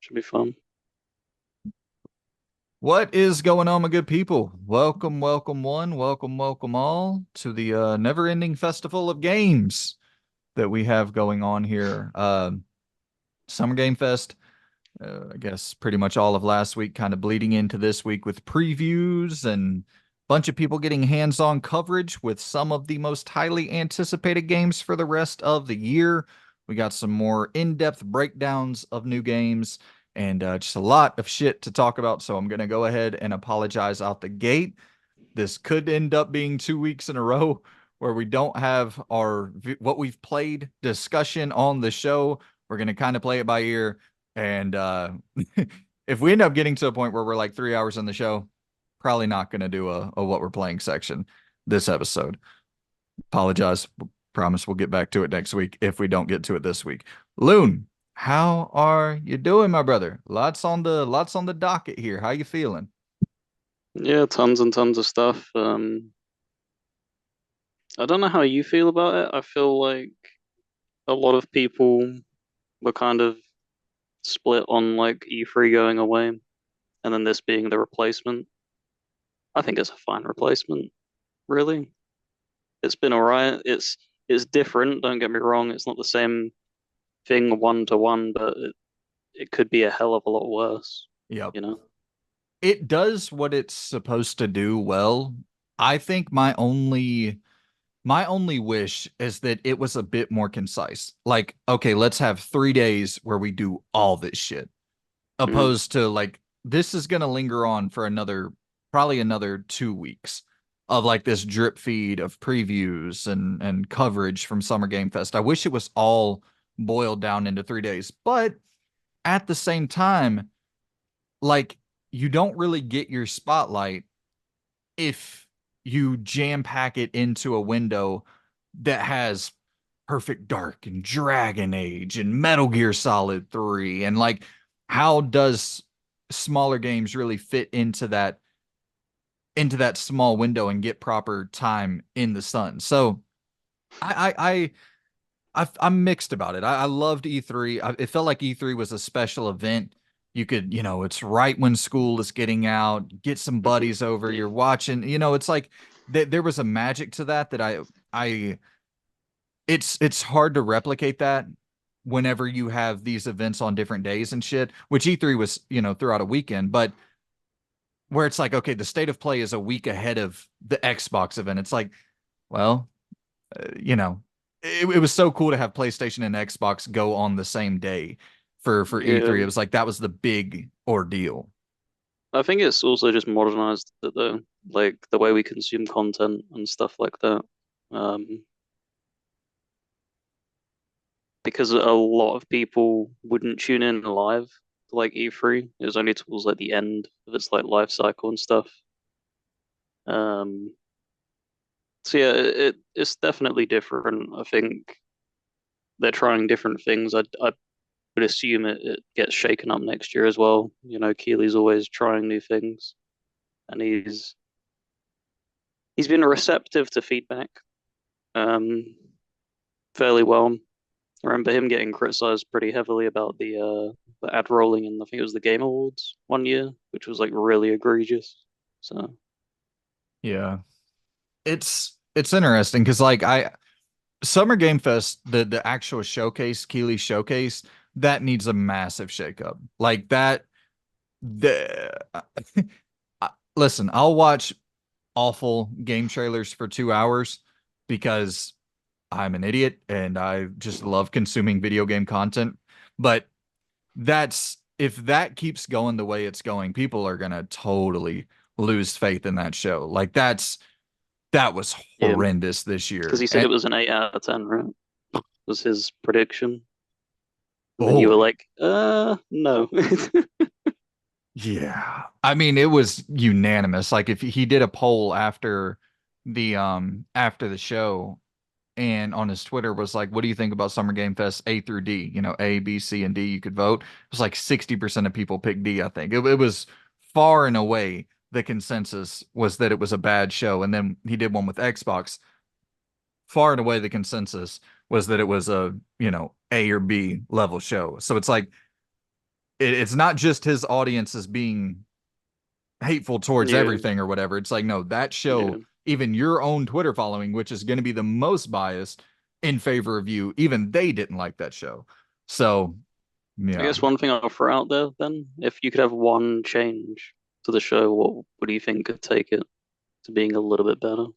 Should be fun. What is going on, my good people? Welcome, welcome one, welcome all to the never-ending festival of games that we have going on here. Summer Game Fest, I guess pretty much all of last week, kind of bleeding into this week with previews and a bunch of people getting hands-on coverage with some of the most highly anticipated games for the rest of the year. We got some more in-depth breakdowns of new games and just a lot of shit to talk about. So I'm going to go ahead and apologize out the gate. This could end up being 2 weeks in a row where we don't have our what we've played discussion on the show. We're going to kind of play it by ear. And if we end up getting to a point where we're like 3 hours in the show, probably not going to do a what we're playing section this episode. Apologize. Promise we'll get back to it next week if we don't get to it this week. Loon, how are you doing, my brother? Lots on the docket here. How you feeling? Yeah, tons and tons of stuff. I don't know how you feel about it. I feel like a lot of people were kind of split on like E3 going away and then this being the replacement. I think it's a fine replacement, really. It's been all right. It's different, don't get me wrong. It's not the same thing one to one, but it could be a hell of a lot worse, Yep. you know? It does what it's supposed to do well. I think my only wish is that it was a bit more concise. Like, okay, let's have 3 days where we do all this shit, Mm. opposed to like this is gonna linger on for probably another 2 weeks of like this drip feed of previews and coverage from Summer Game Fest. I wish it was all boiled down into 3 days, but at the same time, like you don't really get your spotlight if you jam pack it into a window that has Perfect Dark and Dragon Age and Metal Gear Solid 3 and like how does smaller games really fit into that small window and get proper time in the sun. So I'm mixed about it. I loved E3. It felt like E3 was a special event. You could, it's right when school is getting out, get some buddies over, Yeah. you're watching, it's like there was a magic to that I it's hard to replicate that whenever you have these events on different days and shit, which E3 was, throughout a weekend, but where it's like, okay, the state of play is a week ahead of the Xbox event. It's like, well, uh, you know, it was so cool to have PlayStation and Xbox go on the same day for Yeah. E3. It was like that was the big ordeal. I think it's also just modernized like the way we consume content and stuff like that. Um, because a lot of people wouldn't tune in live to like E3. It was only towards like the end of its like life cycle and stuff. Um, so yeah, it's definitely different. I think they're trying different things. I would assume it gets shaken up next year as well. You know, Keely's always trying new things, and he's been receptive to feedback. Um, fairly well. I remember him getting criticized pretty heavily about the ad rolling in I think it was the Game Awards one year, which was like really egregious. So Yeah. It's interesting because like I Summer Game Fest, the actual showcase, Keeley showcase, that needs a massive shakeup. Like that the listen, I'll watch awful game trailers for 2 hours because I'm an idiot and I just love consuming video game content. But that's if that keeps going the way it's going, people are gonna totally lose faith in that show. Like that was yeah, horrendous this because year. he said And it was an 8 out of 10, right? Was his prediction, and then you oh were like, no. yeah. I mean, it was unanimous. Like if he did a poll after the show and on his Twitter was like, what do you think about Summer Game Fest A through D? A, B, C, and D, you could vote. It was like 60% of people picked D, I think. It was far and away the consensus was that it was a bad show. And then he did one with Xbox. Far and away the consensus was that it was a, A or B level show. So it's like it's not just his audience as being hateful towards Yeah, everything or whatever. It's like, no, that yeah. show, even your own Twitter following, which is going to be the most biased in favor of you, even they didn't like that show. So, I yeah. guess one thing I'll throw out there then, if you could have one change to the show, what do you think could take it to being a little bit better?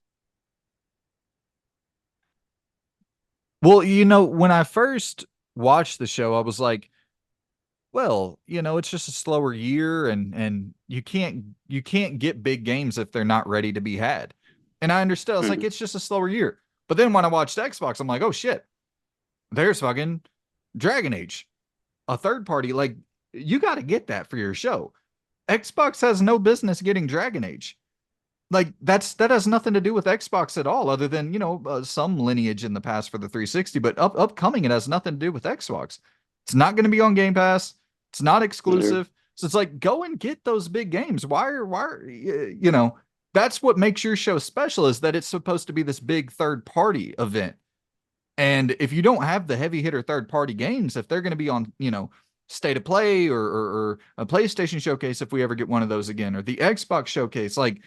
Well, when I first watched the show, I was like, well, it's just a slower year and you can't get big games if they're not ready to be had. And I understood. I was like, Hmm. it's just a slower year. But then when I watched Xbox, I'm like, oh shit, there's fucking Dragon Age, a third party. Like, you got to get that for your show. Xbox has no business getting Dragon Age. Like, that has nothing to do with Xbox at all, other than some lineage in the past for the 360. But upcoming, it has nothing to do with Xbox. It's not going to be on Game Pass. It's not Yeah, exclusive. So it's like, go and get those big games. That's what makes your show special, is that it's supposed to be this big third party event. And if you don't have the heavy hitter third party games, if they're going to be on, State of Play or a PlayStation showcase, if we ever get one of those again, or the Xbox showcase, like,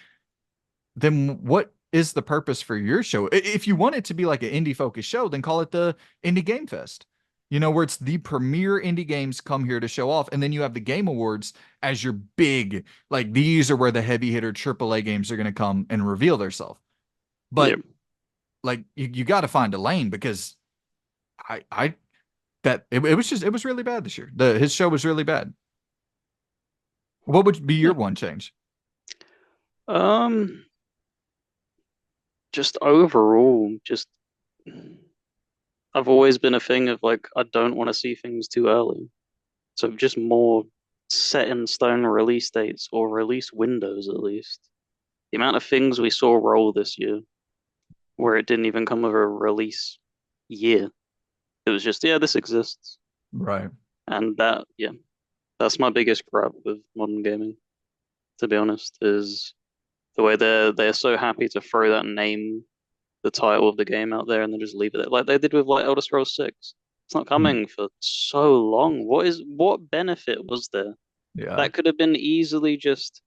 then what is the purpose for your show? If you want it to be like an indie focused show, then call it the Indie Game Fest. Where it's the premier indie games come here to show off, and then you have the Game Awards as your big, like, these are where the heavy hitter AAA games are going to come and reveal themselves. yeah. But like, you got to find a lane, because I that it was really bad this year. His show was really bad. What would be your Hmm. one change? Um, just overall, just I've always been a thing of like I don't want to see things too early. So just more set in stone release dates or release windows at least. The amount of things we saw roll this year where it didn't even come with a release year. It was just, yeah, this exists. Right. And that, yeah, that's my biggest gripe with modern gaming, to be honest, is the way they're so happy to throw that name, the title of the game out there and then just leave it there. Like they did with like Elder Scrolls 6. It's not Hmm. coming for so long. What benefit was there? Yeah. That could have been easily just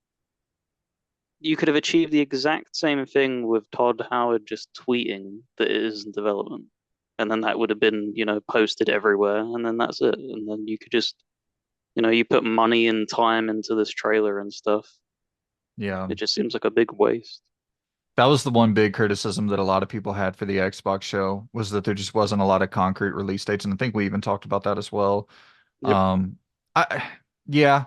you could have achieved the exact same thing with Todd Howard just tweeting that it is in development. And then that would have been, posted everywhere. And then that's it. And then you could just, you put money and time into this trailer and stuff. Yeah. It just seems like a big waste. That was the one big criticism that a lot of people had for the Xbox show, was that there just wasn't a lot of concrete release dates, and I think we even talked about that as well. Yep. Um, I yeah,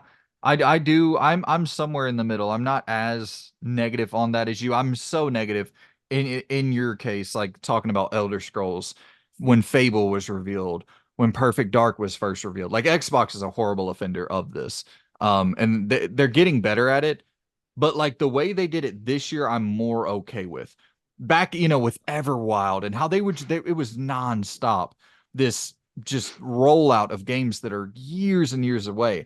I do. I'm somewhere in the middle. I'm not as negative on that as you. I'm so negative in your case, like talking about Elder Scrolls, when Fable was revealed, when Perfect Dark was first revealed. Like, Xbox is a horrible offender of this. And they're getting better at it, but like the way they did it this year, I'm more okay with. Back, with Everwild and how it was nonstop. This just rollout of games that are years and years away.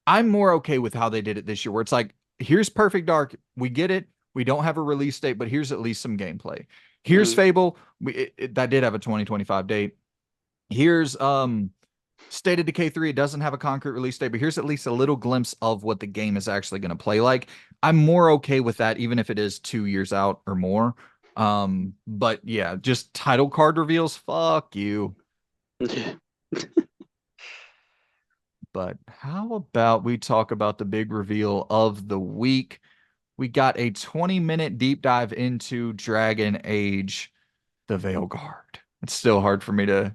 I'm more okay with how they did it this year, where it's like, here's Perfect Dark. We get it. We don't have a release date, but here's at least some gameplay. Here's Mm. Fable. That did have a 2025 date. Here's State of Decay 3, it doesn't have a concrete release date, but here's at least a little glimpse of what the game is actually going to play like. I'm more okay with that, even if it is 2 years out or more. But yeah, just title card reveals, fuck you. But how about we talk about the big reveal of the week? We got a 20-minute deep dive into Dragon Age, the Veilguard. It's still hard for me to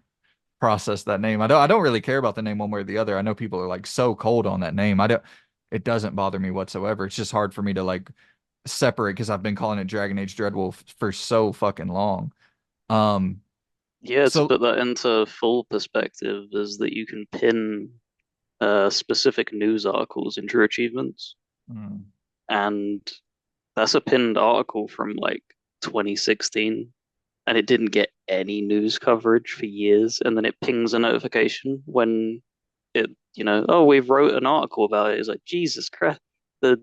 process that name. I don't really care about the name one way or the other. I know people are like so cold on that name. I don't It doesn't bother me whatsoever. It's just hard for me to like separate, because I've been calling it Dragon Age Dreadwolf for so fucking long. Um Yeah, to so put that into full perspective is that you can pin specific news articles into your achievements. mm, And that's a pinned article from like 2016 and it didn't get any news coverage for years. And then it pings a notification when oh, we wrote an article about it. It's like, Jesus Christ, the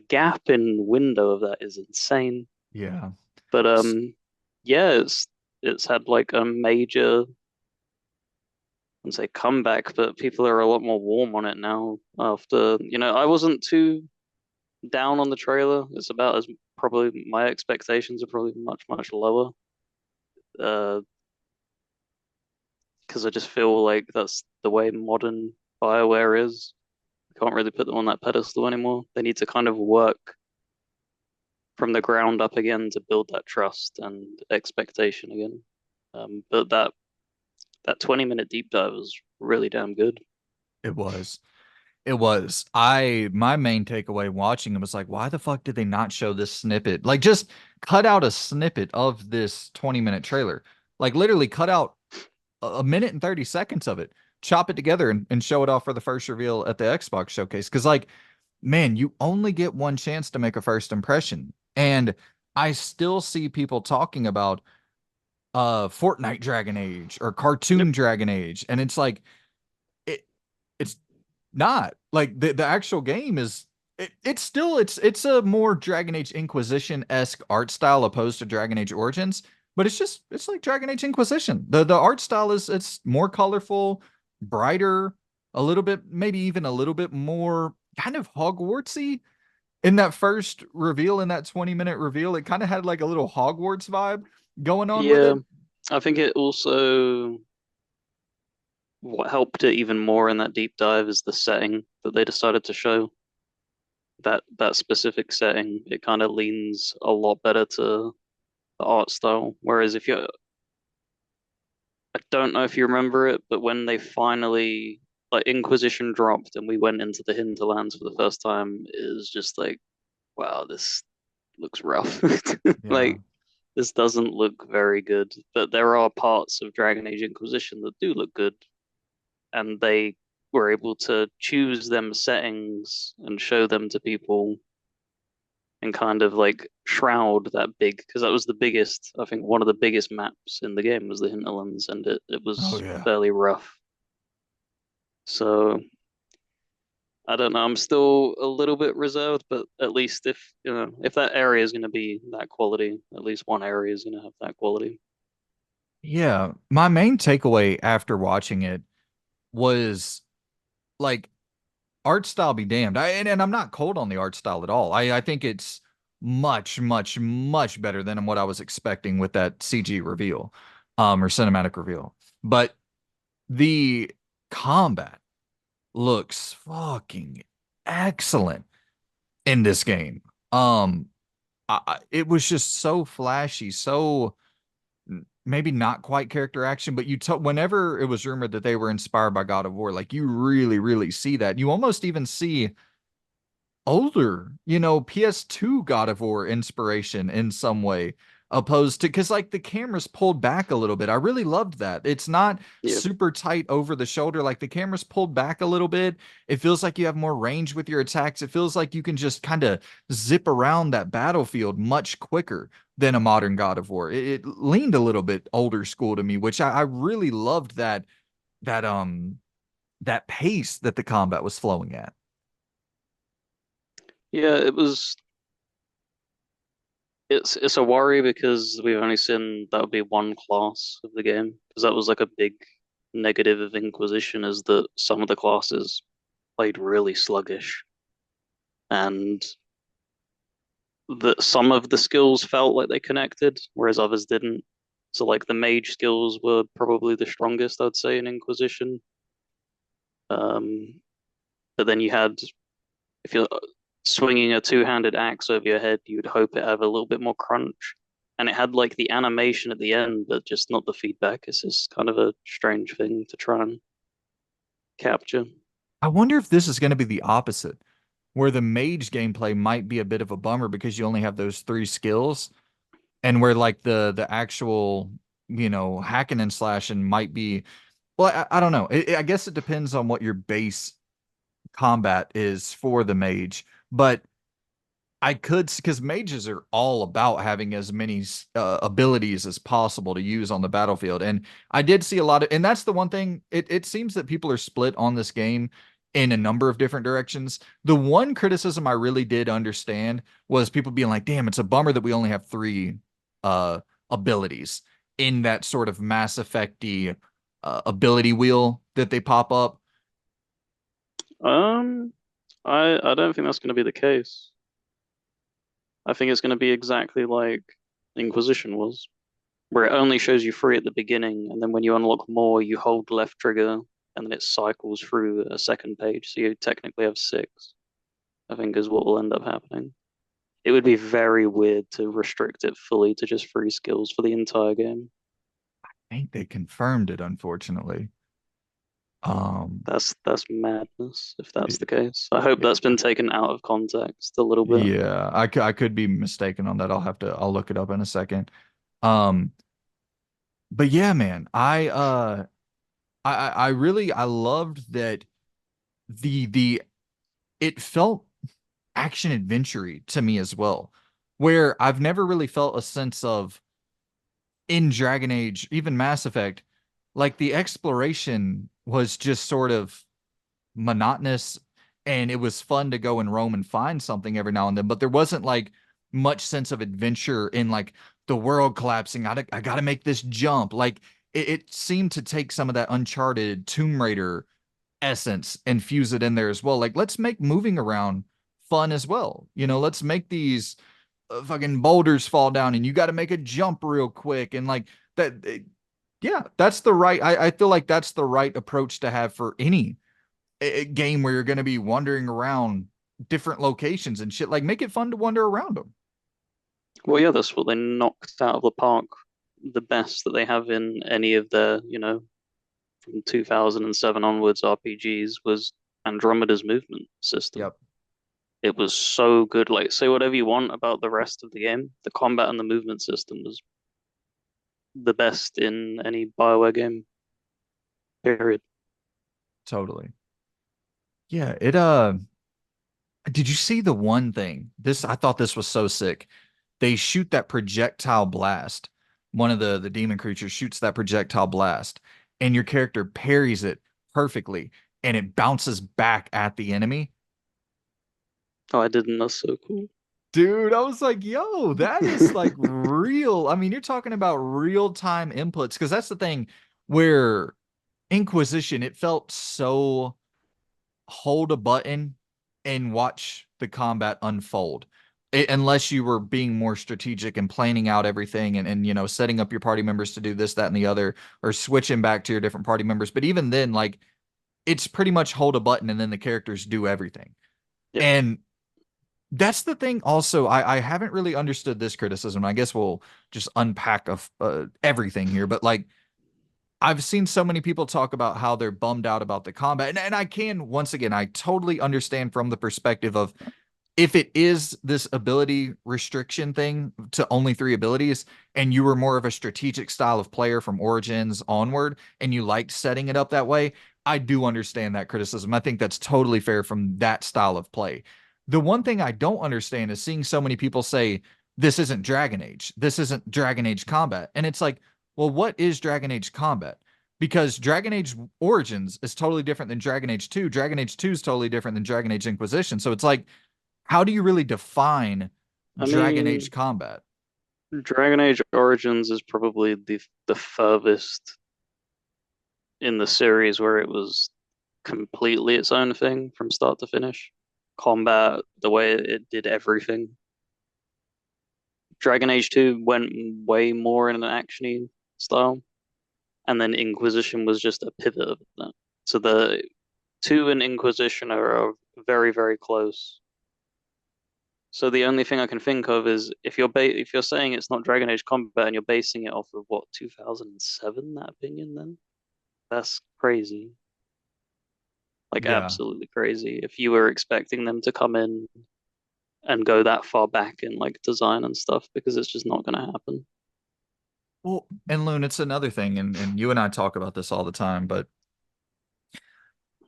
gap in window of that is insane. yeah. But S- yeah, it's had like a major wouldn't say comeback, but people are a lot more warm on it now after, I wasn't too down on the trailer. It's about as probably my expectations are probably much, much lower. Uh, because I just feel like that's the way modern BioWare is. I can't really put them on that pedestal anymore. They need to kind of work from the ground up again to build that trust and expectation again. But that 20-minute deep dive was really damn good. It was. It was. My main takeaway watching it was like, why the fuck did they not show this snippet? Like, just cut out a snippet of this 20-minute trailer. Like, literally cut out a minute and 30 seconds of it, chop it together and show it off for the first reveal at the Xbox showcase. Because, like, man, you only get one chance to make a first impression. And I still see people talking about Fortnite Dragon Age or Yep. cartoon Dragon Age. And it's like, it it's not like the actual game is it's still it's a more Dragon Age Inquisition-esque art style opposed to Dragon Age Origins, but it's like Dragon Age Inquisition. The art style is it's more colorful, brighter, a little bit, maybe even a little bit more kind of Hogwartsy. In that first reveal, in that 20-minute reveal, it kind of had like a little Hogwarts vibe going on with Yeah, it. I think it also what helped it even more in that deep dive is the setting that they decided to show. That specific setting, it kind of leans a lot better to the art style. Whereas if you, I don't know if you remember it, but when they finally like Inquisition dropped and we went into the hinterlands for the first time, it was just like, wow, this looks rough. Yeah. Like this doesn't look very good. But there are parts of Dragon Age Inquisition that do look good, and they were able to choose them settings and show them to people and kind of like shroud that big because that was the biggest, I think one of the biggest maps in the game was the hinterlands, and it Oh was yeah. fairly rough. So I don't know, I'm still a little bit reserved, but at least if that area is going to be that quality, at least one area is going to have that quality. Yeah. My main takeaway after watching it was like art style be damned. And I'm not cold on the art style at all. I think it's much, much, much better than what I was expecting with that CG reveal, or cinematic reveal. But the combat looks fucking excellent in this game. Um, it was just so flashy, so maybe not quite character action, but whenever it was rumored that they were inspired by God of War, like you really, really see that. You almost even see older, PS2 God of War inspiration in some way, opposed to because like the camera's pulled back a little bit. I really loved that. It's not Yeah, super tight over the shoulder, like the camera's pulled back a little bit. It feels like you have more range with your attacks. It feels like you can just kind of zip around that battlefield much quicker than a modern God of War. It leaned a little bit older school to me, which I really loved that that pace that the combat was flowing at. yeah, it's a worry because we've only seen that would be one class of the game because that was like a big negative of Inquisition is that some of the classes played really sluggish and that some of the skills felt like they connected whereas others didn't. So like the mage skills were probably the strongest I'd say in Inquisition. Um, but then you had if you're swinging a two-handed axe over your head, you'd hope it have a little bit more crunch. And it had like the animation at the end, but just not the feedback. It's just kind of a strange thing to try and capture. I wonder if this is going to be the opposite, where the mage gameplay might be a bit of a bummer because you only have those three skills, and where like the actual, hacking and slashing might be, well, I don't know. I guess it depends on what your base combat is for the mage, but I could, because mages are all about having as many abilities as possible to use on the battlefield. And I did see a lot of, and that's the one thing, it seems that people are split on this game in a number of different directions. The one criticism I really did understand was people being like, damn, it's a bummer that we only have three uh, abilities in that sort of Mass Effect-y ability wheel that they pop up. Um, I don't think that's going to be the case. I think it's going to be exactly like Inquisition was, where it only shows you three at the beginning, and then when you unlock more, you hold left trigger, and then it cycles through a second page, so you technically have six, I think is what will end up happening. It would be very weird to restrict it fully to just three skills for the entire game. I think they confirmed it, unfortunately. Um, That's madness if that's the case. I hope that's been taken out of context a little bit. yeah, I could be mistaken on that. I'll look it up in a second. Um, but yeah, man, I really I loved that the it felt action adventure to me as well, where I've never really felt a sense of in Dragon Age, even Mass Effect, like the exploration was just sort of monotonous, and it was fun to go and roam and find something every now and then, but there wasn't like much sense of adventure in like the world collapsing. I got to make this jump. Like it seemed to take some of that Uncharted Tomb Raider essence and fuse it in there as well. Like let's make moving around fun as well. Let's make these fucking boulders fall down and you got to make a jump real quick and like that. Yeah, that's the right. I feel like that's the right approach to have for any game where you're going to be wandering around different locations and shit. Like, make it fun to wander around them. Well, yeah, that's what they knocked out of the park. The best that they have in any of their, from 2007 onwards RPGs was Andromeda's movement system. Yep, It was so good. Like, say whatever you want about the rest of the game, the combat and the movement system was the best in any BioWare game, period. totally. Yeah, did you see the one thing? I thought this was so sick. They shoot that projectile blast. One of the demon creatures shoots that projectile blast, and your character parries it perfectly, and it bounces back at the enemy. Oh, I didn't. That's so cool. Dude, I was like, yo, that is like real. I mean, you're talking about real time inputs because that's the thing where Inquisition, it felt so hold a button and watch the combat unfold. Unless you were being more strategic and planning out everything and setting up your party members to do this, that, and the other, or switching back to your different party members. But even then, like it's pretty much hold a button and then the characters do everything. Yeah. And that's the thing. Also, I haven't really understood this criticism. I guess we'll just unpack of everything here. But like I've seen so many people talk about how they're bummed out about the combat. And I can, once again, I totally understand from the perspective of if it is this ability restriction thing to only three abilities, and you were more of a strategic style of player from Origins onward, and you liked setting it up that way, I do understand that criticism. I think that's totally fair from that style of play. The one thing I don't understand is seeing so many people say, this isn't Dragon Age. This isn't Dragon Age combat. And it's like, well, what is Dragon Age combat? Because Dragon Age Origins is totally different than Dragon Age 2. Dragon Age 2 is totally different than Dragon Age Inquisition. So it's like, how do you really define I Dragon Age mean, combat? Dragon Age Origins is probably the furthest in the series where it was completely its own thing from start to finish. Combat, the way it did everything. Dragon Age 2 went way more in an actiony style, and then Inquisition was just a pivot of that. So the 2 and Inquisition are very, very close. So the only thing I can think of is if you're saying it's not Dragon Age combat and you're basing it off of what 2007, that opinion, then that's crazy. Like Yeah. absolutely crazy. If you were expecting them to come in and go that far back in like design and stuff, because it's just not going to happen. Well, and Loon, it's another thing, and you and I talk about this all the time, but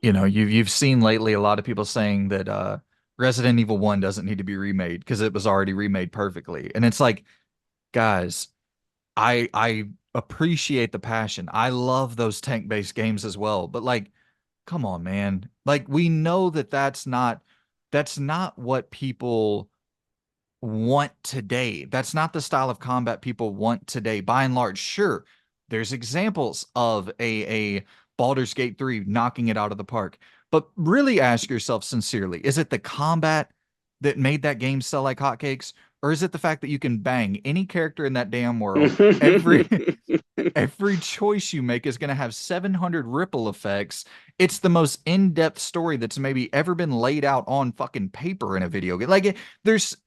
you've seen lately a lot of people saying that Resident Evil 1 doesn't need to be remade because it was already remade perfectly. And it's like, guys, I appreciate the passion. I love those tank-based games as well, but like come on, man. Like we know that that's not what people want today. That's not the style of combat people want today. By and large, sure, There's examples of a Baldur's Gate 3 knocking it out of the park. But really ask yourself sincerely, is it the combat that made that game sell like hotcakes? Or is it the fact that you can bang any character in that damn world? Every every choice you make is going to have 700 ripple effects. It's the most in-depth story that's maybe ever been laid out on fucking paper in a video game. There's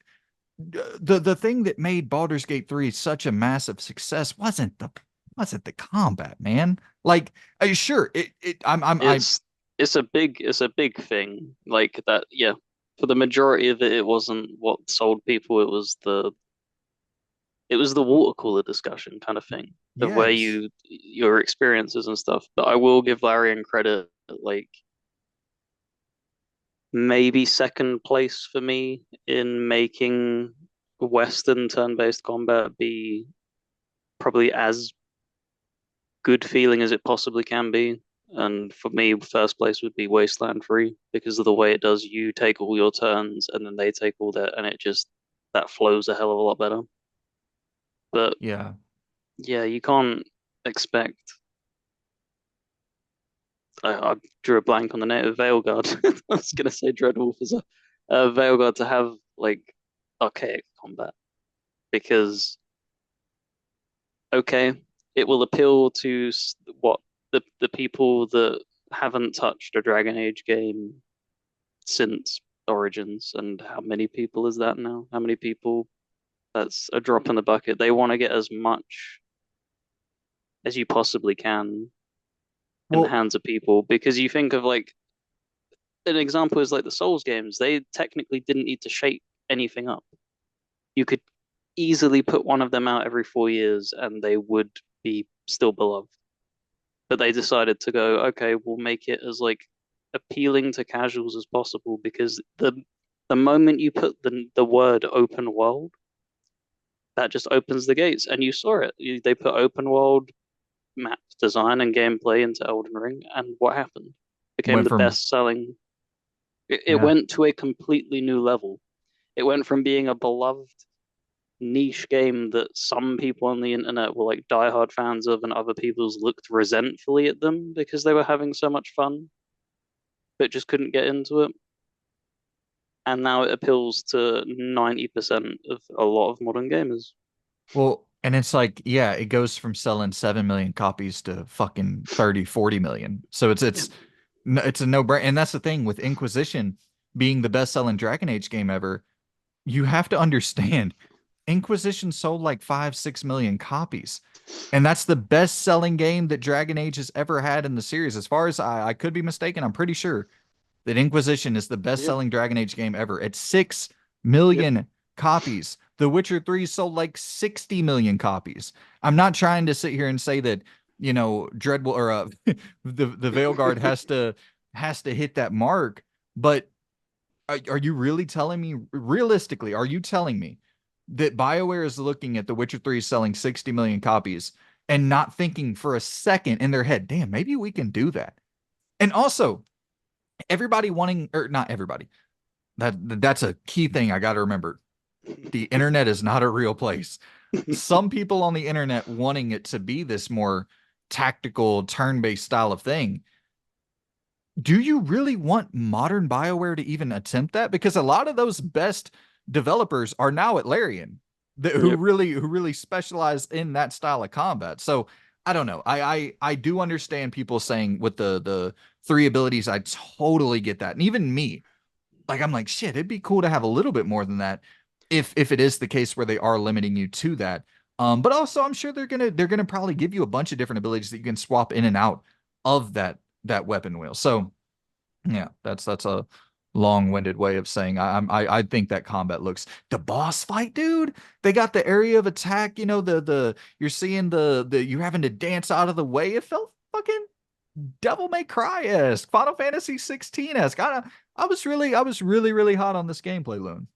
the thing that made Baldur's Gate 3 such a massive success wasn't the combat, man. Like, sure, I It's it's a big thing. Like that, yeah. For the majority of it, it wasn't what sold people. It was the water cooler discussion kind of thing of where yes. your experiences and stuff. But I will give Larian credit, like maybe second place for me in making Western turn-based combat be probably as good feeling as it possibly can be. And for me, first place would be Wasteland 3 because of the way it does. You take all your turns and then they take all their, and it just that flows a hell of a lot better. But Yeah. yeah, you can't expect. I drew a blank on the name of Veilguard. I was gonna say Dreadwolf is a Veilguard to have like archaic combat because okay, it will appeal to what the people that haven't touched a Dragon Age game since Origins, and how many people is that now? How many people? That's a drop in the bucket. They want to get as much as you possibly can in the Well, hands of people because you think of like an example is like the Souls games. They technically didn't need to shape anything up. You could easily put one of them out every 4 years and they would be still beloved. But they decided to go, okay, we'll make it as like appealing to casuals as possible because the moment you put the word open world, that just opens the gates, and you saw it. They put open world map design and gameplay into Elden Ring, and what happened? Became went the from best selling. It yeah. went to a completely new level. It went from being a beloved niche game that some people on the internet were like diehard fans of, and other people's looked resentfully at them because they were having so much fun, but just couldn't get into it. And now it appeals to 90% of a lot of modern gamers. Well, and it's like, yeah, it goes from selling 7 million copies to fucking 30, 40 million. So Yeah. it's a no-brainer. And that's the thing with Inquisition being the best-selling Dragon Age game ever. You have to understand, Inquisition sold like 5, 6 million copies. And that's the best-selling game that Dragon Age has ever had in the series. As far as I could be mistaken, I'm pretty sure that Inquisition is the Yep. best-selling Dragon Age game ever at 6 Yep. million copies. The Witcher 3 sold like 60 million copies. I'm not trying to sit here and say that, Dreadwolf or the Veilguard has to hit that mark, but are you really telling me realistically, are you telling me that BioWare is looking at The Witcher 3 selling 60 million copies and not thinking for a second in their head, damn, maybe we can do that? And also, everybody wanting, or not everybody, that's a key thing I got to remember. The internet is not a real place. Some people on the internet wanting it to be this more tactical turn-based style of thing. Do you really want modern BioWare to even attempt that? Because a lot of those best developers are now at Larian, who Yep. really specialize in that style of combat. So I don't know. I do understand people saying with the three abilities. I totally get that, and even me, like I'm like, shit, it'd be cool to have a little bit more than that if it is the case where they are limiting you to that. But also I'm sure they're gonna probably give you a bunch of different abilities that you can swap in and out of that weapon wheel. So yeah, that's a long-winded way of saying I think that combat looks the boss fight, dude. They got the area of attack, the you're seeing the you're having to dance out of the way. It felt fucking Devil May Cry-esque, Final Fantasy 16-esque. I was really hot on this gameplay, Loon.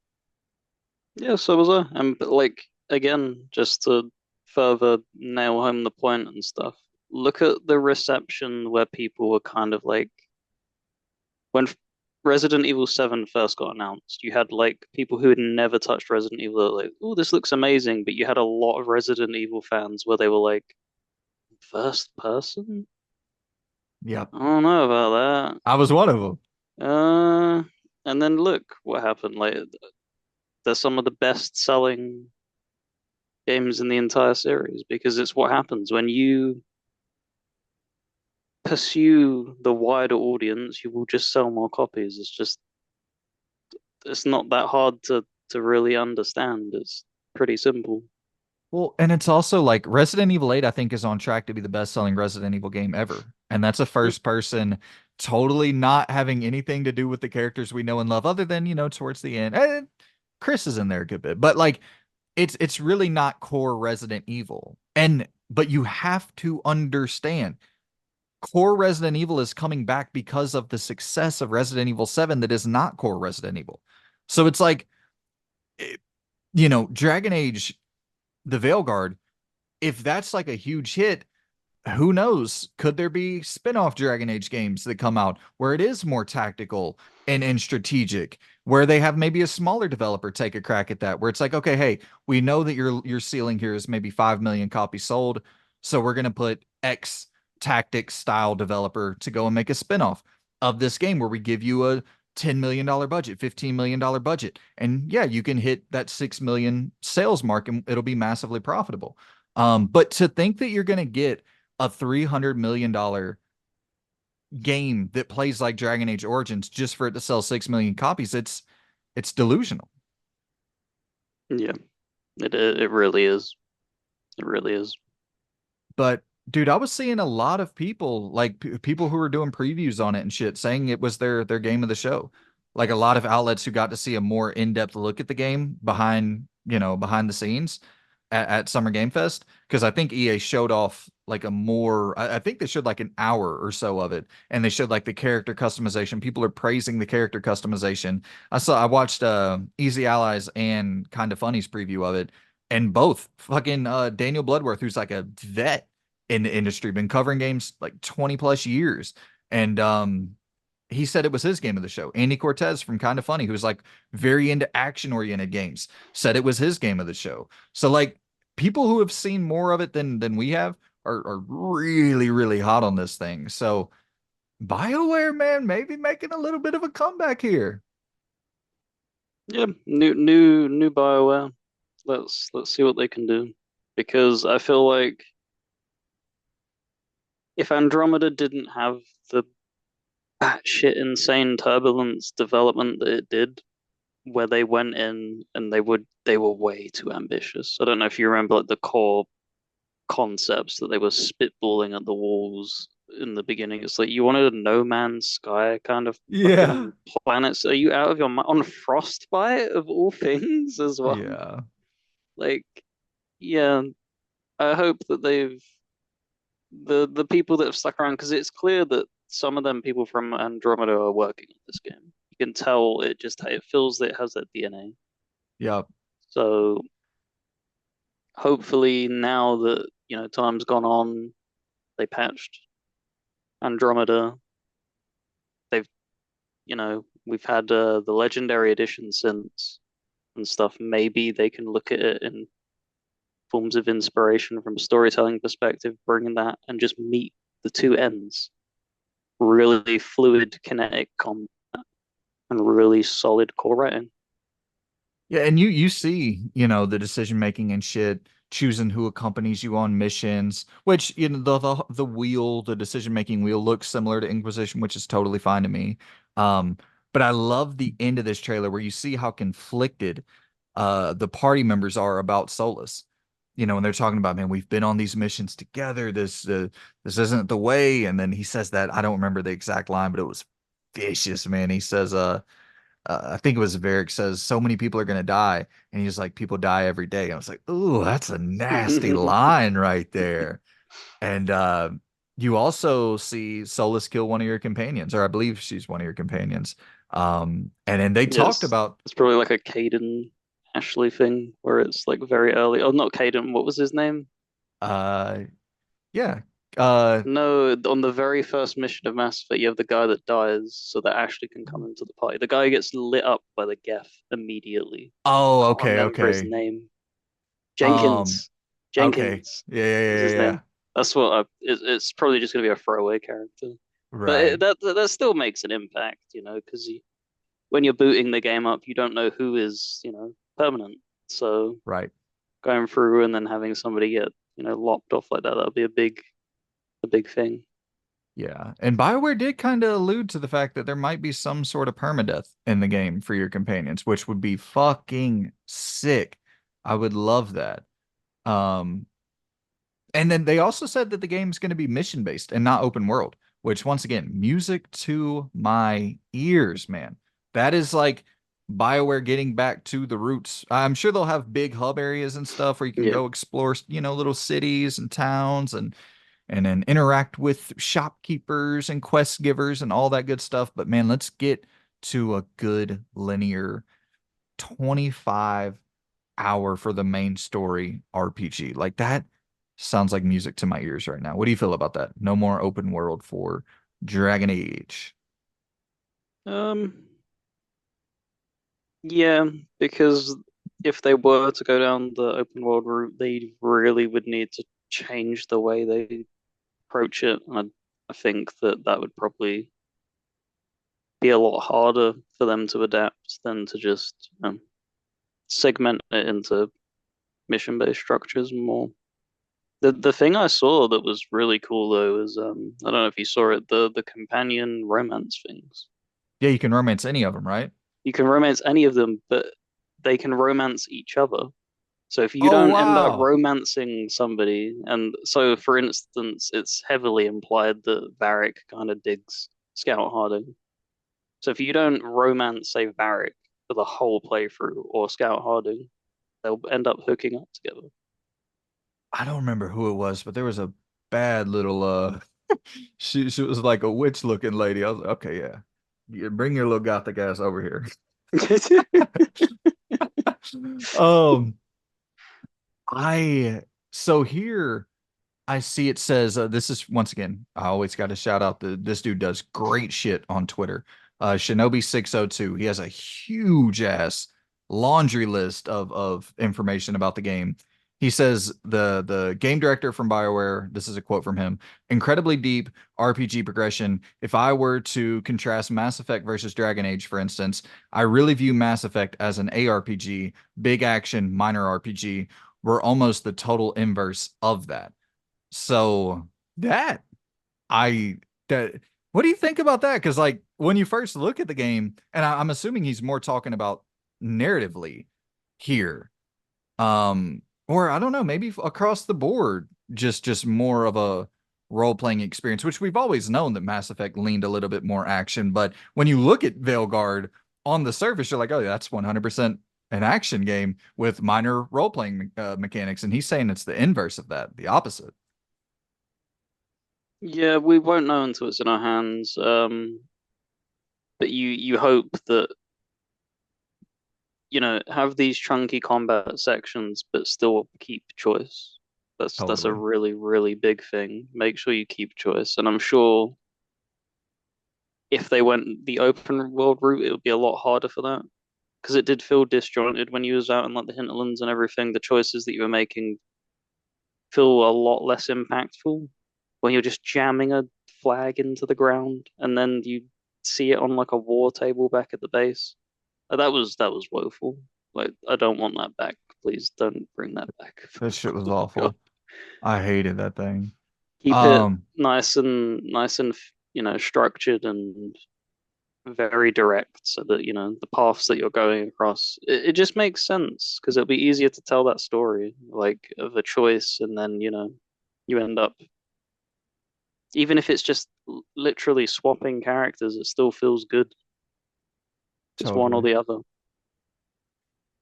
Yeah, so was I. And but like again, just to further nail home the point and stuff, look at the reception where people were kind of like when Resident Evil 7 first got announced, you had like people who had never touched Resident Evil like, oh, this looks amazing, but you had a lot of Resident Evil fans where they were like, first person? Yep. I don't know about I was one of them. that. And then look what happened. Like, they're some of the best-selling games in the entire series because it's what happens when you pursue the wider audience. You will just sell more copies. It's not that hard to really understand. It's pretty simple. Well, and it's also like Resident Evil 8, I think, is on track to be the best-selling Resident Evil game ever. And that's a Mm, first person, totally not having anything to do with the characters we know and love, other than, towards the end. Chris is in there a good bit, but like it's really not core Resident Evil. And but you have to understand core Resident Evil is coming back because of the success of Resident Evil 7 that is not core Resident Evil. So it's like, eh, Dragon Age, the Veilguard, if that's like a huge hit, who knows? Could there be spin-off Dragon Age games that come out where it is more tactical and strategic, where they have maybe a smaller developer take a crack at that, where it's like, okay, hey, we know that your ceiling here is maybe 5 million copies sold, so we're gonna put X tactics style developer to go and make a spin-off of this game where we give you a $10 million budget, $15 million budget. And yeah, you can hit that 6 million sales mark and it'll be massively profitable. But to think that you're going to get a $300 million game that plays like Dragon Age Origins just for it to sell 6 million copies, it's delusional. yeah, it really is. It really is. But dude, I was seeing a lot of people, like people who were doing previews on it and shit, saying it was their game of the show. Like a lot of outlets who got to see a more in-depth look at the game behind the scenes at Summer Game Fest. Because I think EA showed off like a more, I think they showed like an hour or so of it, and they showed like the character customization. People are praising the character customization. I watched Easy Allies and Kinda Funny's preview of it, and both fucking Daniel Bloodworth, who's like a vet in the industry, been covering games like 20 plus years. And he said it was his game of the show. Andy Cortez from Kinda Funny, who's like very into action oriented games, said it was his game of the show. So like people who have seen more of it than we have are really, really hot on this thing. So BioWare, man, maybe making a little bit of a comeback here. Yeah, new BioWare. Let's see what they can do. Because I feel like if Andromeda didn't have the batshit insane turbulence development that it did, where they went in and they were way too ambitious. I don't know if you remember like the core concepts that they were spitballing at the walls in the beginning. It's like you wanted a No Man's Sky kind of Yeah. fucking planet. So are you out of your mind on Frostbite of all things as well? Yeah. Like, yeah, I hope that the people that have stuck around because it's clear that some of them people from Andromeda are working on this game. You can tell it feels that it has that DNA. Yep. So hopefully now that time's gone on, they patched Andromeda. They've we've had the legendary edition since and stuff. Maybe they can look at it in forms of inspiration from a storytelling perspective, bringing that and just meet the two ends. Really fluid kinetic combat and really solid core writing. Yeah, and you see, the decision making and shit, choosing who accompanies you on missions, which, the wheel, the decision making wheel looks similar to Inquisition, which is totally fine to me. Um, but I love the end of this trailer where you see how conflicted the party members are about Solus. And they're talking about, man, we've been on these missions together. This isn't the way. And then he says that, I don't remember the exact line, but it was vicious, man. He says, I think it was Varric says so many people are gonna die, and he's like, people die every day. I was like, ooh, that's a nasty line right there. And you also see Solus kill one of your companions, or I believe she's one of your companions. And then they talked Yes, about it's probably like a Caden Ashley thing where it's like very early. Oh, not Caden. What was his name? uh yeah. Uh No, on the very first mission of Mass Effect, you have the guy that dies so that Ashley can come into the party. The guy who gets lit up by the Geth immediately. oh, Can't okay, remember his okay. name. Um Jenkins. okay. Jenkins Yeah, yeah, was yeah, his yeah, yeah. name. That's it's probably just going to be a throwaway character, but Right. that still makes an impact, because when you're booting the game up, you don't know who is, permanent. So Right. going through and then having somebody get, lopped off like that, that'll be a big thing. Yeah. And BioWare did kind of allude to the fact that there might be some sort of permadeath in the game for your companions, which would be fucking sick. I would love that. Um, and then they also said that the game's going to be mission based and not open world, which once again, music to my ears, man. That is like BioWare getting back to the roots. I'm sure they'll have big hub areas and stuff where you can Yeah. go explore, little cities and towns and then interact with shopkeepers and quest givers and all that good stuff. But man, let's get to a good linear 25-hour for the main story RPG. Like that sounds like music to my ears right now. What do you feel about that? No more open world for Dragon Age. Um, yeah, because if they were to go down the open world route, they really would need to change the way they approach it. And I think that would probably be a lot harder for them to adapt than to just segment it into mission-based structures more. The thing I saw that was really cool though is I don't know if you saw it, the companion romance things. Yeah, you can romance any of them, right? You can romance any of them, but they can romance each other. So if you Oh, don't end up wow. romancing somebody, and so for instance, it's heavily implied that Varric kind of digs Scout Harding. So if you don't romance, say, Varric for the whole playthrough or Scout Harding, they'll end up hooking up together. I don't remember who it was, but there was a bad little she was like a witch looking lady. I was like, okay, yeah. Yeah, bring your little gothic ass over here. Um, I so here I see it says this is once again, I always got to shout out this dude does great shit on Twitter. Shinobi 602. He has a huge ass laundry list of information about the game. He says the game director from BioWare, this is a quote from him, incredibly deep RPG progression. If I were to contrast Mass Effect versus Dragon Age, for instance, I really view Mass Effect as an ARPG, big action, minor RPG. We're almost the total inverse of that. So that I that what do you think about that? Because like when you first look at the game, and I'm assuming he's more talking about narratively here, or I don't know, maybe across the board, just more of a role-playing experience, which we've always known that Mass Effect leaned a little bit more action. But when you look at Veilguard on the surface, you're like, oh, that's 100% an action game with minor role-playing mechanics, and he's saying it's the inverse of that, the opposite. Yeah, we won't know until it's in our hands. But you hope that, have these chunky combat sections, but still keep choice. That's a Totally. really, really big thing. Make sure you keep choice. And I'm sure if they went the open world route, it would be a lot harder for that. Because it did feel disjointed when you was out in like the hinterlands and everything. The choices that you were making feel a lot less impactful when you're just jamming a flag into the ground and then you see it on like a war table back at the base. That was woeful. Like I don't want that back. Please don't bring that back. That shit was God. awful. I hated that thing. Keep it Um, nice and structured and very direct so that the paths that you're going across it just makes sense because it'll be easier to tell that story like of a choice and then you end up even if it's just literally swapping characters it still feels good. It's one or totally. the other.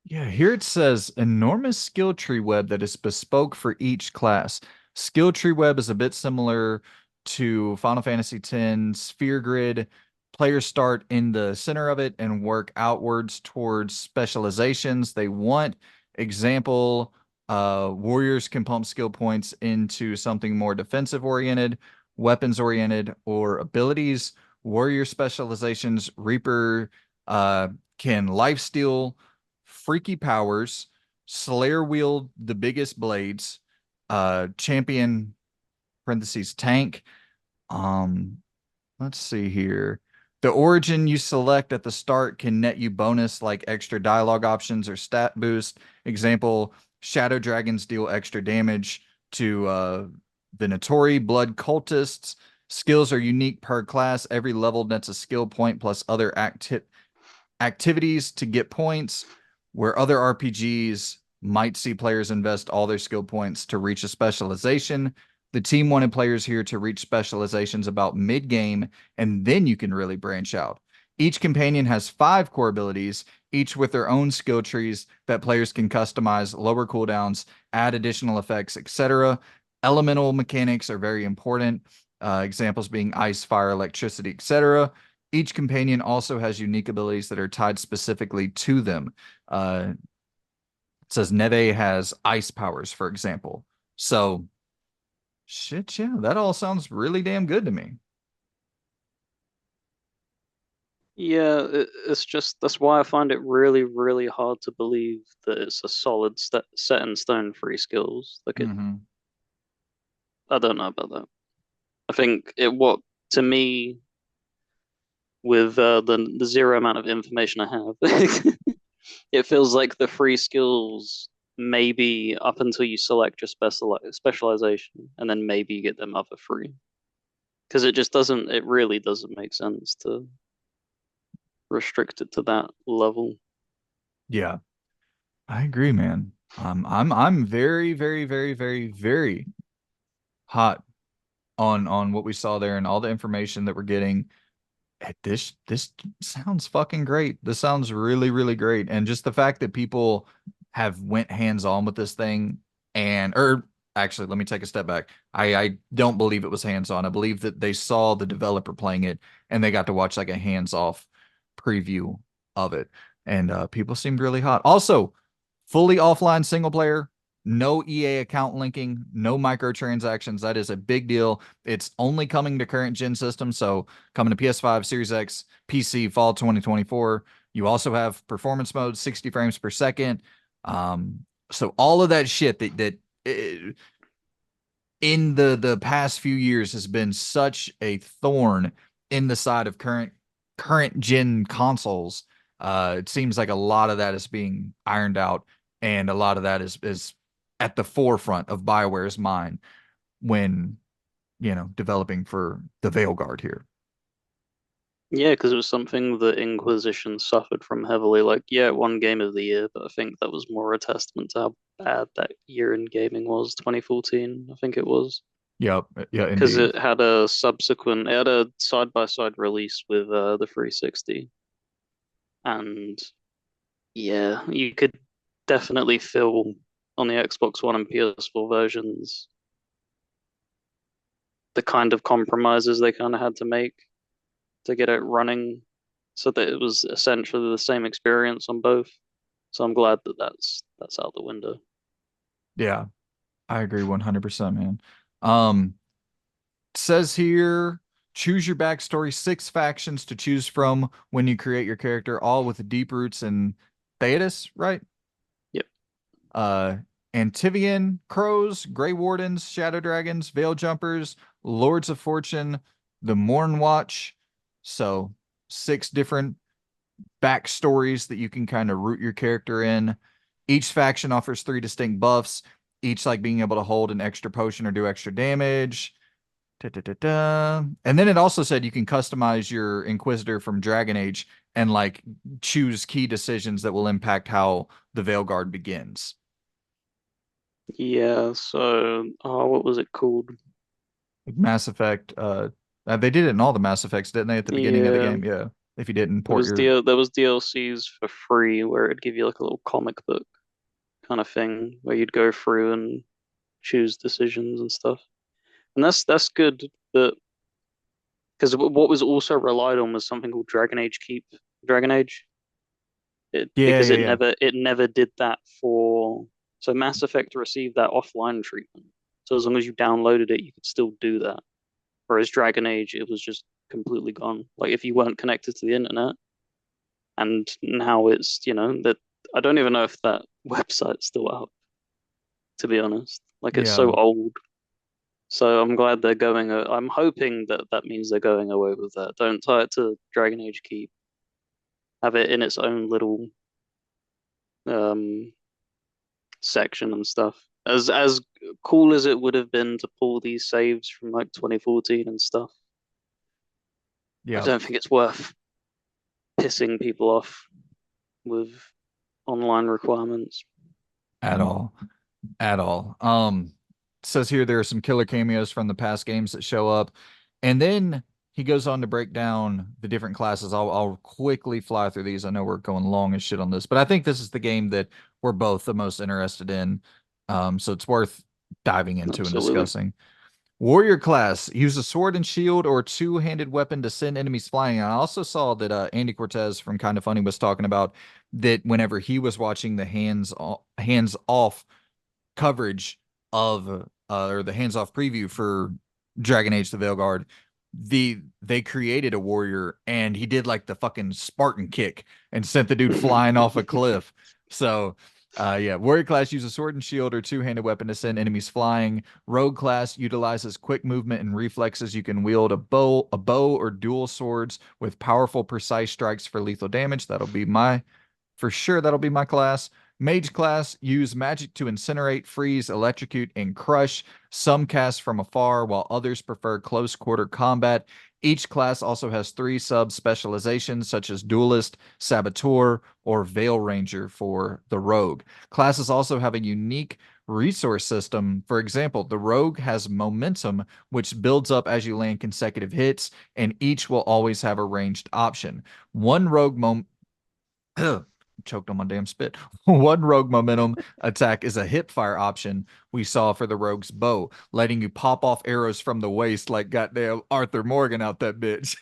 Yeah, here it says enormous skill tree web that is bespoke for each class. Skill tree web is a bit similar to Final Fantasy X Sphere Grid. Players start in the center of it and work outwards towards specializations they want. Example, warriors can pump skill points into something more defensive oriented, weapons oriented, or abilities. Warrior specializations, Reaper uh, can lifesteal freaky powers, Slayer wield the biggest blades, champion parentheses tank. Um, let's see here. The origin you select at the start can net you bonus like extra dialogue options or stat boost. Example, shadow dragons deal extra damage to Venatori, blood cultists. Skills are unique per class. Every level nets a skill point plus other activities to get points, where other RPGs might see players invest all their skill points to reach a specialization. The team wanted players here to reach specializations about mid game, and then you can really branch out. Each companion has 5 core abilities, each with their own skill trees that players can customize, lower cooldowns, add additional effects, etc. Elemental mechanics are very important, examples being ice, fire, electricity, etc. Each companion also has unique abilities that are tied specifically to them. It says Neve has ice powers, for example. So, shit, yeah, that all sounds really damn good to me. Yeah, it's just that's why I find it really, really hard to believe that it's a solid set in stone free skills. Hmm. I don't know about that. I think it what to me with the zero amount of information I have, it feels like the free skills maybe up until you select your specialization, and then maybe you get them other free. Because it just doesn't, it really doesn't make sense to restrict it to that level. Yeah, I agree, man. I'm very, very, very, very, very hot on what we saw there and all the information that we're getting. This sounds fucking great. This sounds really, really great. And just the fact that people have went hands on with this thing and or actually let me take a step back. I don't believe it was hands on. I believe that they saw the developer playing it and they got to watch like a hands off preview of it. And people seemed really hot. Also, fully offline single player, no EA account linking, no microtransactions. That is a big deal. It's only coming to current gen systems. So coming to PS5, Series X, PC, fall 2024. You also have performance mode, 60 frames per second. So all of that shit that in the past few years has been such a thorn in the side of current gen consoles. It seems like a lot of that is being ironed out, and a lot of that is at the forefront of BioWare's mind when developing for the Veilguard here. Yeah, because it was something that Inquisition suffered from heavily. Like, yeah, it won Game of the Year, but I think that was more a testament to how bad that year in gaming was, 2014, I think it was. Yep, yeah, Because indeed. it had it had a side-by-side release with the 360. And yeah, you could definitely feel on the Xbox One and PS4 versions the kind of compromises they kind of had to make to get it running so that it was essentially the same experience on both. So I'm glad that that's out the window. Yeah, I agree 100%, man. Um, says here, choose your backstory, 6 factions to choose from when you create your character, all with deep roots in Thetis, right? Yep. Uh, Antivian, Crows, Grey Wardens, Shadow Dragons, Veil Jumpers, Lords of Fortune, the Morn Watch. So 6 different backstories that you can kind of root your character in. Each faction offers 3 distinct buffs, each like being able to hold an extra potion or do extra damage. Da, da, da, da. And then it also said you can customize your Inquisitor from Dragon Age and like choose key decisions that will impact how the Veilguard begins. Yeah, so what was it called? Mass Effect, they did it in all the Mass Effects, didn't they, at the beginning of the Yeah, game? Yeah. If you didn't port your there was DLCs for free where it'd give you like a little comic book kind of thing where you'd go through and choose decisions and stuff. And that's good, but because what was also relied on was something called Dragon Age, Yeah, because yeah, yeah. it never did that for so Mass Effect received that offline treatment. So as long as you downloaded it, you could still do that. Whereas Dragon Age, it was just completely gone. Like if you weren't connected to the internet, and now it's that I don't even know if that website's still up. To be honest, like it's Yeah. so old. So I'm glad they're going. I'm hoping that that means they're going away with that. Don't tie it to Dragon Age Keep. Have it in its own little um section and stuff. As cool as it would have been to pull these saves from like 2014 and stuff, I Yeah, don't think it's worth pissing people off with online requirements. at all. At all. Says here there are some killer cameos from the past games that show up, and then he goes on to break down the different classes. I'll quickly fly through these. I know we're going long as shit on this, but I think this is the game that we're both the most interested in. So it's worth diving into and Absolutely. discussing. Warrior class, use a sword and shield or two-handed weapon to send enemies flying. And I also saw that Andy Cortez from Kind of Funny was talking about that whenever he was watching the hands off coverage of or the hands-off preview for Dragon Age the Veilguard, they created a warrior and he did like the fucking Spartan kick and sent the dude flying off a cliff. So yeah, warrior class uses sword and shield or two-handed weapon to send enemies flying. Rogue class utilizes quick movement and reflexes. You can wield a bow or dual swords with powerful, precise strikes for lethal damage. For sure, that'll be my class. Mage class, use magic to incinerate, freeze, electrocute, and crush. Some cast from afar, while others prefer close quarter combat. Each class also has three sub specializations, such as Duelist, Saboteur, or Veil Ranger for the Rogue. Classes also have a unique resource system. For example, the Rogue has momentum, which builds up as you land consecutive hits, and each will always have a ranged option. One Rogue choked on my damn spit. One rogue momentum attack is a hip fire option we saw for the rogue's bow, letting you pop off arrows from the waist like goddamn Arthur Morgan out that bitch.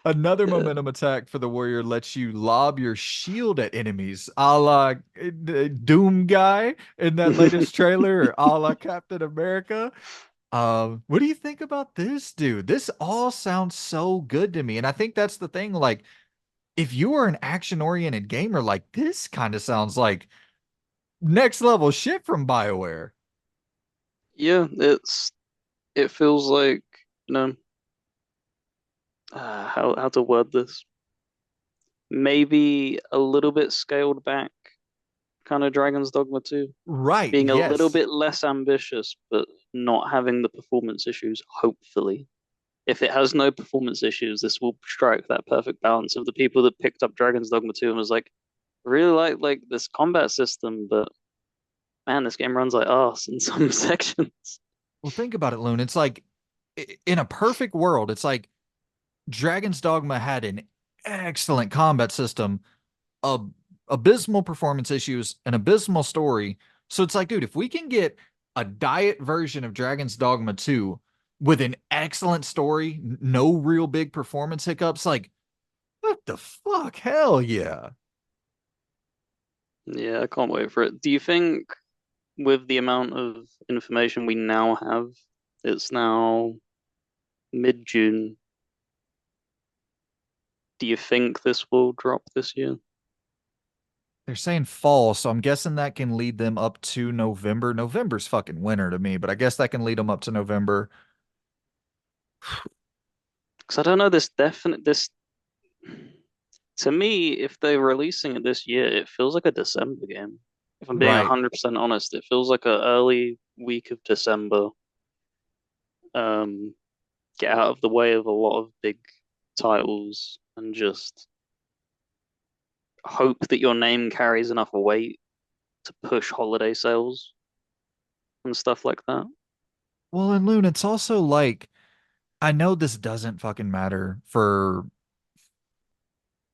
Another Yeah. momentum attack for the warrior lets you lob your shield at enemies, a la Doom guy in that latest trailer, or a la Captain America. What do you think about this, dude? This all sounds so good to me, and I think that's the thing. Like, if you are an action-oriented gamer, like this kind of sounds like next level shit from BioWare. Yeah, it feels like, you know, how to word this? Maybe a little bit scaled back, kind of Dragon's Dogma 2, Right, being a little yes. bit less ambitious, but not having the performance issues, hopefully. If it has no performance issues, this will strike that perfect balance of the people that picked up Dragon's Dogma 2 and was like, really like this combat system, but man, this game runs like arse in some sections. Well, think about it, Loon. It's like in a perfect world, it's like Dragon's Dogma had an excellent combat system, a abysmal performance issues, an abysmal story. So it's like, dude, if we can get a diet version of Dragon's Dogma 2 with an excellent story, no real big performance hiccups, like what the fuck? Hell yeah. Yeah, I can't wait for it. Do you think with the amount of information we now have, it's now mid-June. Do you think this will drop this year? They're saying fall, so I'm guessing that can lead them up to November. November's fucking winter to me, but I guess that can lead them up to November. Because I don't know, this to me, if they're releasing it this year, it feels like a December game. If I'm being Right. 100% honest, it feels like an early week of December. Um, get out of the way of a lot of big titles and just hope that your name carries enough weight to push holiday sales and stuff like that. Well, and Loon, it's also like I know this doesn't fucking matter for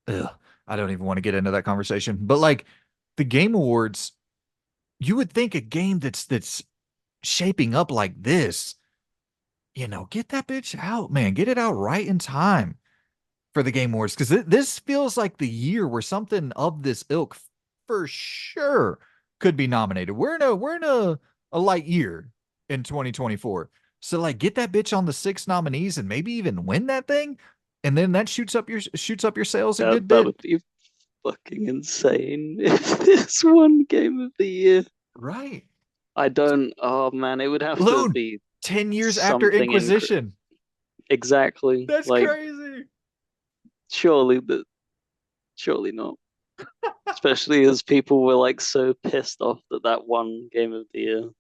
ugh, I don't even want to get into that conversation, but like the Game Awards, you would think a game that's shaping up like this, get that bitch out, man. Get it out right in time for the Game Awards because this feels like the year where something of this ilk for sure could be nominated. We're in a light year in 2024. So like get that bitch on the six nominees and maybe even win that thing. And then that shoots up your sales a Yeah, good that bit. would be fucking insane if this won Game of the Year. Right. I don't. Oh man, it would have to Loon, be 10 years after something Inquisition. exactly That's like crazy. surely that surely not. Especially as people were like so pissed off that that one game of the year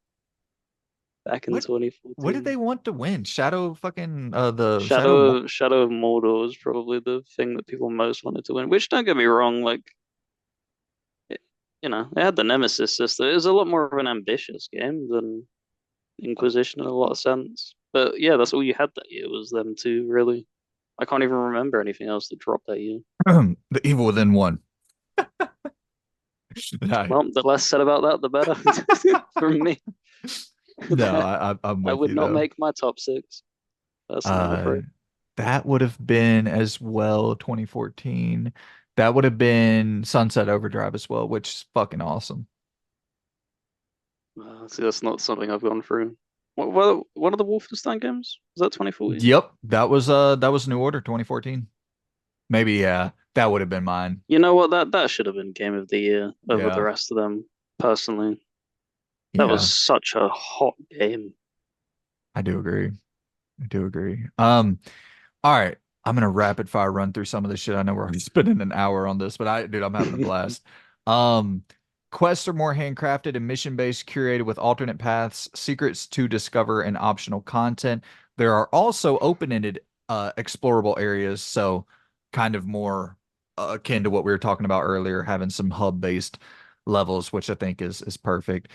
back in What what did 2014. they want to win? Shadow fucking the Shadow of Shadow of Mordor was probably the thing that people most wanted to win. Which don't get me wrong, like it, it had the Nemesis system. It was a lot more of an ambitious game than Inquisition in a lot of sense. But yeah, that's all you had that year was them two, really. I can't even remember anything else that dropped that year. the Evil Within one. I, Well, the less said about that, the better for me. no, That I'm that with would you not though. make my top six, personally, I'm Uh, afraid. that would have been as well 2014. That would have been Sunset Overdrive as well, which is fucking awesome. See, that's not something I've gone through. What are the Wolfenstein games? Was that 2014? Yep, that was New Order 2014. Maybe yeah, that would have been mine. You know what? That should have been Game of the Year over the Yeah. rest of them, personally. That was Yeah, such a hot game. I do agree. I do agree. All right. I'm gonna rapid fire run through some of this shit. I know we're already spending an hour on this, but dude, I'm having a blast. Um, quests are more handcrafted and mission-based, curated with alternate paths, secrets to discover, and optional content. There are also open-ended, explorable areas, so kind of more akin to what we were talking about earlier, having some hub-based levels, which I think is perfect.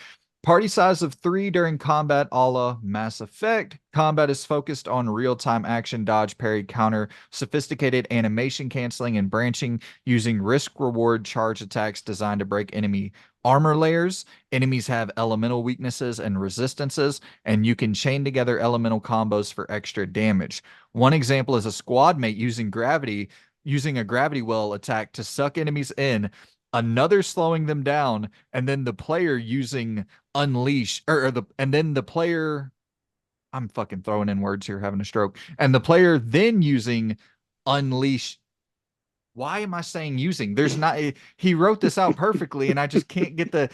Party size of 3 during combat a la Mass Effect. Combat is focused on real-time action, dodge, parry, counter, sophisticated animation canceling, and branching using risk-reward charge attacks designed to break enemy armor layers. Enemies have elemental weaknesses and resistances, and you can chain together elemental combos for extra damage. One example is a squad mate using a gravity well attack to suck enemies in, another slowing them down, and then the player using unleash or the and then the player I'm fucking throwing in words here, having a stroke. And the player then using unleash. Why am I saying using? There's not he wrote this out perfectly and I just can't get they're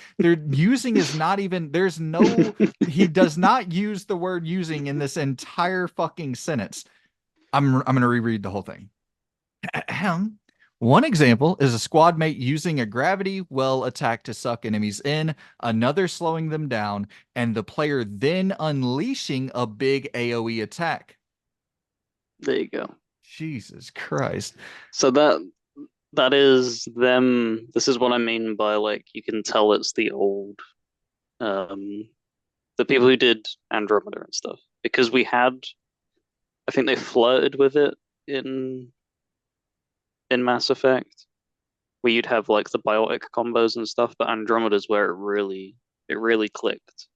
using is not even there's no he does not use the word using in this entire fucking sentence. I'm gonna reread the whole thing. Ahem. One example is a squad mate using a gravity well attack to suck enemies in, another slowing them down, and the player then unleashing a big AoE attack. There you go. Jesus Christ. So that is them. This is what I mean by like you can tell it's the old um the people who did Andromeda and stuff. Because I think they flirted with it in Mass Effect, where you'd have like the biotic combos and stuff, but Andromeda's where it really clicked.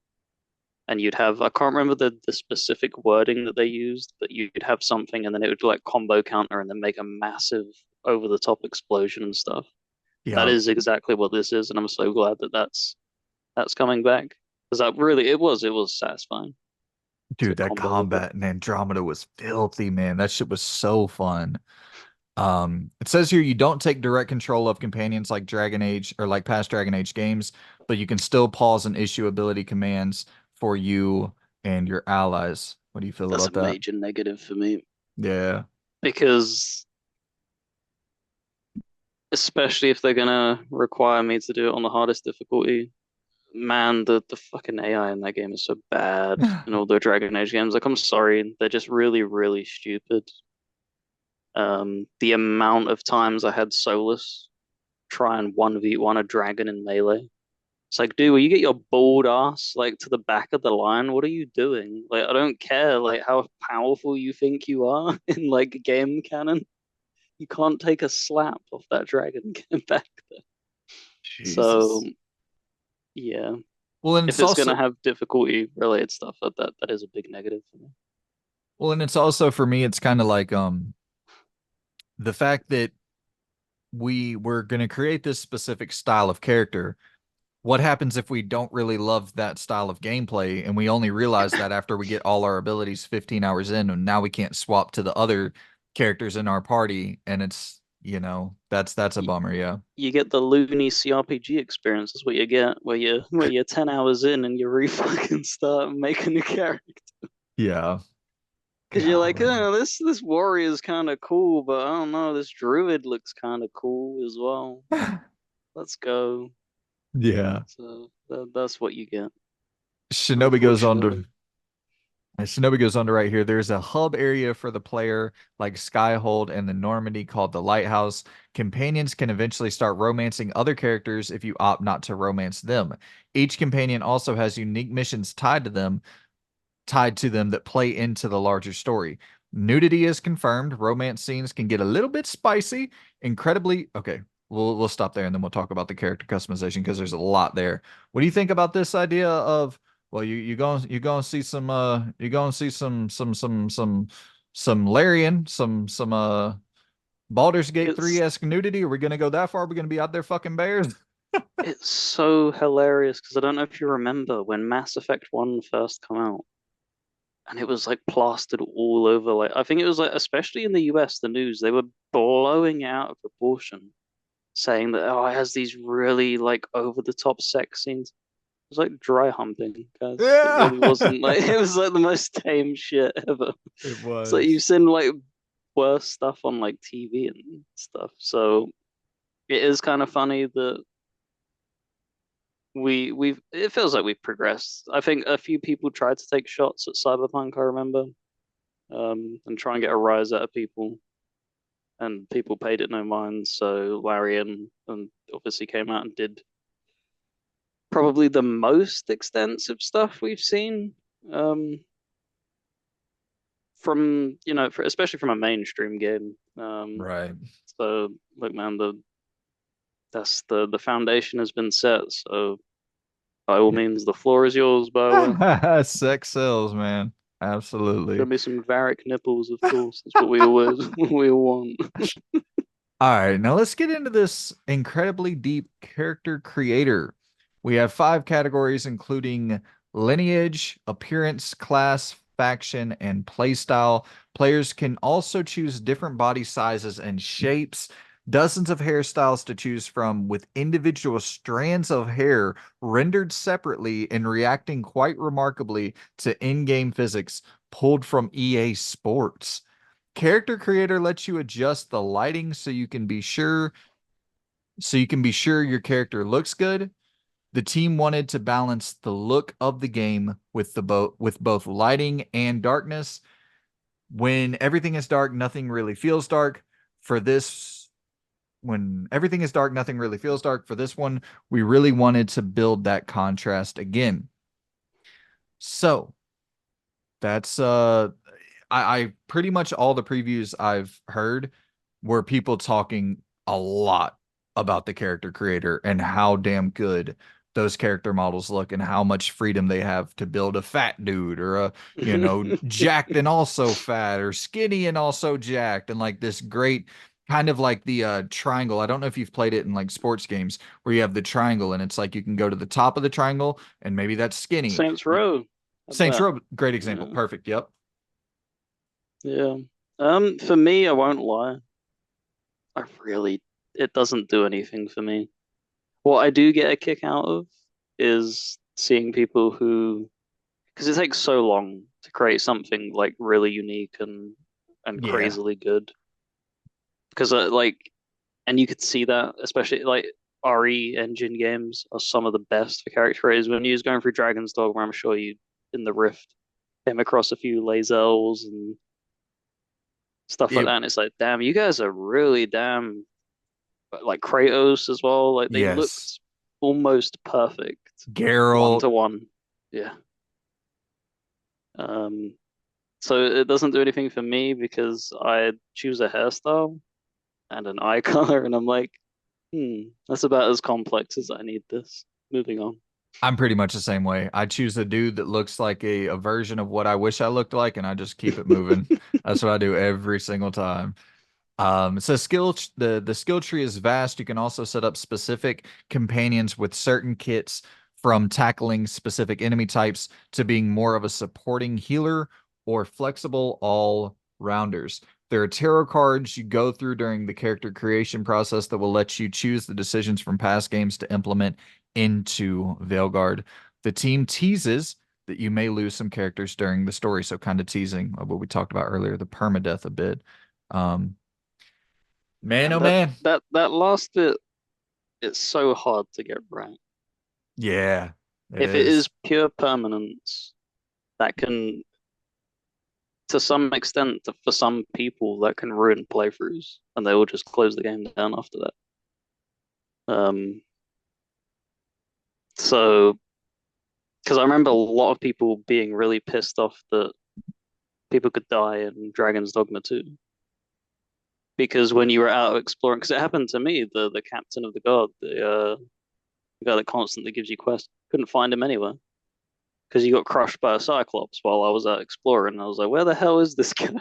And you'd have I can't remember the specific wording that they used, but you'd have something and then it would like combo counter and then make a massive over the top explosion and stuff. That Yeah, is exactly what this is, and I'm so glad that that's coming back because that really it was satisfying to dude, that combo with it. combat in Andromeda was filthy, man. That shit was so fun. It says here you don't take direct control of companions like Dragon Age or like past Dragon Age games, but you can still pause and issue ability commands for you and your allies. What do you feel That's a about that? major negative for me Yeah. because especially if they're gonna require me to do it on the hardest difficulty. Man, the fucking AI in that game is so bad in all the Dragon Age games. Like, I'm sorry, they're just really, really stupid. The amount of times I had Solus try and 1v1 a dragon in melee. It's like, dude, will you get your bald ass like to the back of the line? What are you doing? Like, I don't care like how powerful you think you are in like game canon. You can't take a slap off that dragon get back there. So Jesus. yeah, Well, and if it's it's gonna also have difficulty related stuff, that is a big negative for me. for me, it's kind of like the fact that we were going to create this specific style of character. What happens if we don't really love that style of gameplay and we only realize that after we get all our abilities 15 hours in and now we can't swap to the other characters in our party and it's That's a You, bummer. Yeah. you get the loony CRPG experience. Is what you get, where you're 10 hours in and you re-fucking start making a character. Yeah. Because you're like, Golly. oh, this warrior's kind of cool, but I don't know, this druid looks kind of cool as well. Let's go. Yeah. So that's what you get, Shinobi goes on to unfortunately. Shinobi goes on to right here. There's a hub area for the player, like Skyhold and the Normandy, called the Lighthouse. Companions can eventually start romancing other characters if you opt not to romance them. Each companion also has unique missions tied to them that play into the larger story. Nudity is confirmed. Romance scenes can get a little bit spicy. Incredibly, okay. We'll stop there and then we'll talk about the character customization because there's a lot there. What do you think about this idea of well, you going to see some you going to see some Larian, some Baldur's Gate It's 3-esque nudity? Are we gonna go that far? Are we gonna be out there fucking bears? it's so hilarious because I don't know if you remember when Mass Effect 1 first come out and it was like plastered all over. Like I think it was like especially in the US, the news, they were blowing it out of proportion, saying that oh, it has these really like over the top sex scenes. It was like dry humping, guys. It Yeah. really wasn't like it was like the most tame shit ever. It It's like you've was. seen like worse stuff on like TV and stuff. So it is kind of funny that we've it feels like we've progressed. I think a few people tried to take shots at Cyberpunk, I remember, and try and get a rise out of people, and people paid it no mind. So Larry and obviously came out and did probably the most extensive stuff we've seen from especially from a mainstream game. Right. So look, man, the foundation has been set. So by all means, the floor is yours, BioWare. Sex sells, man. Show Absolutely. me some Varric nipples, of course. That's what we always we all want. All right, now let's get into this incredibly deep character creator. We have five categories, including lineage, appearance, class, faction, and playstyle. Players can also choose different body sizes and shapes, dozens of hairstyles to choose from, with individual strands of hair rendered separately and reacting quite remarkably to in-game physics pulled from EA Sports. Character Creator lets you adjust the lighting so you can be sure your character looks good. The team wanted to balance the look of the game with both lighting and darkness. When everything is dark, nothing really feels dark. For this, when everything is dark, nothing really feels dark. For this one, we really wanted to build that contrast again. So that's I pretty much all the previews I've heard were people talking a lot about the character creator and how damn good those character models look and how much freedom they have to build a fat dude or jacked and also fat or skinny and also jacked and like this great kind of like the triangle. I don't know if you've played it in like sports games where you have the triangle and it's like you can go to the top of the triangle and maybe that's skinny. Saints Row had Saints that. Row, great example. Yeah, Perfect. Yep. yeah. For me, I won't lie. I really, it doesn't do anything for me. What I do get a kick out of is seeing people who, because it takes so long to create something like really unique and Yeah. crazily good. Because and you could see that, especially like RE engine games are some of the best for character creators. When you was going through Dragon's Dogma, I'm sure you in the Rift came across a few Lazels and stuff like It that. And it's like, damn, you guys are really damn like Kratos as well. Like they yes. looked almost perfect, one Geralt. to one. Yeah. Um, so it doesn't do anything for me because I choose a hairstyle and an eye color, and I'm like, that's about as complex as I need this. Moving on. I'm pretty much the same way. I choose a dude that looks like a version of what I wish I looked like, and I just keep it moving. That's what I do every single time. So the skill tree is vast. You can also set up specific companions with certain kits, from tackling specific enemy types to being more of a supporting healer or flexible all rounders. There are tarot cards you go through during the character creation process that will let you choose the decisions from past games to implement into Veilguard. The team teases that you may lose some characters during the story, so kind of teasing what we talked about earlier, the permadeath a bit. Um, man, And oh that man. that that last bit, it's so hard to get right. Yeah, it If it is is. pure permanence, that can, to some extent, for some people, that can ruin playthroughs, and they will just close the game down after that. So, because I remember a lot of people being really pissed off that people could die in Dragon's Dogma 2. Because when you were out exploring, because it happened to me, the captain of the guard, the guy that constantly gives you quests, couldn't find him anywhere because he got crushed by a cyclops while I was out exploring. I was like, where the hell is this guy?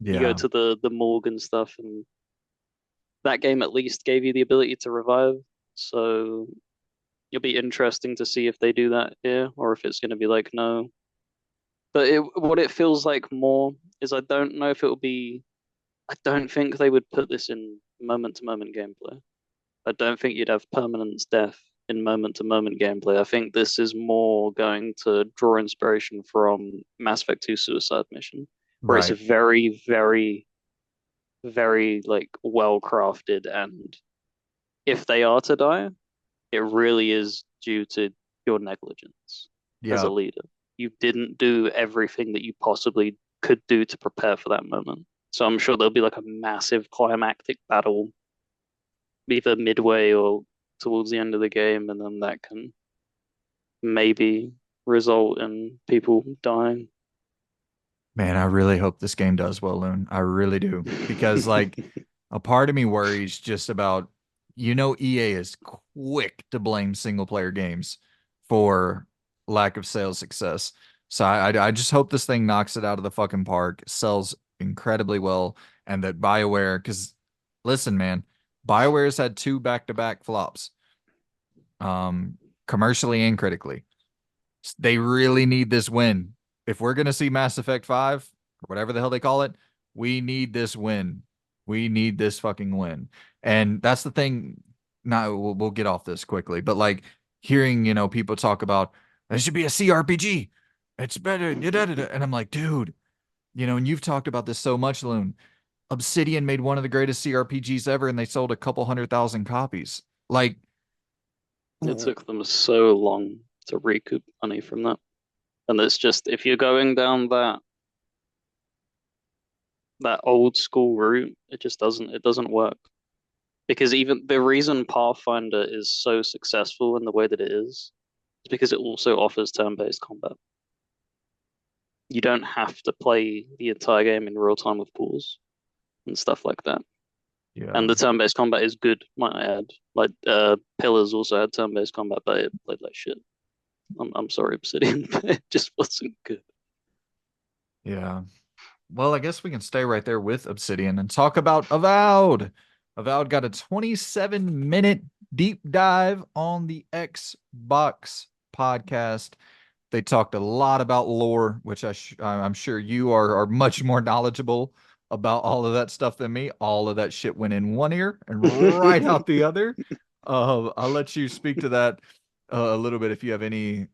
You go Yeah, to the morgue and stuff, and that game at least gave you the ability to revive. So it'll be interesting to see if they do that here, or if it's going to be like no. But what it feels like more is I don't know if it'll be. I don't think they would put this in moment to moment gameplay. I don't think you'd have permanence death in moment to moment gameplay. I think this is more going to draw inspiration from Mass Effect 2 Suicide Mission, where it's right. very, very, very like well crafted. And if they are to die, it really is due to your negligence as a Yeah. leader. You didn't do everything that you possibly could do to prepare for that moment. So I'm sure there'll be like a massive climactic battle either midway or towards the end of the game, and then that can maybe result in people dying. Man, I really hope this game does well, Loon. I really do. Because like a part of me worries just about, EA is quick to blame single player games for lack of sales success. So I just hope this thing knocks it out of the fucking park, sells incredibly well, and that BioWare, because listen, man, BioWare's had two back-to-back flops, um, commercially and critically. They really need this win. If we're going to see Mass Effect 5, or whatever the hell they call it, we need this win. We need this fucking win. And that's the thing. Now we'll get off this quickly, but like hearing, people talk about there should be a CRPG. It's better. And I'm like, dude, and you've talked about this so much, Loon. Obsidian made one of the greatest CRPGs ever, and they sold a couple 100,000 copies. Like, It took them so long to recoup money from that. And it's just if you're going down that old school route, it doesn't work. Because even the reason Pathfinder is so successful in the way that it is because it also offers turn-based combat. You don't have to play the entire game in real time with pools and stuff like that. And yeah. the turn-based combat is good, might I add. Like Pillars also had turn-based combat, but it played like shit. I'm sorry, Obsidian, but it just wasn't good. Yeah. Well, I guess we can stay right there with Obsidian and talk about Avowed. Avowed got a 27-minute deep dive on the Xbox podcast. They talked a lot about lore, which I'm sure you are much more knowledgeable about all of that stuff than me. All of that shit went in one ear and right out the other. I'll let you speak to that a little bit if you have any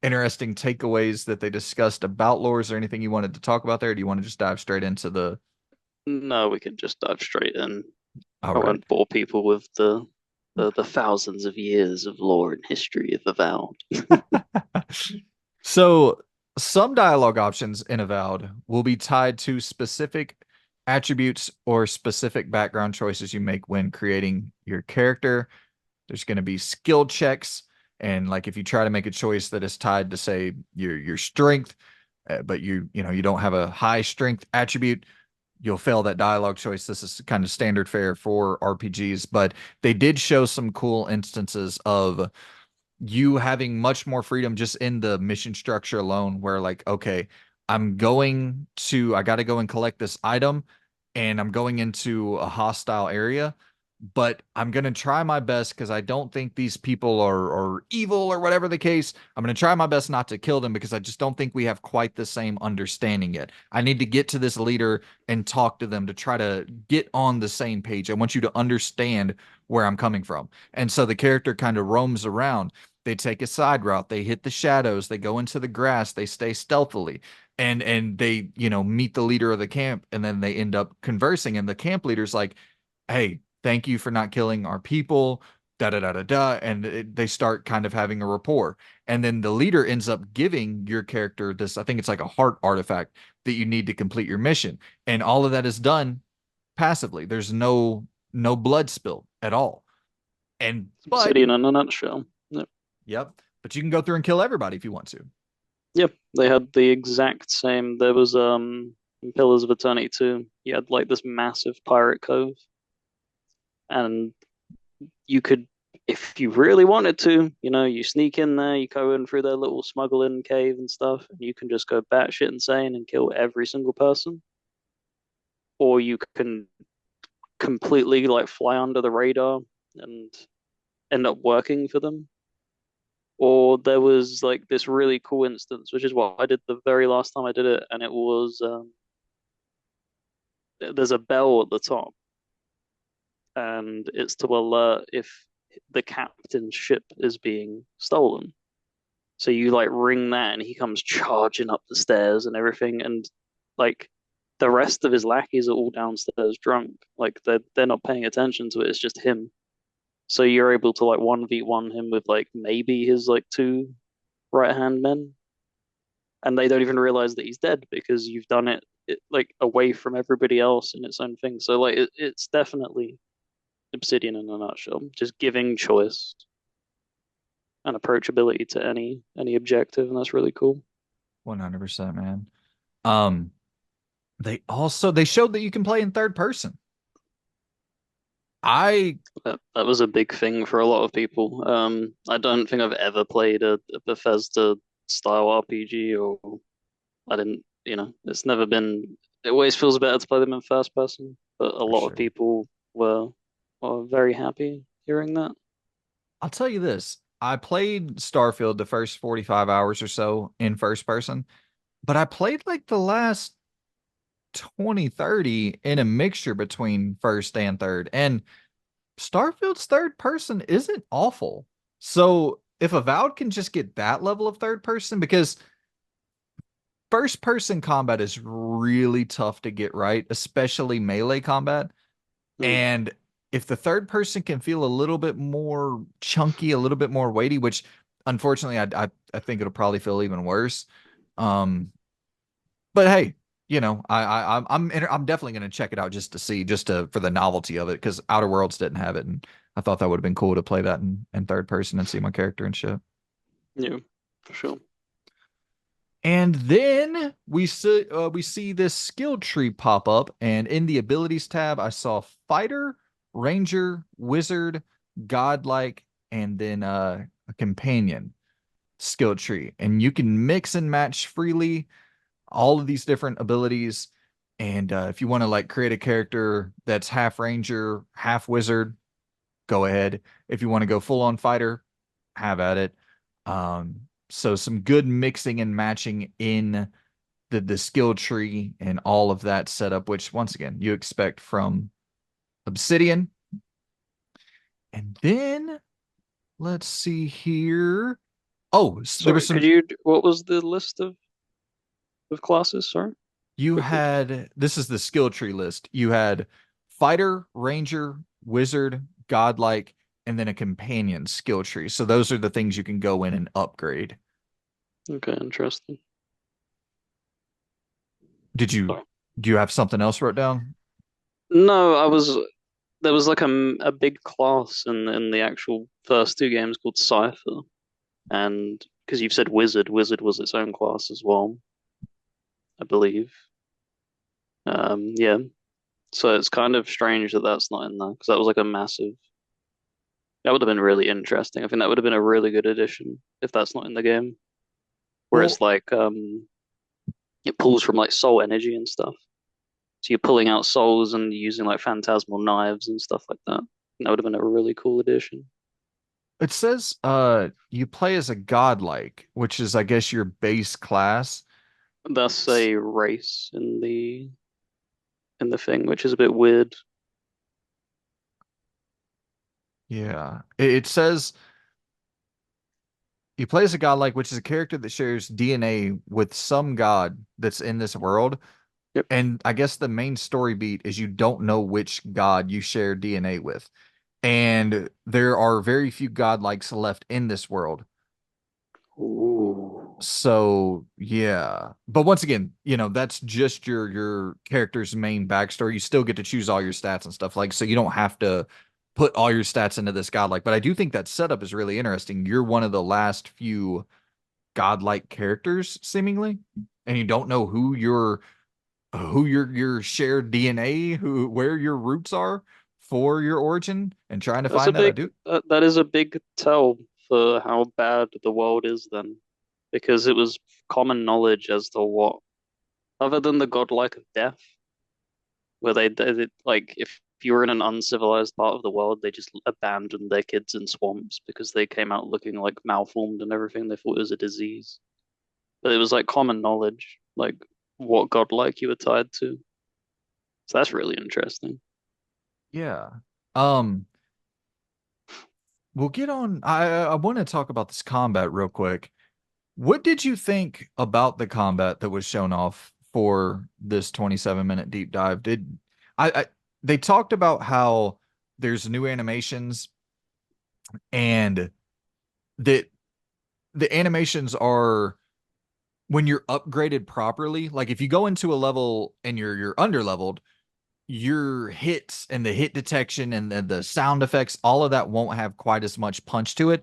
interesting takeaways that they discussed about lores or anything you wanted to talk about there. Or do you want to just dive straight into the? No, we can just dive straight in. All I right. won't bore people with the thousands of years of lore and history of Avowed. So some dialogue options in Avowed will be tied to specific attributes or specific background choices you make when creating your character. There's going to be skill checks, and like if you try to make a choice that is tied to say your strength, but you don't have a high strength attribute, you'll fail that dialogue choice. This is kind of standard fare for RPGs, but they did show some cool instances of you having much more freedom just in the mission structure alone, where like, okay, I got to go and collect this item, and I'm going into a hostile area, but I'm gonna try my best because I don't think these people are evil or whatever the case. I'm gonna try my best not to kill them because I just don't think we have quite the same understanding yet. I need to get to this leader and talk to them to try to get on the same page. I want you to understand where I'm coming from. And so the character kind of roams around. They take a side route, they hit the shadows, they go into the grass, they stay stealthily. And they, meet the leader of the camp, and then they end up conversing. And the camp leader's like, hey, thank you for not killing our people, da da da da da. And they start kind of having a rapport. And then the leader ends up giving your character this, I think it's like a heart artifact that you need to complete your mission. And all of that is done passively. There's no blood spill at all. And but Obsidian in a nutshell. Yep. yep, but you can go through and kill everybody if you want to. Yep. They had the exact same. There was in Pillars of Eternity 2, you had like this massive pirate cove, and you could, if you really wanted to, you sneak in there, you go in through their little smuggling cave and stuff, and you can just go batshit insane and kill every single person. Or you can completely like fly under the radar and end up working for them. Or there was like this really cool instance, which is what I did the very last time I did it, and it was there's a bell at the top, and it's to alert if the captain's ship is being stolen. So you like ring that, and he comes charging up the stairs and everything, and like the rest of his lackeys are all downstairs drunk, like they're not paying attention to it. It's just him. So you're able to like 1v1 him with like maybe his like two right hand men, and they don't even realize that he's dead because you've done it like away from everybody else in its own thing. So like it's definitely Obsidian in a nutshell, just giving choice and approachability to any objective, and that's really cool. 100%, man. Um, they showed that you can play in third person. I That was a big thing for a lot of people. I don't think I've ever played a Bethesda style RPG, or I didn't, it's never been. It always feels better to play them in first person, but a for lot of sure. people were very happy hearing that. I'll tell you this. I played Starfield the first 45 hours or so in first person, but I played like the last 20, 30 in a mixture between first and third. And Starfield's third person isn't awful. So if Avowed can just get that level of third person, because first person combat is really tough to get right, especially melee combat. Hmm. And if the third person can feel a little bit more chunky, a little bit more weighty, which unfortunately I think it'll probably feel even worse. Um, but hey, I'm definitely gonna check it out just to see, just to for the novelty of it, because Outer Worlds didn't have it, and I thought that would have been cool to play that in third person and see my character and shit. Yeah, for sure. And then we see this skill tree pop up, and in the abilities tab, I saw fighter, ranger, wizard, godlike, and then a companion skill tree, and you can mix and match freely all of these different abilities. And if you want to like create a character that's half ranger, half wizard, go ahead. If you want to go full on fighter, have at it. So some good mixing and matching in the skill tree and all of that setup, which once again you expect from Obsidian. And then let's see here. Oh, there was Sorry, some. what was the list of classes? Sorry, You quickly. had, this is the skill tree list. You had fighter, ranger, wizard, godlike, and then a companion skill tree. So those are the things you can go in and upgrade. Okay, interesting. Did you Sorry. do you have something else wrote down? No, there was like a big class in the actual first two games called Cipher, and because you've said Wizard was its own class as well, I believe. Yeah, so it's kind of strange that that's not in there because that was like a massive. That would have been really interesting. I think that would have been a really good addition if that's not in the game, where it's Well, like it pulls from like soul energy and stuff. So you're pulling out souls and using like phantasmal knives and stuff like that. That would have been a really cool addition. It says you play as a godlike, which is I guess your base class. That's S- a race in the thing, which is a bit weird. Yeah. It says you play as a godlike, which is a character that shares DNA with some god that's in this world. Yep. And I guess the main story beat is you don't know which god you share DNA with. And there are very few godlikes left in this world. Ooh. So yeah. But once again, that's just your character's main backstory. You still get to choose all your stats and stuff like so you don't have to put all your stats into this godlike. But I do think that setup is really interesting. You're one of the last few godlike characters, seemingly, and you don't know who your shared DNA, where your roots are for your origin, and trying to That's a find that. I big do. that is a big tell for how bad the world is then, because it was common knowledge as to what, other than the godlike of death, where they did it, like if you were in an uncivilized part of the world, they just abandoned their kids in swamps because they came out looking like malformed and everything. They thought it was a disease, but it was like common knowledge, like what godlike you were tied to. So that's really interesting. Yeah. Um, we'll get on. I want to talk about this combat real quick. What did you think about the combat that was shown off for this 27-minute deep dive? I they talked about how there's new animations and that the animations are when you're upgraded properly, like if you go into a level and you're under leveled, your hits and the hit detection and the sound effects, all of that won't have quite as much punch to it.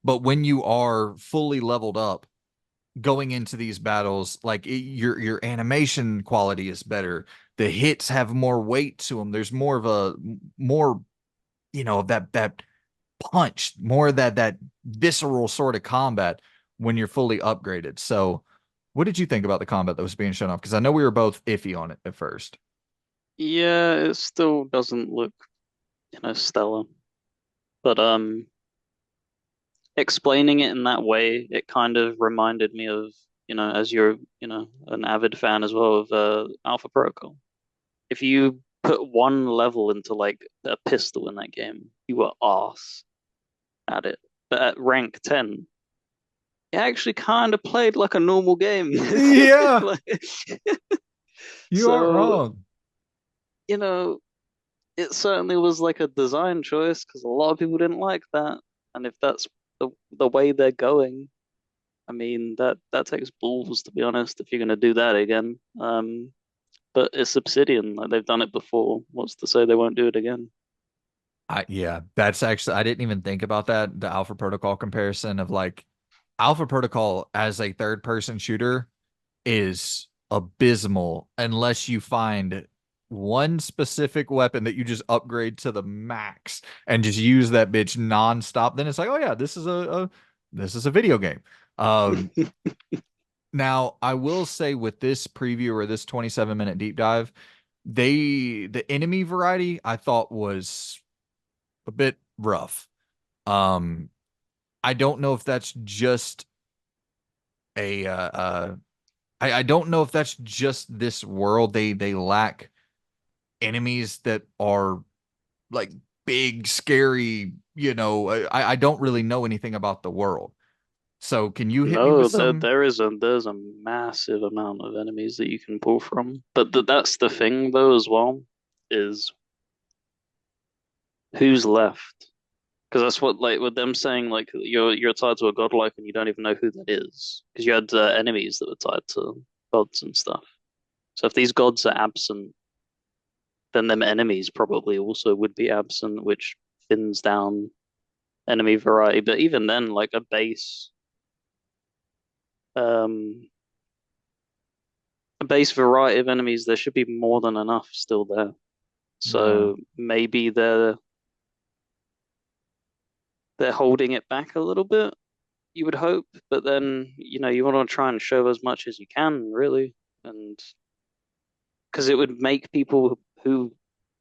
But when you are fully leveled up, going into these battles, like your animation quality is better. The hits have more weight to them. There's more of a more, that punch, more of that visceral sort of combat when you're fully upgraded. So, what did you think about the combat that was being shown off? Because I know we were both iffy on it at first. Yeah, it still doesn't look, stellar. But explaining it in that way, it kind of reminded me of, as you're, an avid fan as well of Alpha Protocol. If you put one level into like a pistol in that game, you were arse at it. But at rank 10, it actually kind of played like a normal game. Yeah, Like, you aren't so, wrong. you know, it certainly was like a design choice because a lot of people didn't like that. And if that's the way they're going, I mean that takes balls to be honest if you're gonna do that again. But it's Obsidian, like they've done it before. What's to say they won't do it again? Yeah, that's actually I didn't even think about that. The Alpha Protocol comparison of like Alpha Protocol as a third person shooter is abysmal unless you find one specific weapon that you just upgrade to the max and just use that bitch nonstop. Then it's like, oh yeah, this is a video game. Um, Now I will say with this preview or this 27-minute deep dive, the enemy variety I thought was a bit rough. Um, I don't know if that's just a I don't know if that's just this world. They lack enemies that are like big, scary, I don't really know anything about the world. So can you hit me No, with there some? there is there's a massive amount of enemies that you can pull from. But that's the thing though as well, is who's left. Because that's what, like, with them saying like you're tied to a godlike and you don't even know who that is because you had enemies that were tied to gods and stuff. So if these gods are absent, then them enemies probably also would be absent, which thins down enemy variety. But even then, like um, a base variety of enemies, there should be more than enough still there. Yeah. So maybe they're holding it back a little bit. You would hope, but then you want to try and show as much as you can, really, and because it would make people who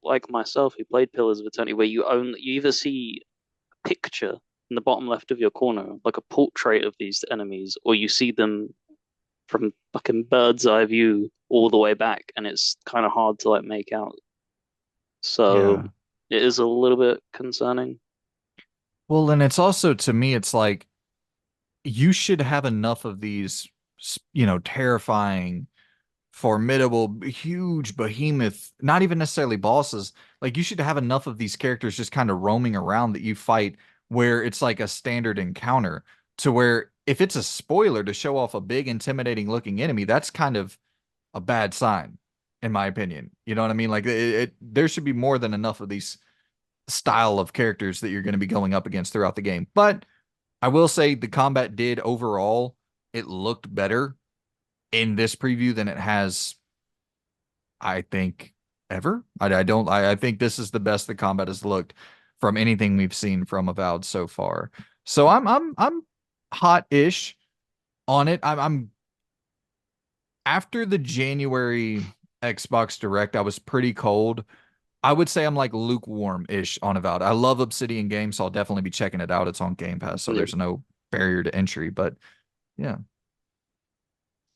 like myself who played Pillars of Eternity, where you either see a picture in the bottom left of your corner, like a portrait of these enemies, or you see them from fucking bird's eye view all the way back, and it's kind of hard to like make out. Yeah. So it is a little bit concerning. Well, and it's also to me, it's like you should have enough of these, terrifying, formidable, huge behemoth, not even necessarily bosses. Like you should have enough of these characters just kind of roaming around that you fight where it's like a standard encounter to where if it's a spoiler to show off a big, intimidating looking enemy, that's kind of a bad sign, in my opinion. You know what I mean? Like there should be more than enough of these style of characters that you're going to be going up against throughout the game. But I will say the combat did overall, it looked better in this preview than it has, I think, ever. I think this is the best the combat has looked from anything we've seen from Avowed so far. So I'm hot-ish on it. I'm after the January Xbox Direct, I was pretty cold. I would say I'm like lukewarm-ish on Avowed. I love Obsidian games, so I'll definitely be checking it out. It's on Game Pass, so Yeah. there's no barrier to entry. But yeah,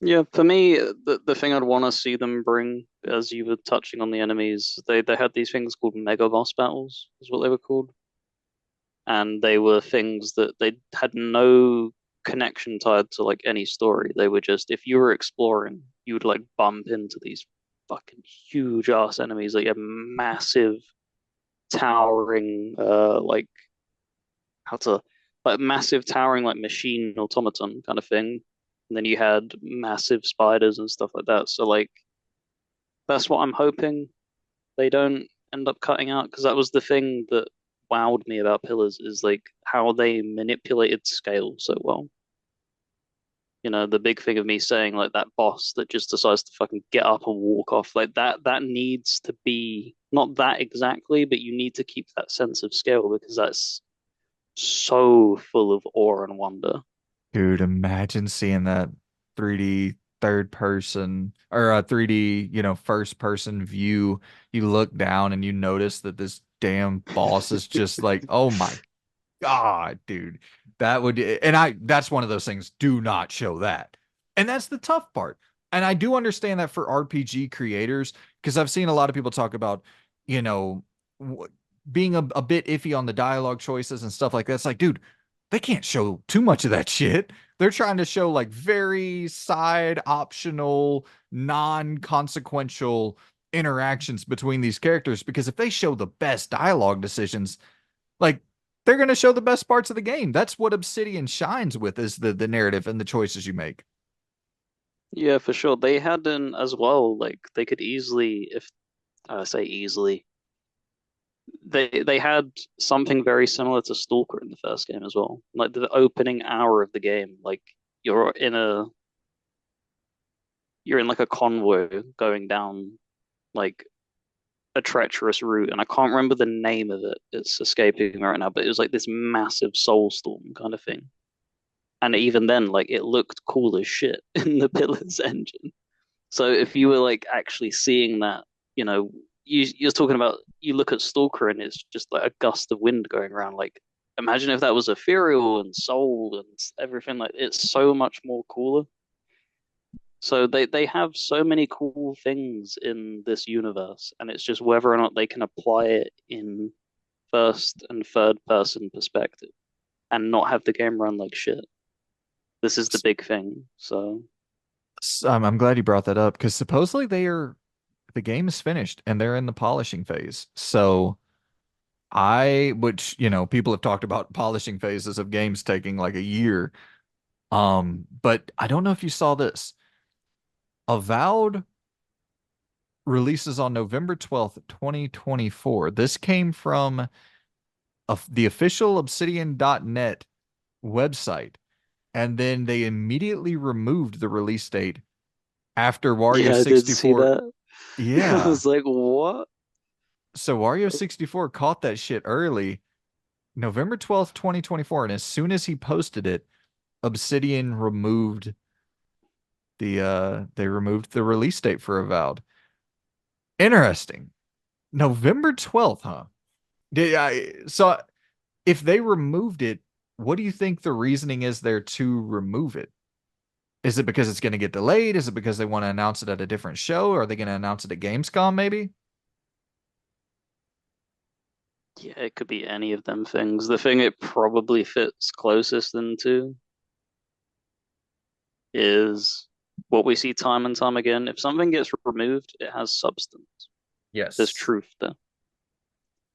Yeah, for me, the thing I'd want to see them bring, as you were touching on the enemies, they had these things called mega boss battles, is what they were called, and they were things that they had no connection tied to like any story. They were just if you were exploring, you would like bump into these fucking huge ass enemies, like a massive towering, like how to like massive towering like machine automaton kind of thing. And then you had massive spiders and stuff like that. So like that's what I'm hoping they don't end up cutting out because that was the thing that wowed me about Pillars is like how they manipulated scale so well. You know, the big thing of me saying like that boss that just decides to fucking get up and walk off, like that needs to be not that exactly, but you need to keep that sense of scale because that's so full of awe and wonder. dude, imagine seeing that 3D third person or a 3D, first person view. You look down and you notice that this damn boss is just like, oh my God, dude. That's one of those things. Do not show that. And that's the tough part. And I do understand that for RPG creators, because I've seen a lot of people talk about, you know, being a bit iffy on the dialogue choices and stuff like that. It's like, dude, they can't show too much of that shit. They're trying to show like very side optional, non-consequential interactions between these characters because if they show the best dialogue decisions, like they're going to show the best parts of the game. That's what Obsidian shines with is the narrative and the choices you make. Yeah, for sure. They had an as well, like they could easily, if I say easily, they had something very similar to Stalker in the first game as well. Like the opening hour of the game, like you're in a you're in like a convoy going down like a treacherous route, and I can't remember the name of it. It's escaping me right now, but it was like this massive soul storm kind of thing. And even then, like it looked cool as shit in the Pillars engine. So if you were like actually seeing that, you know, you're talking about you look at Stalker and it's just like a gust of wind going around. Like imagine if that was ethereal and soul and everything. Like it's so much more cooler. So they have so many cool things in this universe, and it's just whether or not they can apply it in first and third person perspective and not have the game run like shit. This is the big thing. So I'm glad you brought that up because supposedly the game is finished and they're in the polishing phase. So which, people have talked about polishing phases of games taking like a year. But I don't know if you saw this. Avowed releases on November 12th, 2024. This came from the official Obsidian.net website. And then they immediately removed the release date after Wario yeah, I did see 64. that. I Yeah. was like, what? So Wario 64 caught that shit early, November 12th, 2024. And as soon as he posted it, Obsidian removed they removed the release date for Avowed. Interesting. November 12th, huh? So if they removed it, what do you think the reasoning is there to remove it? Is it because it's going to get delayed? Is it because they want to announce it at a different show? Are they going to announce it at Gamescom maybe? Yeah, it could be any of them things. The thing it probably fits closest into is what we see time and time again. If something gets removed, it has substance. There's Yes. truth there.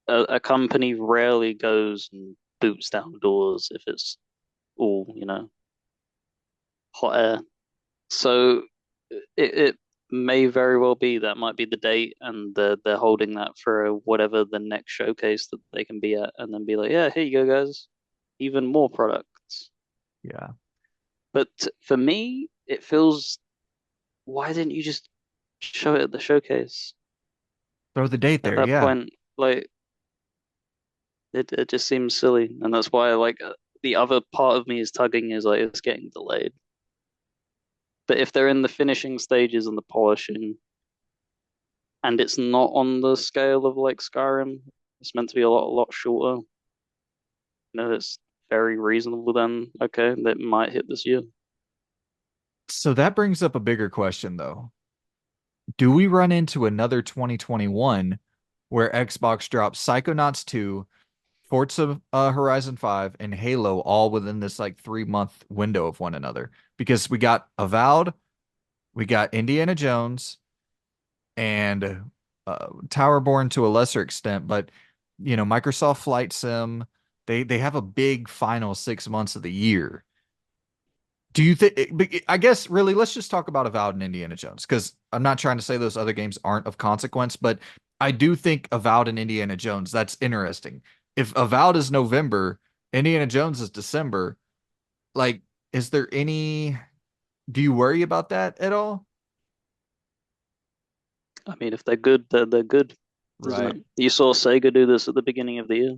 A company rarely goes and boots down doors if it's all, hot air. So it may very well be that might be the date, and they're holding that for whatever the next showcase that they can be at, and then be like, yeah, here you go, guys, even more products. Yeah. But for me, it feels, why didn't you just show it at the showcase Throw the date at there. that Yeah. point? Like it just seems silly, and that's why the other part of me is tugging is like it's getting delayed. But if they're in the finishing stages and the polishing, and it's not on the scale of like Skyrim, it's meant to be a lot shorter. It's very reasonable. Then okay, that might hit this year. So that brings up a bigger question though. Do we run into another 2021 where Xbox drops Psychonauts 2, Forza Horizon 5, and Halo all within this like 3 month window of one another? Because we got Avowed, we got Indiana Jones, and Towerborn to a lesser extent, but Microsoft Flight Sim, they have a big final 6 months of the year. Do you think? I guess really, let's just talk about Avowed and Indiana Jones because I'm not trying to say those other games aren't of consequence, but I do think Avowed and Indiana Jones, that's interesting. If Avowed is November, Indiana Jones is December, like, is there any? Do you worry about that at all? I mean, if they're good, they're good, isn't it? Right, You saw Sega do this at the beginning of the year.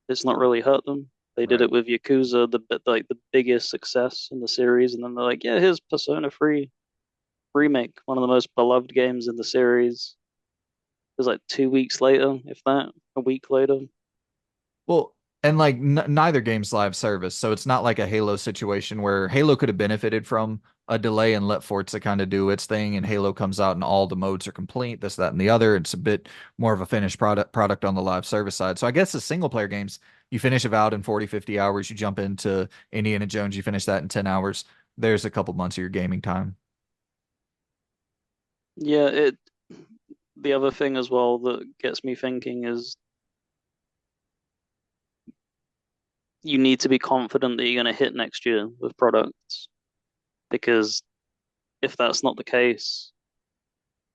It's not really hurt them. They did right. it with Yakuza, the biggest success in the series, and then they're like, yeah, here's Persona 3 Remake, one of the most beloved games in the series. It was like 2 weeks later, if that, a week later. Well, and like n neither game's live service, so it's not like a Halo situation where Halo could have benefited from a delay and let Forza kind of do its thing, and Halo comes out and all the modes are complete, this, that, and the other. It's a bit more of a finished product on the live service side. So I guess the single player games, you finish Avowed in 40, 50 hours, you jump into Indiana Jones, you finish that in 10 hours. There's a couple months of your gaming time. Yeah, the other thing as well that gets me thinking is you need to be confident that you're going to hit next year with products, because if that's not the case,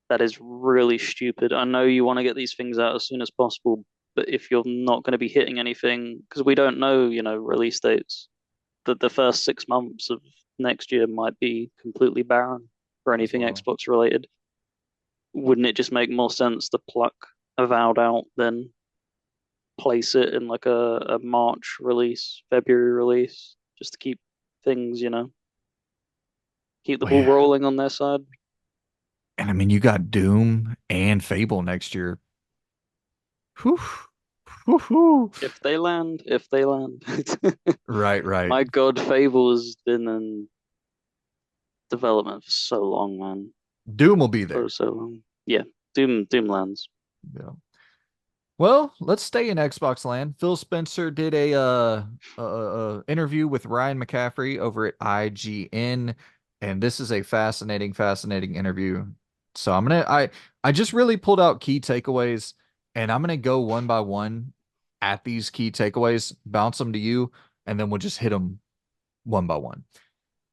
that is really stupid. I know you want to get these things out as soon as possible, but if you're not going to be hitting anything, because we don't know, release dates, that the first 6 months of next year might be completely barren for As anything well. Xbox related. Wouldn't it just make more sense to pluck Avowed out than place it in like a March release, February release, just to keep things, keep the Well, ball yeah. rolling on their side? And I mean, you got Doom and Fable next year. Whew. Whew. If they land. Right, right. My God, Fable has been in development for so long, man. Doom will be So there. so long. Yeah, Doom lands. Yeah. Well, let's stay in Xbox land. Phil Spencer did a interview with Ryan McCaffrey over at IGN, and this is a fascinating, fascinating interview. So I just really pulled out key takeaways, and I'm gonna go one by one at these key takeaways, bounce them to you, and then we'll just hit them one by one.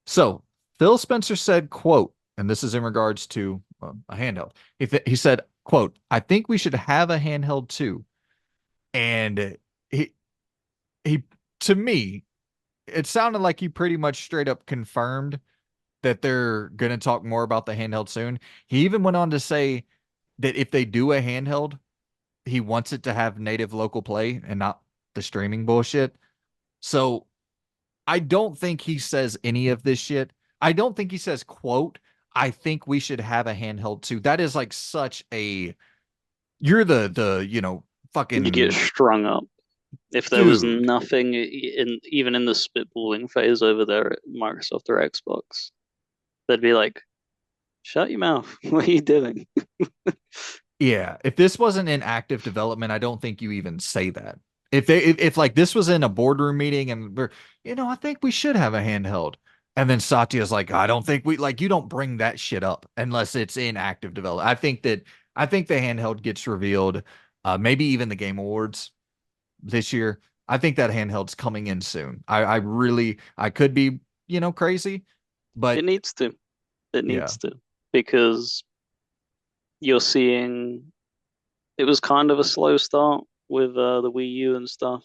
So Phil Spencer said, quote, and this is in regards to a handheld. He said, quote, I think we should have a handheld too. And he he to me, it sounded like he pretty much straight up confirmed that they're gonna talk more about the handheld soon. He even went on to say that if they do a handheld, he wants it to have native local play and not the streaming bullshit. So I don't think he says any of this shit. I don't think he says, quote, I think we should have a handheld too. That is like such a You're the You get fucking strung up. If there was dude. nothing in even in the spitballing phase over there at Microsoft or Xbox, they'd be like, "Shut your mouth! What are you doing?" Yeah, if this wasn't in active development, I don't think you even say that. If like this was in a boardroom meeting and I think we should have a handheld. And then Satya's like, I don't think we like you don't bring that shit up unless it's in active development. I think the handheld gets revealed, maybe even the Game Awards this year. I think that handheld's coming in soon. I really I could be, crazy, It but needs to. It yeah. needs to because you're seeing it was kind of a slow start with the Wii U and stuff,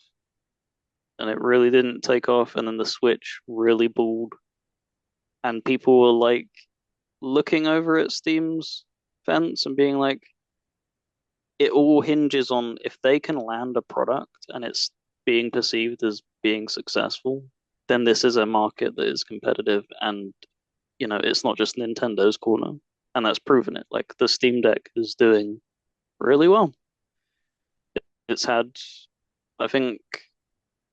and it really didn't take off. And then the Switch really balled, and people were like looking over at Steam's fence and being like, it all hinges on if they can land a product and it's being perceived as being successful, then this is a market that is competitive and it's not just Nintendo's corner. And that's proven it. Like the Steam Deck is doing really well. It's had, I think,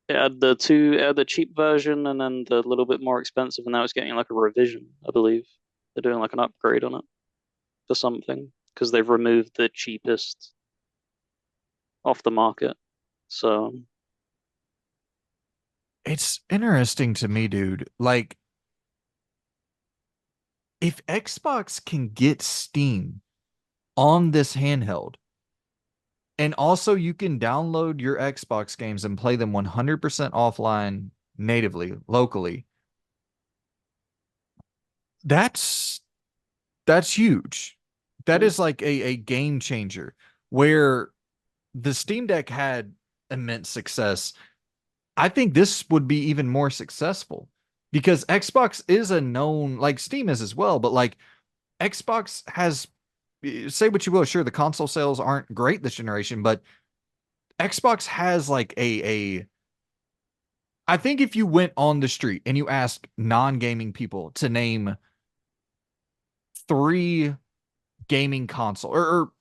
it had the cheap version and then the little bit more expensive, and now it's getting like a revision, I believe. They're doing like an upgrade on it for something because they've removed the cheapest off the market. So It's interesting to me, dude. Like if Xbox can get Steam on this handheld, and also you can download your Xbox games and play them 100% offline natively, locally, that's that's huge. That yeah. is like a game changer where the Steam Deck had immense success. I think this would be even more successful because Xbox is a known, like Steam is as well, but like Xbox has, say what you will, sure, the console sales aren't great this generation, but Xbox has like I think if you went on the street and you asked non-gaming people to name three gaming console or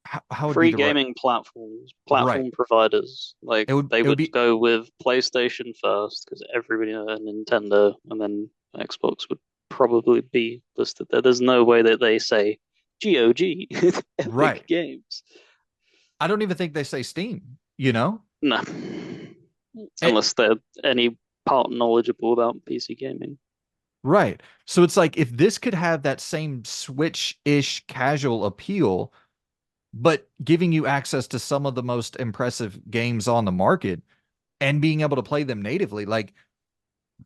how would be Free the right gaming platforms, right. platform providers, like they It would would be go with PlayStation first because everybody knows Nintendo, and then Xbox would probably be listed there. There's no way that they say GOG, Epic right. Games. I don't even think they say Steam, you know? No, It, unless they're any part knowledgeable about PC gaming. right. So it's like if this could have that same Switch-ish casual appeal, but giving you access to some of the most impressive games on the market and being able to play them natively, like,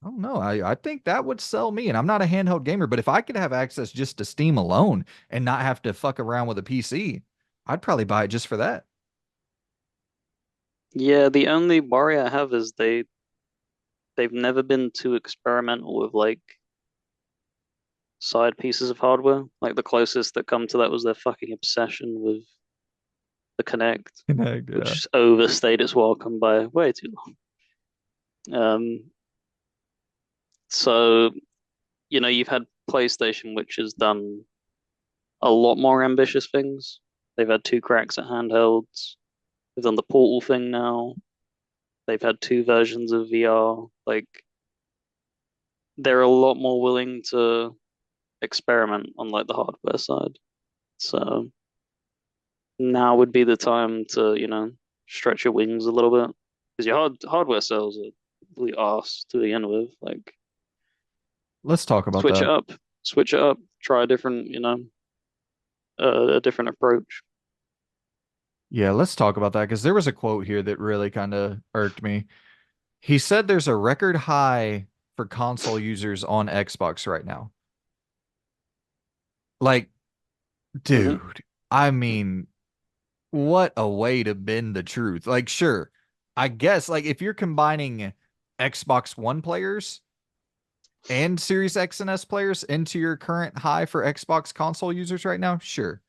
I don't know. I think that would sell me. And I'm not a handheld gamer, but if I could have access just to Steam alone and not have to fuck around with a PC, I'd probably buy it just for that. Yeah, the only worry I have is they've never been too experimental with like side pieces of hardware. Like the closest that come to that was their fucking obsession with the Connect, Yeah. which overstayed its welcome by way too long. So you've had PlayStation, which has done a lot more ambitious things. They've had two cracks at handhelds. They've done the Portal thing now. They've had two versions of VR. Like they're a lot more willing to experiment on like the hardware side. So now would be the time to, stretch your wings a little bit because your hardware sales are really arse to begin with. Like, Let's talk about switch it that. up, switch it up, try a different, a different approach. Yeah, let's talk about that because there was a quote here that really kind of irked me. He said there's a record high for console users on Xbox right now. Like, Hmm. dude, I mean, what a way to bend the truth. Like, sure, I guess, like, if you're combining Xbox One players and Series X and S players into your current high for Xbox console users right now, sure,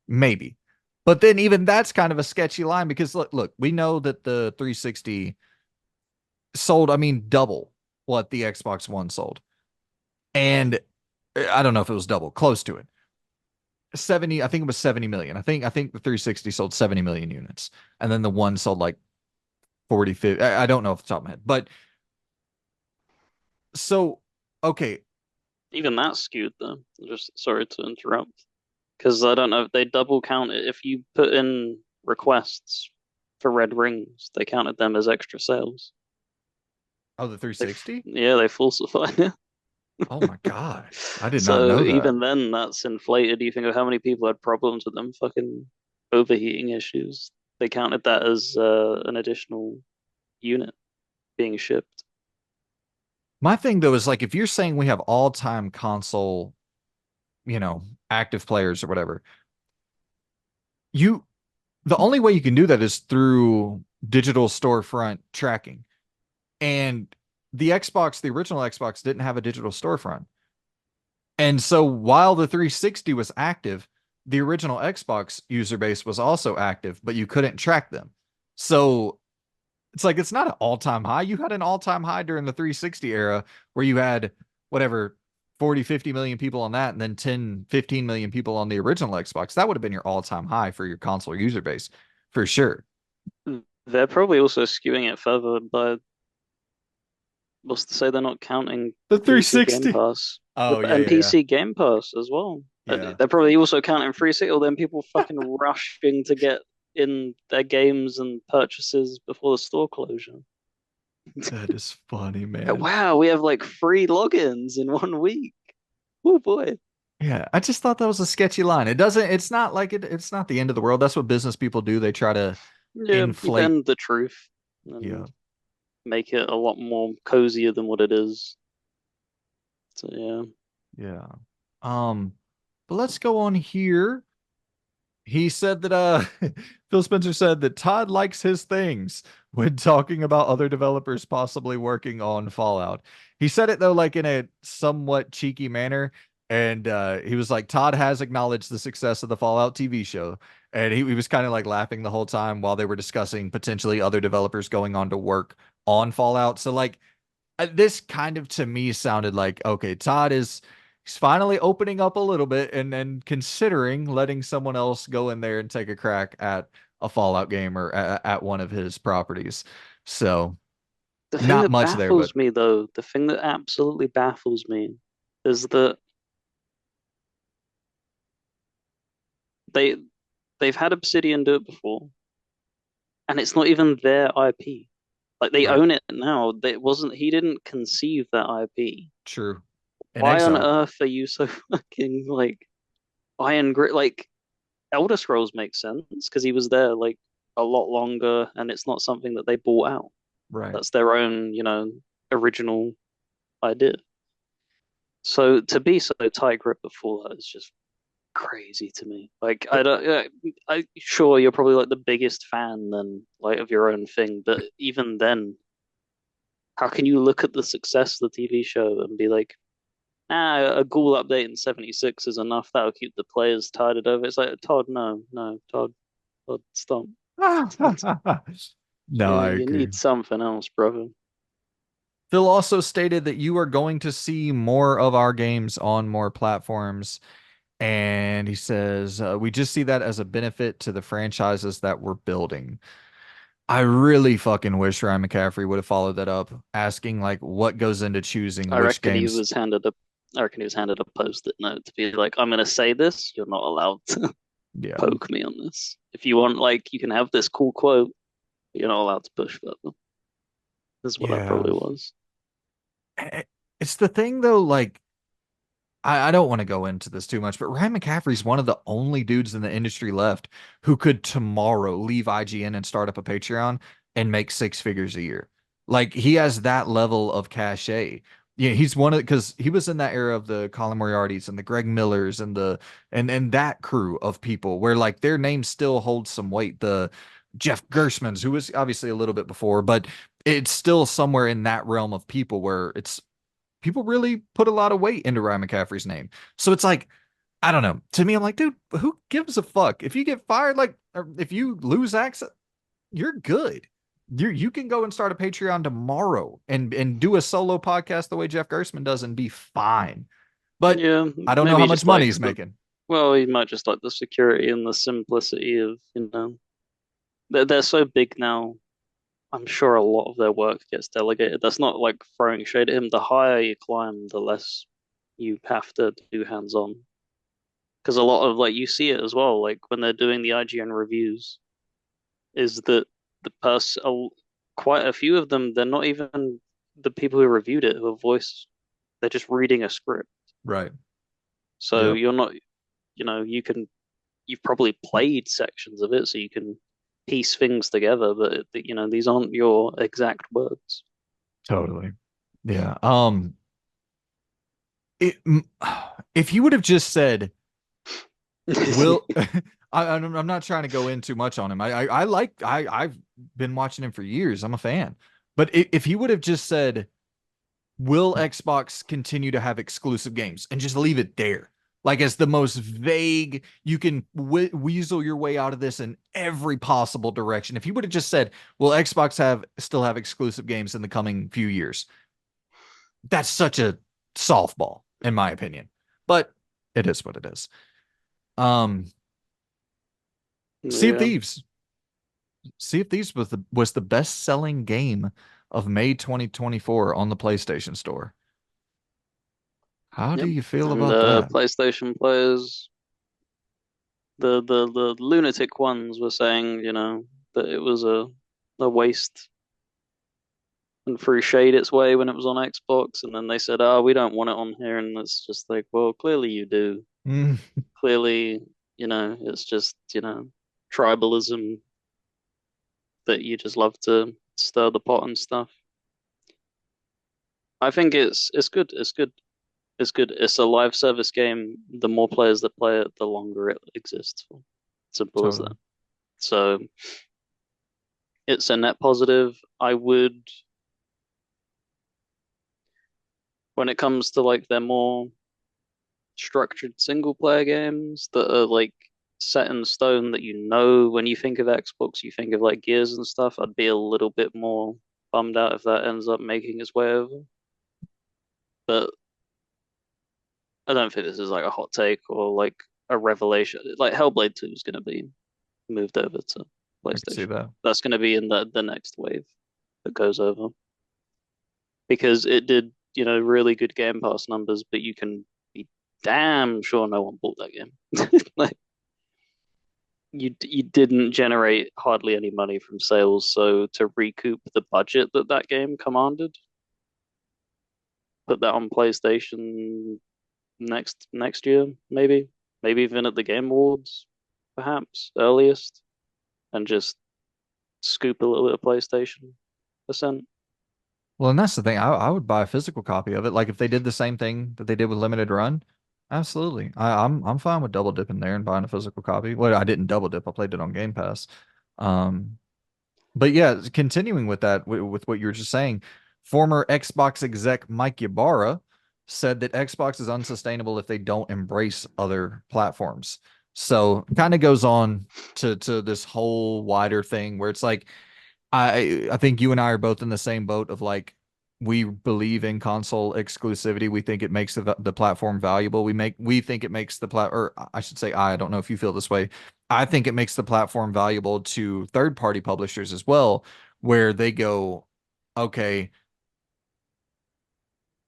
maybe. But then even that's kind of a sketchy line because look, we know that the 360 sold, I mean, double what the Xbox One sold. And I don't know if it was double, close to it. 70, I think it was 70 million. I think the 360 sold 70 million units. And then the one sold like 40, 50. I don't know off the top of my head. But so okay. Even that skewed though. Just sorry to interrupt. Because I don't know if they double count it. If you put in requests for red rings, they counted them as extra sales. Oh, the 360? Yeah, they falsified it. Oh my God. I did not So know that. even then, that's inflated. You think of how many people had problems with them fucking overheating issues. They counted that as an additional unit being shipped. My thing though is like if you're saying we have all-time console, you know, active players or whatever, you the only way you can do that is through digital storefront tracking. And the Xbox, the original Xbox didn't have a digital storefront. And so while the 360 was active, the original Xbox user base was also active, but you couldn't track them. So it's like it's not an all-time high. You had an all-time high during the 360 era where you had whatever 40, 50 million people on that and then 10, 15 million people on the original Xbox. That would have been your all-time high for your console user base for sure. They're probably also skewing it further by what's to say they're not counting The PC Game 360. Pass Oh, yeah, and yeah, yeah. PC Game Pass as well. Yeah. They're probably also counting 360, or then people fucking rushing to get in their games and purchases before the store closure. That is funny, man. Wow, we have like free logins in 1 week. Oh boy. Yeah, I just thought that was a sketchy line. It's not like it's not the end of the world. That's what business people do. They try to Yeah, you inflate. bend the truth Yeah, and make it a lot more cozier than what it is. So yeah. yeah. Um, but let's go on here. He said that Phil Spencer said that Todd likes his things when talking about other developers possibly working on Fallout. He said it though like in a somewhat cheeky manner, and he was like Todd has acknowledged the success of the Fallout TV show, and he was kind of like laughing the whole time while they were discussing potentially other developers going on to work on Fallout. So like this kind of to me sounded like okay, Todd is he's finally opening up a little bit and considering letting someone else go in there and take a crack at a Fallout game or at one of his properties. So The thing not that much there, but baffles me though, the thing that absolutely baffles me is that they they've had Obsidian do it before, and it's not even their IP. Like they right, own it now. They, it wasn't he didn't conceive that IP. true. In Why on Exile, earth are you so fucking like iron grit? Like Elder Scrolls makes sense because he was there like a lot longer, and it's not something that they bought out. right. That's their own, original idea. So to be so tight grip before that is just crazy to me. Like I don't, I sure you're probably like the biggest fan then like of your own thing, but even then, how can you look at the success of the TV show and be like, a ghoul update in 76 is enough. That'll keep the players tided over. It's like Todd, no, no, Todd, stop. No, Yeah, I you agree. need something else, brother. Phil also stated that you are going to see more of our games on more platforms. And he says, we just see that as a benefit to the franchises that we're building. I really fucking wish Ryan McCaffrey would have followed that up, asking like what goes into choosing I which reckon he games. was handed a I reckon he was handed a post-it note to be like, I'm gonna say this, you're not allowed to Yeah. poke me on this. If you want, like, you can have this cool quote, but you're not allowed to push that. This is what that Yeah. probably was. It's the thing though, like I don't want to go into this too much, but Ryan McCaffrey's one of the only dudes in the industry left who could tomorrow leave IGN and start up a Patreon and make six figures a year. Like he has that level of cachet. Yeah, he's one of because he was in that era of the Colin Moriartys and the Greg Millers and the and that crew of people where like their name still holds some weight. The Jeff Gershmans, who was obviously a little bit before, but it's still somewhere in that realm of people where it's people really put a lot of weight into Ryan McCaffrey's name. So it's like, I don't know. To me, I'm like, dude, who gives a fuck? If you get fired, like, or if you lose access, you're good. You can go and start a Patreon tomorrow and do a solo podcast the way Jeff Gerstmann does and be fine. But Yeah, I don't know maybe how he much just money likes he's the making. Well, you might just like the security and the simplicity of, they're so big now. I'm sure a lot of their work gets delegated. That's not like throwing shade at him. The higher you climb, the less you have to do hands-on. Because a lot of like you see it as well, like when they're doing the IGN reviews, is that the person, quite a few of them, they're not even the people who reviewed it who are voice. They're just reading a script. Right. So Yep. you're not, you've probably played sections of it, so you can piece things together, but these aren't your exact words. Totally. Yeah. It, if you would have just said, "Will," I'm not trying to go in too much on him. I like I've been watching him for years. I'm a fan. But if he would have just said, "Will Xbox continue to have exclusive games?" and just leave it there, like as the most vague, you can weasel your way out of this in every possible direction. If he would have just said, "Will Xbox have still have exclusive games in the coming few years?" That's such a softball, in my opinion. But it is what it is. Um, Sea of Yeah. Thieves. Sea of Thieves was the best selling game of May 2024 on the PlayStation Store. How do Yep. you feel And about that? PlayStation players, the lunatic ones were saying, that it was a waste and threw shade its way when it was on Xbox, and then they said, "Oh, we don't want it on here," and it's just like, well, clearly you do. Mm, Clearly, it's just, tribalism that you just love to stir the pot and stuff. I think it's good. It's good. It's good. It's a live service game. The more players that play it, the longer it exists for. Simple as that. totally. So it's a net positive. I would, when it comes to like their more structured single player games that are like set in stone that when you think of Xbox, you think of like Gears and stuff, I'd be a little bit more bummed out if that ends up making its way over. But I don't think this is like a hot take or like a revelation. Like Hellblade 2 is going to be moved over to I can see PlayStation. that. That's going to be in the next wave that goes over because it did, really good Game Pass numbers, but you can be damn sure no one bought that game. Like you didn't generate hardly any money from sales, so to recoup the budget that that game commanded, put that on PlayStation next year, maybe even at the Game Awards, perhaps earliest, and just scoop a little bit of PlayStation percent. Well, and that's the thing. I would buy a physical copy of it. Like if they did the same thing that they did with Limited Run, absolutely. I'm fine with double dipping there and buying a physical copy. Well, I didn't double dip. I played it on Game Pass. Um, But yeah, continuing with that, with what you were just saying, former Xbox exec Mike Ybarra said that Xbox is unsustainable if they don't embrace other platforms. So kind of goes on to this whole wider thing where it's like I think you and I are both in the same boat of like we believe in console exclusivity. We think it makes the platform valuable. We think it makes the or I should say I don't know if you feel this way. I think it makes the platform valuable to third party publishers as well, where they go, okay,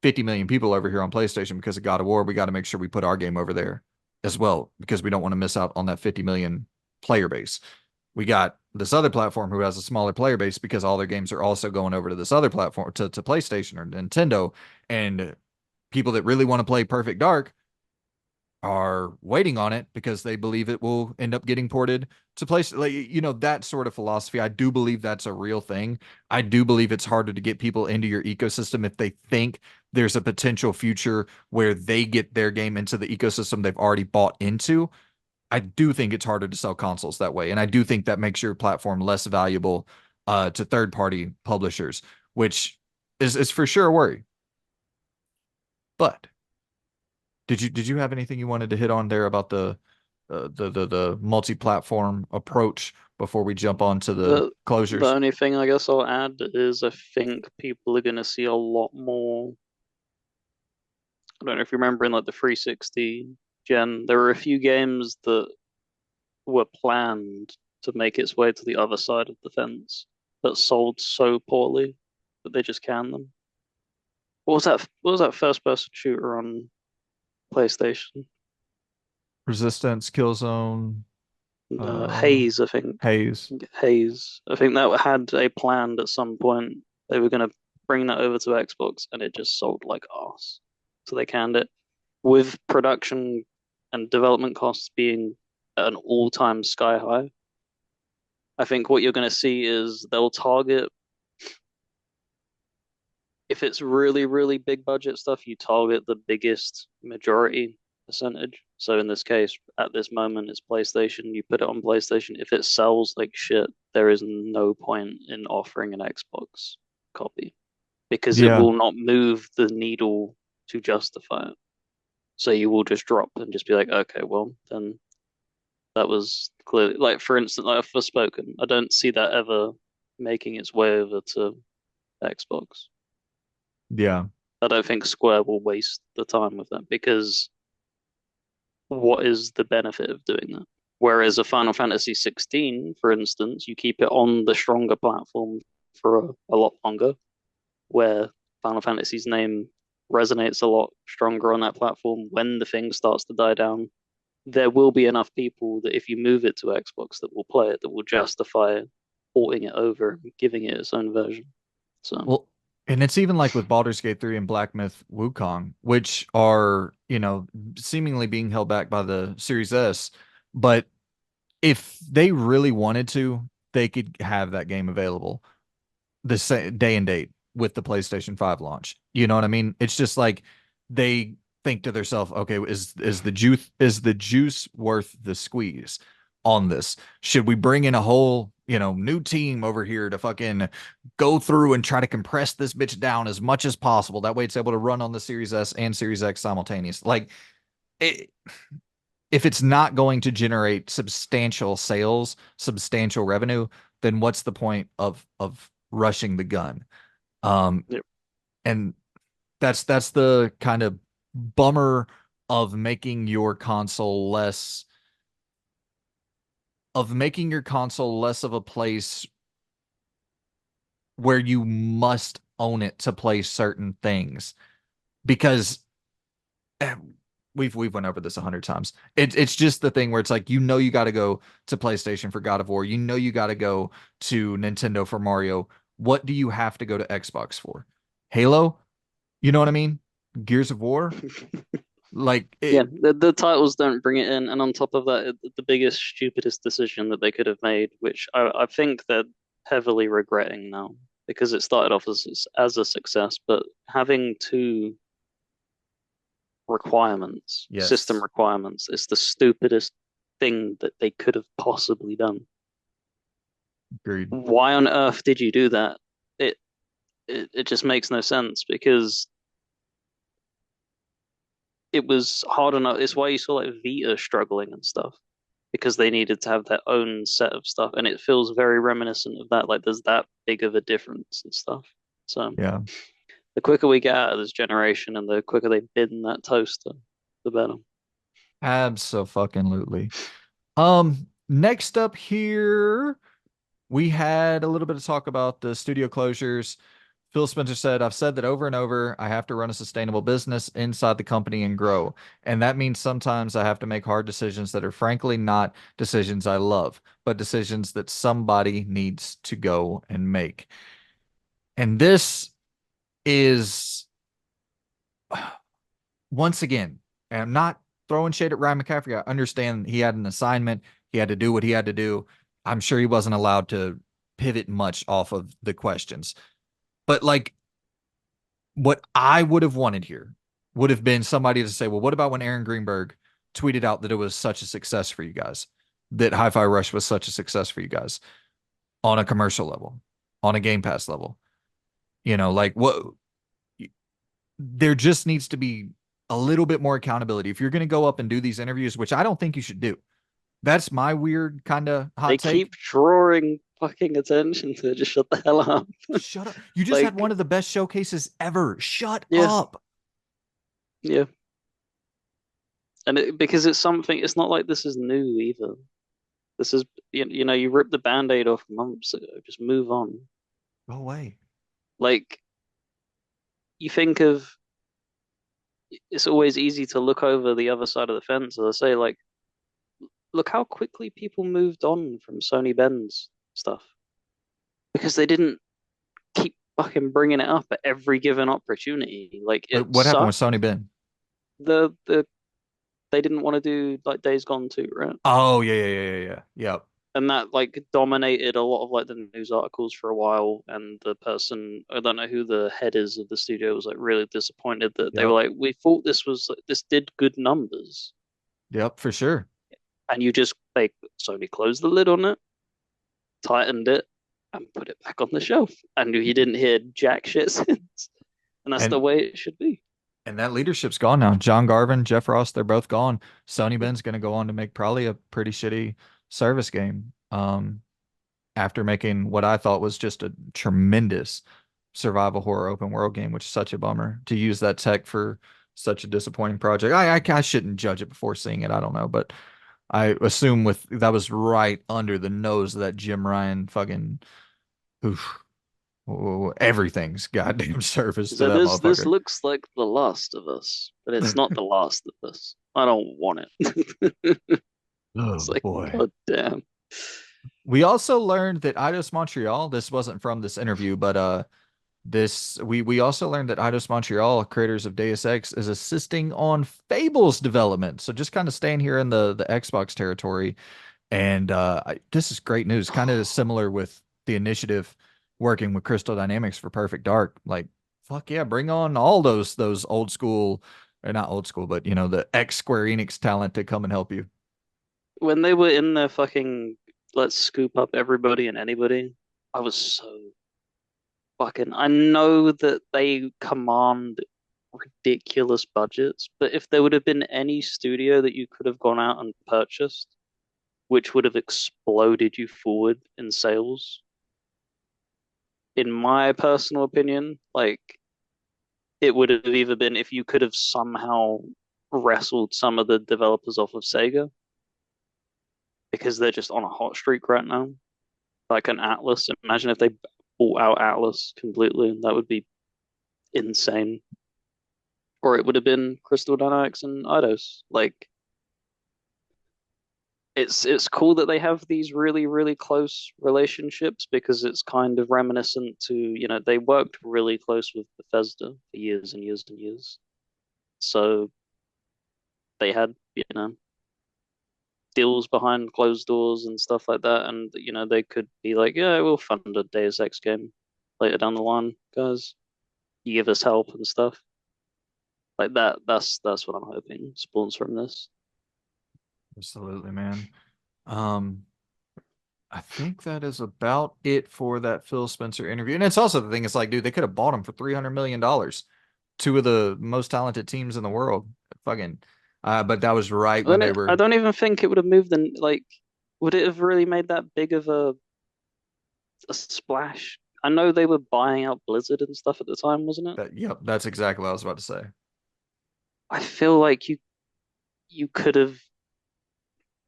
50 million people over here on PlayStation because of God of War. We got to make sure we put our game over there as well because we don't want to miss out on that 50 million player base. We got this other platform who has a smaller player base because all their games are also going over to this other platform to PlayStation or Nintendo. And people that really want to play Perfect Dark are waiting on it because they believe it will end up getting ported to place like that sort of philosophy. I do believe that's a real thing. I do believe it's harder to get people into your ecosystem if they think there's a potential future where they get their game into the ecosystem they've already bought into. I do think it's harder to sell consoles that way, and I do think that makes your platform less valuable to third party publishers, which is for sure a worry. But did you have anything you wanted to hit on there about the multi-platform approach before we jump on to the The closures? only thing I guess I'll add is I think people are going to see a lot more. I don't know if you remember in like the 360. gen. There were a few games that were planned to make its way to the other side of the fence that sold so poorly that they just canned them. What was that? What was that first person shooter on PlayStation? Resistance, Killzone, uh, Haze, I think. Haze. Haze. I think that had a plan at some point. They were going to bring that over to Xbox, and it just sold like arse. So they canned it. With production and development costs being at an all-time sky high, I think what you're going to see is they'll target, if it's really, really big budget stuff, you target the biggest majority percentage. So in this case, at this moment, it's PlayStation. You put it on PlayStation. If it sells like shit, there is no point in offering an Xbox copy because it Yeah, will not move the needle to justify it. So you will just drop and just be like, okay, well, then that was clearly, like, for instance, like Forspoken. I don't see that ever making its way over to Xbox. yeah, I don't think Square will waste the time with that because what is the benefit of doing that? Whereas a Final Fantasy 16, for instance, you keep it on the stronger platform for a lot longer, where Final Fantasy's name resonates a lot stronger on that platform. When the thing starts to die down, there will be enough people that if you move it to Xbox that will play it, that will justify porting it over and giving it its own version. So, well, and it's even like with Baldur's Gate 3 and Black Myth Wukong, which are, seemingly being held back by the Series S. But if they really wanted to, they could have that game available the same day and date with the PlayStation 5 launch. You know what I mean? It's just like they think to themselves, okay, is the juice worth the squeeze on this? Should we bring in a whole, new team over here to fucking go through and try to compress this bitch down as much as possible? That way it's able to run on the Series S and Series X simultaneously. Like it, if it's not going to generate substantial sales, substantial revenue, then what's the point of rushing the gun? Um, yeah. and that's the kind of bummer of making your console less of a place where you must own it to play certain things because eh, we've went over this 100 times. It's just the thing where it's like you got to go to PlayStation for God of War. You got to go to Nintendo for Mario. What do you have to go to Xbox for? Halo? You know what I mean? Gears of War? Like Yeah, it. the titles don't bring it in, and on top of that, the biggest, stupidest decision that they could have made, which I think they're heavily regretting now, because it started off as a success, but having two requirements, system Yes, requirements, is the stupidest thing that they could have possibly done. agreed. Why on earth did you do that? It it just makes no sense because it was hard enough. It's why you saw like Vita struggling and stuff because they needed to have their own set of stuff, and it feels very reminiscent of that. Like there's that big of a difference and stuff. So Yeah, the quicker we get out of this generation, and the quicker they bin that toaster, the better. absolutely. Next up here, we had a little bit of talk about the studio closures. Phil Spencer said, I've said that over and over. I have to run a sustainable business inside the company and grow. And that means sometimes I have to make hard decisions that are frankly not decisions I love, but decisions that somebody needs to go and make. And this is, once again, and I'm not throwing shade at Ryan McCaffrey. I understand he had an assignment. He had to do what he had to do. I'm sure he wasn't allowed to pivot much off of the questions. But like what I would have wanted here would have been somebody to say, well, what about when Aaron Greenberg tweeted out that it was such a success for you guys, that Hi-Fi Rush was such a success for you guys on a commercial level, on a Game Pass level? Like what there just needs to be a little bit more accountability. If you're going to go up and do these interviews, which I don't think you should do, that's my weird kind of They hot take. keep drawing fucking attention to it. Just shut the hell up. Shut up. You just had one Like, of the best showcases ever. Shut yeah, up. yeah. because it's something. It's not like this is new either. This is you rip the band-aid off months ago. Just move on. Go away. Like you think of, it's always easy to look over the other side of the fence, as I say. Like, look how quickly people moved on from Sony Ben's stuff because they didn't keep fucking bringing it up at every given opportunity. Like it What happened with sucked. Sony Ben? The They didn't want to do like Days Gone 2, right? Oh yeah, yeah, yeah, yeah, yeah. Yep. And that like dominated a lot of like the news articles for a while. And the person, I don't know who the head is of the studio, was like really disappointed that they were Yep. like, we thought this did good numbers, Yep, for sure. and you just like Sony closed the lid on it, tightened it, and put it back on the shelf, and you didn't hear jack shit since. And that's the And way it should be. and that leadership's gone now. John Garvin, Jeff Ross, they're both gone. Sony Ben's going to go on to make probably a pretty shitty service game. After making what I thought was just a tremendous survival horror open world game, which is such a bummer to use that tech for such a disappointing project. I shouldn't judge it before seeing it. I don't know, but I assume with that was right under the nose of that Jim Ryan fucking oof, everything's goddamn service to So that this motherfucker. looks like The Last of Us, but it's not The Last of Us. I don't want it. Oh It's like, boy. god damn. We also learned that Eidos Montreal, this wasn't from this interview, but this we also learned that Eidos Montreal, creators of Deus Ex, is assisting on Fable's development. So just kind of staying here in the Xbox territory. And this is great news. Kind of similar with the initiative working with Crystal Dynamics for Perfect Dark. Like, fuck yeah, bring on all those old school, or not old school, but the ex Square Enix talent to come and help you. When they were in their fucking let's scoop up everybody and anybody, I was so fucking. I know that they command ridiculous budgets, but if there would have been any studio that you could have gone out and purchased, which would have exploded you forward in sales, in my personal opinion, like it would have either been if you could have somehow wrestled some of the developers off of Sega because they're just on a hot streak right now, like an Atlas. Imagine if they bought out Atlas completely. That would be insane. Or it would have been Crystal Dynamics and Eidos. Like it's cool that they have these really, really close relationships because it's kind of reminiscent to, they worked really close with Bethesda for years and years and years. So they had, deals behind closed doors and stuff like that. And, they could be like, yeah, we'll fund a Deus Ex game later down the line, guys. You give us help and stuff. Like that. That's what I'm hoping spawns from this. Absolutely, man. Um, I think that is about it for that Phil Spencer interview. And it's also the thing, it's like, dude, they could have bought him for $300 million. Two of the most talented teams in the world. Fucking but that was right when they I were don't even think it would have moved. And like, would it have really made that big of a splash? I know they were buying out Blizzard and stuff at the time, wasn't it? that yep, that's exactly what I was about to say. I feel like you could have.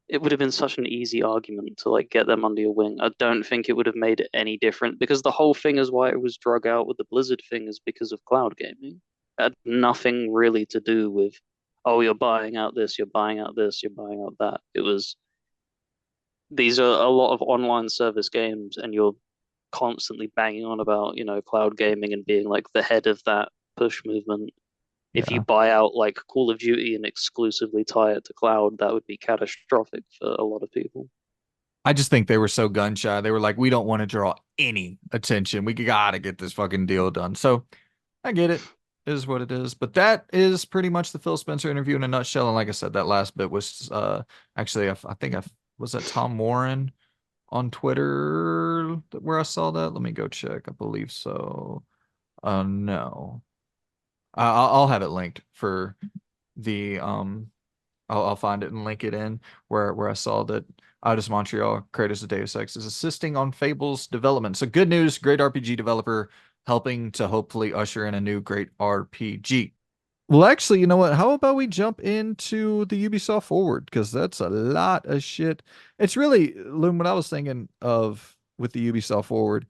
It would have been such an easy argument to like get them under your wing. I don't think it would have made it any different because the whole thing is why it was drug out with the Blizzard thing is because of cloud gaming. It had nothing really to do with, oh, you're buying out this, you're buying out this, you're buying out that. It was, these are a lot of online service games, and you're constantly banging on about, cloud gaming and being like the head of that push movement. If you Yeah. buy out like Call of Duty and exclusively tie it to cloud, that would be catastrophic for a lot of people. I just think they were so gun shy. They were like, we don't want to draw any attention. We gotta get this fucking deal done. So I get it. It is what it is. But that is pretty much the Phil Spencer interview in a nutshell. And like I said, that last bit was actually I think I was that Tom Warren on Twitter where I saw that. Let me go check. I believe so. No. I'll have it linked for the I'll find it and link it in where I saw that Eidos Montreal, creators of Deus Ex, is assisting on Fable's development. So good news, great RPG developer helping to hopefully usher in a new great RPG. Well, actually, you know what? How about we jump into the Ubisoft Forward? Because that's a lot of shit. It's really, Loon, what I was thinking of with the Ubisoft Forward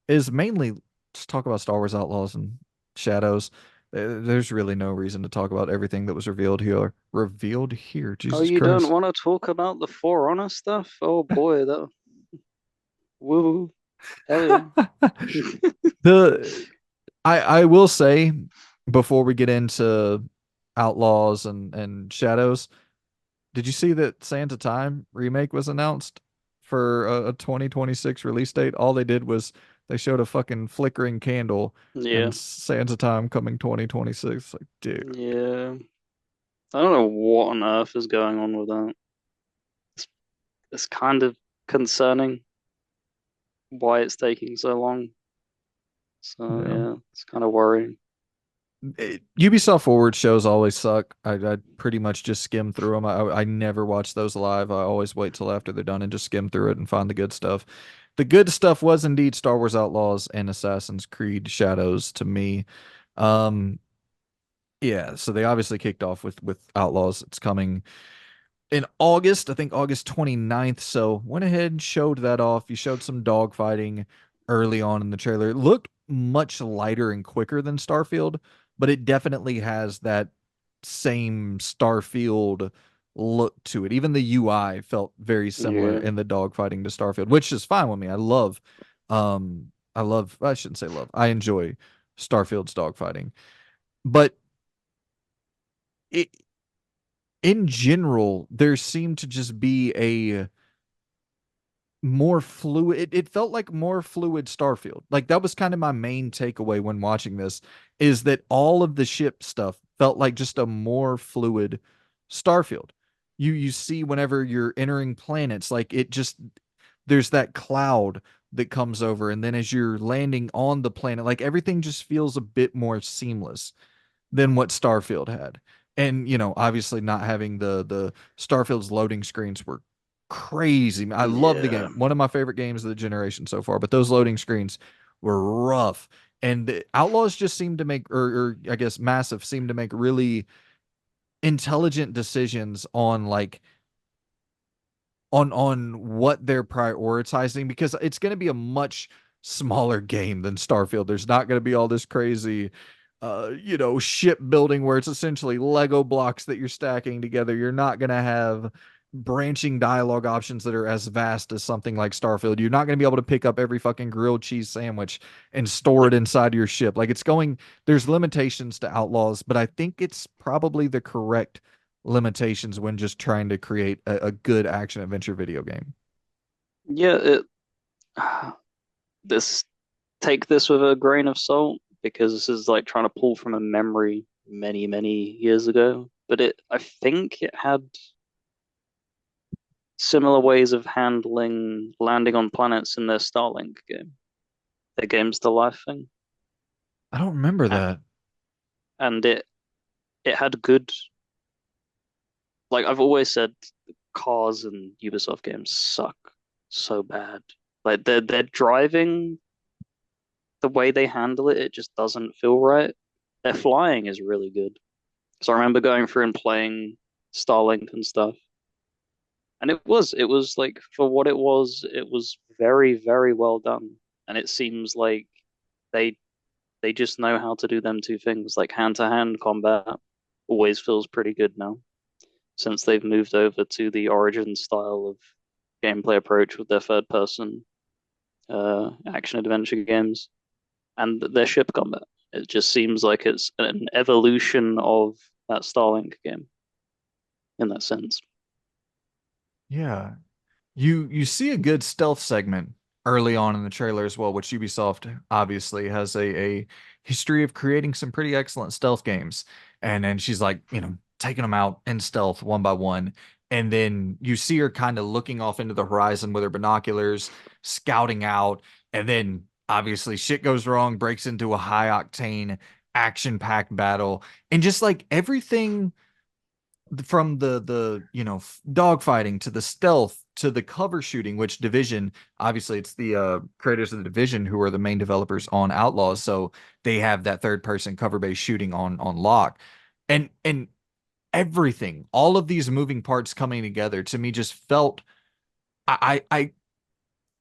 is mainly just talk about Star Wars Outlaws and Shadows. There's really no reason to talk about everything that was revealed here. Revealed here, Oh, Jesus you don't Christ. want to talk about the For Honor stuff? Oh boy, that woo, hell yeah. The I will say before we get into Outlaws and Shadows, did you see that Sands of Time remake was announced for a 2026 release date? All they did was they showed a fucking flickering candle Yeah, and Sands of Time coming 2026. Like, dude, yeah. I don't know what on earth is going on with that. It's, it's kind of concerning why it's taking so long. So yeah. yeah, it's kind of worrying. Ubisoft Forward shows always suck. I pretty much just skim through them. I never watch those live. I always wait till after they're done and just skim through it and find the good stuff. The good stuff was indeed Star Wars Outlaws and Assassin's Creed Shadows to me. Um, yeah, so they obviously kicked off with Outlaws. It's coming in August, I think August 29th. So went ahead and showed that off. You showed some dogfighting early on in the trailer. It looked much lighter and quicker than Starfield, but it definitely has that same Starfield look to it. Even the UI felt very similar Yeah, in the dogfighting to Starfield, which is fine with me. I shouldn't say love. I enjoy Starfield's dogfighting. But it, in general, there seemed to just be a more fluid it felt like more fluid Starfield. Like that was kind of my main takeaway when watching this is that all of the ship stuff felt like just a more fluid Starfield. You see whenever you're entering planets, like it just there's that cloud that comes over, and then as you're landing on the planet, like everything just feels a bit more seamless than what Starfield had. And obviously not having the Starfield's loading screens were crazy. I love the yeah, game. One of my favorite games of the generation so far, but those loading screens were rough. And the Outlaws just seemed to make or I guess Massive seemed to make really intelligent decisions on like on what they're prioritizing because it's going to be a much smaller game than Starfield. There's not going to be all this crazy shipbuilding where it's essentially Lego blocks that you're stacking together. You're not going to have branching dialogue options that are as vast as something like Starfield. You're not going to be able to pick up every fucking grilled cheese sandwich and store it inside your ship. Like there's limitations to Outlaws, but I think it's probably the correct limitations when just trying to create a good action adventure video game. yeah. This take this with a grain of salt because this is like trying to pull from a memory many, many years ago. But I think it had similar ways of handling landing on planets in their Starlink game, their Games to Life thing, I don't remember A- that. and it had good. Like I've always said, cars and Ubisoft games suck so bad. Like they're driving, the way they handle it, it just doesn't feel right. Their flying is really good. So I remember going through and playing Starlink and stuff. And it was like for what it was very, very well done. And it seems like they they just know how to do them two things. Like hand-to-hand combat always feels pretty good now since they've moved over to the Origin style of gameplay approach with their third person action adventure games and their ship combat. It just seems like it's an evolution of that Starlink game in that sense. Yeah. You see a good stealth segment early on in the trailer as well, which Ubisoft obviously has a history of creating some pretty excellent stealth games. And then she's like, taking them out in stealth one by one. And then you see her kind of looking off into the horizon with her binoculars, scouting out. And then obviously shit goes wrong, breaks into a high octane action-packed battle. And just like everything from the dogfighting to the stealth to the cover shooting, which Division, obviously it's the creators of the Division who are the main developers on Outlaws, so they have that third person cover based shooting on lock. And everything, all of these moving parts coming together to me just felt I'm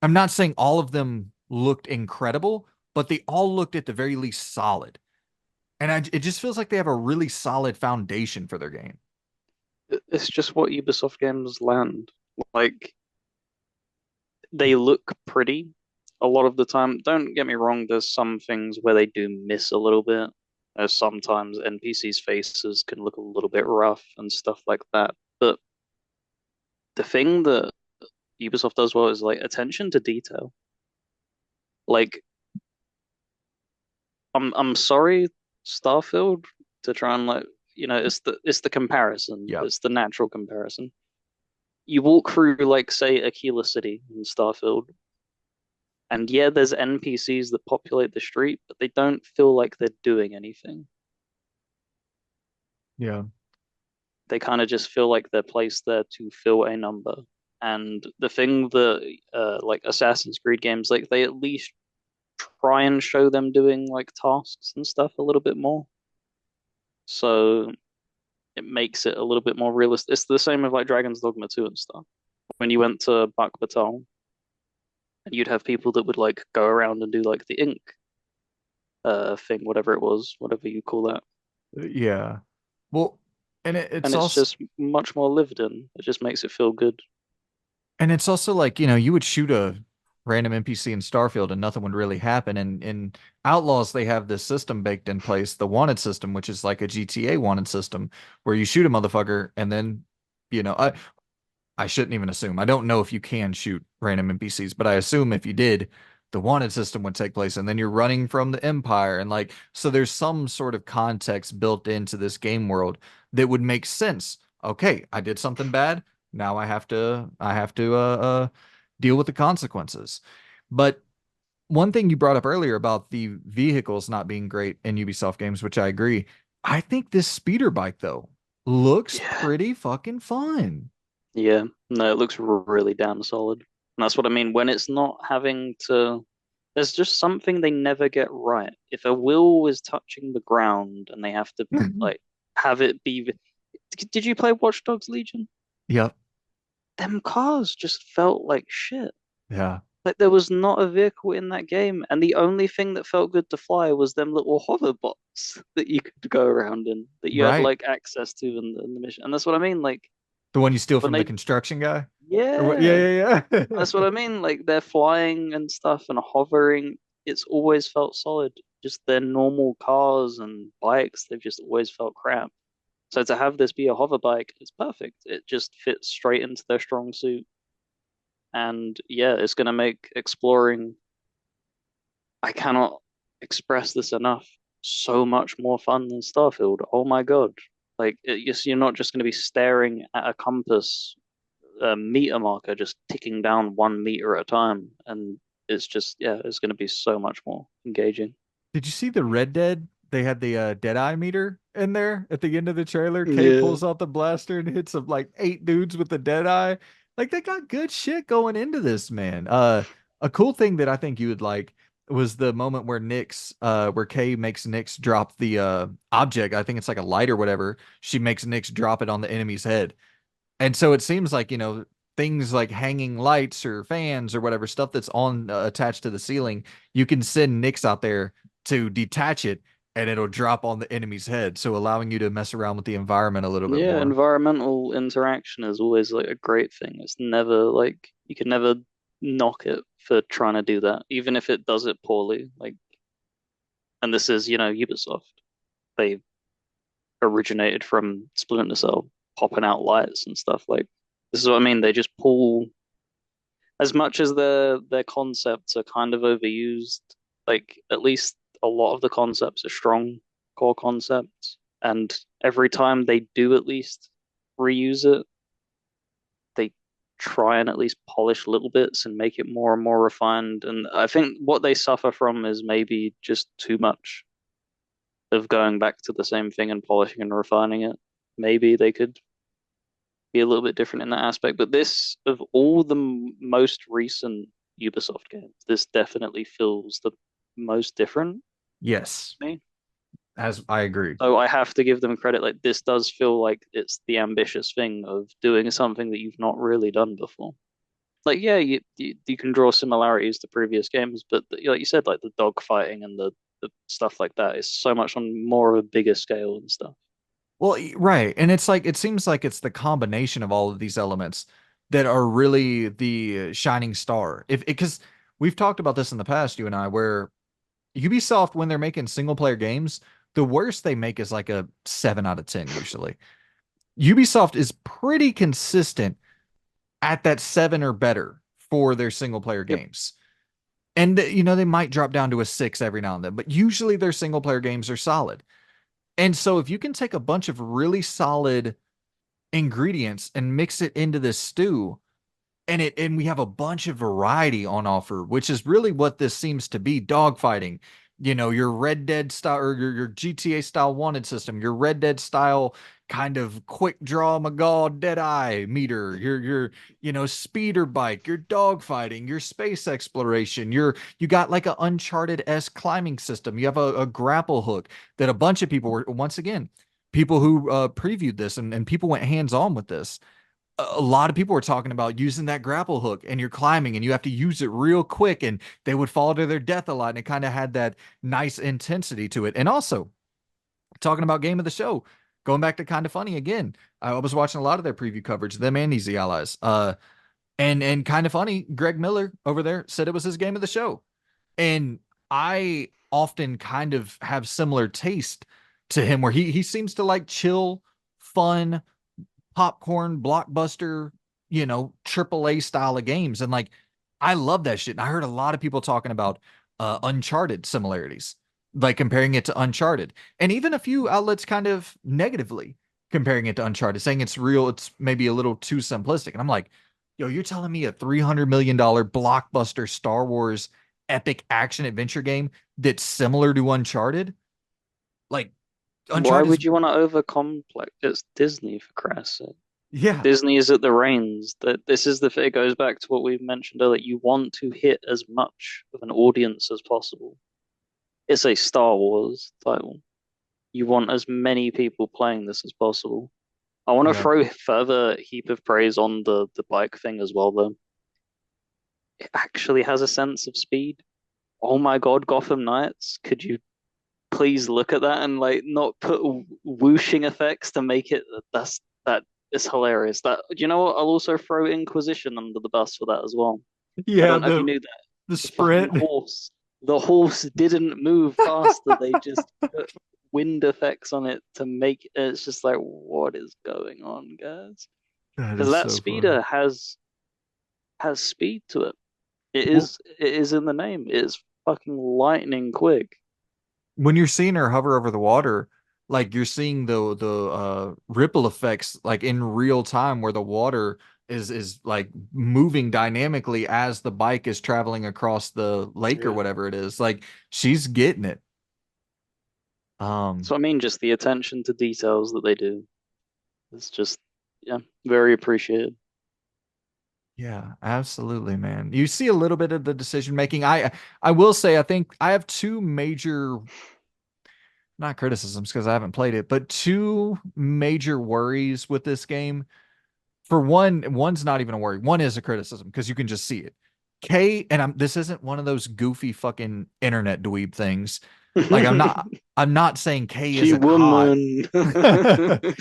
not saying all of them looked incredible, but they all looked at the very least solid. And it just feels like they have a really solid foundation for their game. It's just what Ubisoft games land. Like they look pretty a lot of the time. Don't get me wrong, there's some things where they do miss a little bit. As sometimes NPCs' faces can look a little bit rough and stuff like that. But the thing that Ubisoft does well is like attention to detail. Like I'm sorry, Starfield, to try and like it's the comparison. Yep. It's the natural comparison. You walk through like say Aquila City in Starfield, and yeah, there's NPCs that populate the street, but they don't feel like they're doing anything. Yeah. They kind of just feel like they're placed there to fill a number. And the thing that like Assassin's Creed games, like they at least try and show them doing like tasks and stuff a little bit more. So it makes it a little bit more realistic. It's the same with like Dragon's Dogma 2 and stuff. When you went to Bak Batal, and you'd have people that would like go around and do like the ink thing, whatever it was, whatever you call that. Yeah. Well, and it's And it's also just much more lived in. It just makes it feel good. like, you would shoot a random NPC in Starfield and nothing would really happen. And in Outlaws, they have this system baked in place, the wanted system, which is like a GTA wanted system, where you shoot a motherfucker and then, you know, I shouldn't even assume. I don't know if you can shoot random NPCs, but I assume if you did, the wanted system would take place and then you're running from the Empire. And like, so there's some sort of context built into this game world that would make sense. Okay, I did something bad. Now I have to deal with the consequences. But one thing you brought up earlier about the vehicles not being great in Ubisoft games, which I agree. I think this speeder bike though looks Yeah. pretty fucking fun. Yeah. No, it looks really damn solid. And that's what I mean. When it's not having to, there's just something they never get right. If a wheel is touching the ground and they have to like have it be, did you play Watch Dogs Legion? Yep. Them cars just felt like shit. Yeah. Like there was not a vehicle in that game, and the only thing that felt good to fly was them little hover bots that you could go around in, that you had Right. like access to in the mission. And that's what I mean. Like The one you steal when from the they, construction guy? Or what? Yeah, yeah, yeah, yeah. that's what I mean. Like they're flying and stuff and hovering. It's always felt solid. Just their normal cars and bikes, they've just always felt crap. So to have this be a hover bike, it's perfect. It just fits straight into their strong suit. And yeah, it's going to make exploring, I cannot express this enough, so much more fun than Starfield. Oh my God. Like, you're not just going to be staring at a compass, a meter marker, just ticking down 1 meter at a time. And it's just, yeah, it's going to be so much more engaging. Did you see the Red Dead? They had the Deadeye meter in there at the end of the trailer. Kay Yeah. pulls out the blaster and hits up like 8 dudes with the Deadeye. Like they got good shit going into this, man. A cool thing that I think you would like was the moment where Kay makes Nyx drop the object. I think it's like a light or whatever. She makes Nyx drop it on the enemy's head. And so it seems like, things like hanging lights or fans or whatever stuff that's on attached to the ceiling, you can send Nyx out there to detach it and it'll drop on the enemy's head. So allowing you to mess around with the environment a little bit Yeah, more. environmental interaction is always like a great thing. It's never like you can never knock it for trying to do that, even if it does it poorly. Like, and this is, Ubisoft. They originated from Splinter Cell, popping out lights and stuff. Like, this is what I mean. They just pull as much as their concepts are kind of overused. Like, at least a lot of the concepts are strong core concepts, and every time they do at least reuse it, they try and at least polish little bits and make it more and more refined. And I think what they suffer from is maybe just too much of going back to the same thing and polishing and refining it. Maybe they could be a little bit different in that aspect. But this, of all the most recent Ubisoft games, this definitely feels the most different Yes. to me. As I agree. So I have to give them credit. Like this does feel like it's the ambitious thing of doing something that you've not really done before. Like yeah, you can draw similarities to previous games, but like you said, like the dog fighting and the stuff like that is so much on more of a bigger scale and stuff. Well, right. And it's like it seems like it's the combination of all of these elements that are really the shining star. If because we've talked about this in the past, you and I, where Ubisoft, when they're making single player games, the worst they make is like a 7 out of 10 usually. Ubisoft is pretty consistent at that 7 or better for their single player Yep. games. And they might drop down to a 6 every now and then, but usually their single player games are solid. And so if you can take a bunch of really solid ingredients and mix it into this stew, and we have a bunch of variety on offer, which is really what this seems to be: dogfighting. Your Red Dead style, or your GTA style wanted system, your Red Dead style kind of quick draw McGaw dead eye meter, your speeder bike, your dogfighting, your space exploration, you got like an Uncharted-esque climbing system. You have a grapple hook that a bunch of people were, once again, people who previewed this, and people went hands on with this. A lot of people were talking about using that grapple hook, and you're climbing and you have to use it real quick, and they would fall to their death a lot, and it kind of had that nice intensity to it. And also, talking about game of the show, going back to Kind of Funny again, I was watching a lot of their preview coverage, them and Easy Allies. And Kind of Funny, Greg Miller over there said it was his game of the show. And I often kind of have similar taste to him, where he seems to like chill, fun, popcorn blockbuster, AAA style of games. And like, I love that shit. And I heard a lot of people talking about Uncharted similarities, like comparing it to Uncharted, and even a few outlets kind of negatively comparing it to Uncharted, saying it's real, it's maybe a little too simplistic. And I'm like, yo, you're telling me a $300 million blockbuster Star Wars epic action adventure game that's similar to Uncharted? Like, Why Uncharted is, would you want to overcomplex? It's Disney for Christ's sake. yeah, Disney is at the reins. That this is the it goes back to what we've mentioned earlier. You want to hit as much of an audience as possible. It's a Star Wars title. You want as many people playing this as possible. I want to yeah. throw further heap of praise on the bike thing as well, though. It actually has a sense of speed. Oh my God, Gotham Knights! Could you please look at that and like not put whooshing effects to make it? That is hilarious. That you know what? I'll also throw Inquisition under the bus for that as well. I Yeah, don't know if you the knew that. the The fucking sprint. horse. The horse didn't move faster. They just put wind effects on it to make it's just like what is going on, guys? That Because is that so funny. speeder has speed to it. Well, It is in the name. It is fucking lightning quick. when you're seeing her hover over the water, like you're seeing the ripple effects like in real time, where the water is like moving dynamically as the bike is traveling across the lake or Yeah. whatever it is. Like, she's getting it. Um, So I mean, just the attention to details that they do. It's just yeah, very appreciated. yeah, absolutely, man. You see a little bit of the decision making. I will say, I think I have two major, not criticisms because I haven't played it, but two major worries with this game. For one, one's not even a worry. One is a criticism because you can just see it. And this isn't one of those goofy fucking internet dweeb things. Like, I'm not saying K She isn't hot. woman.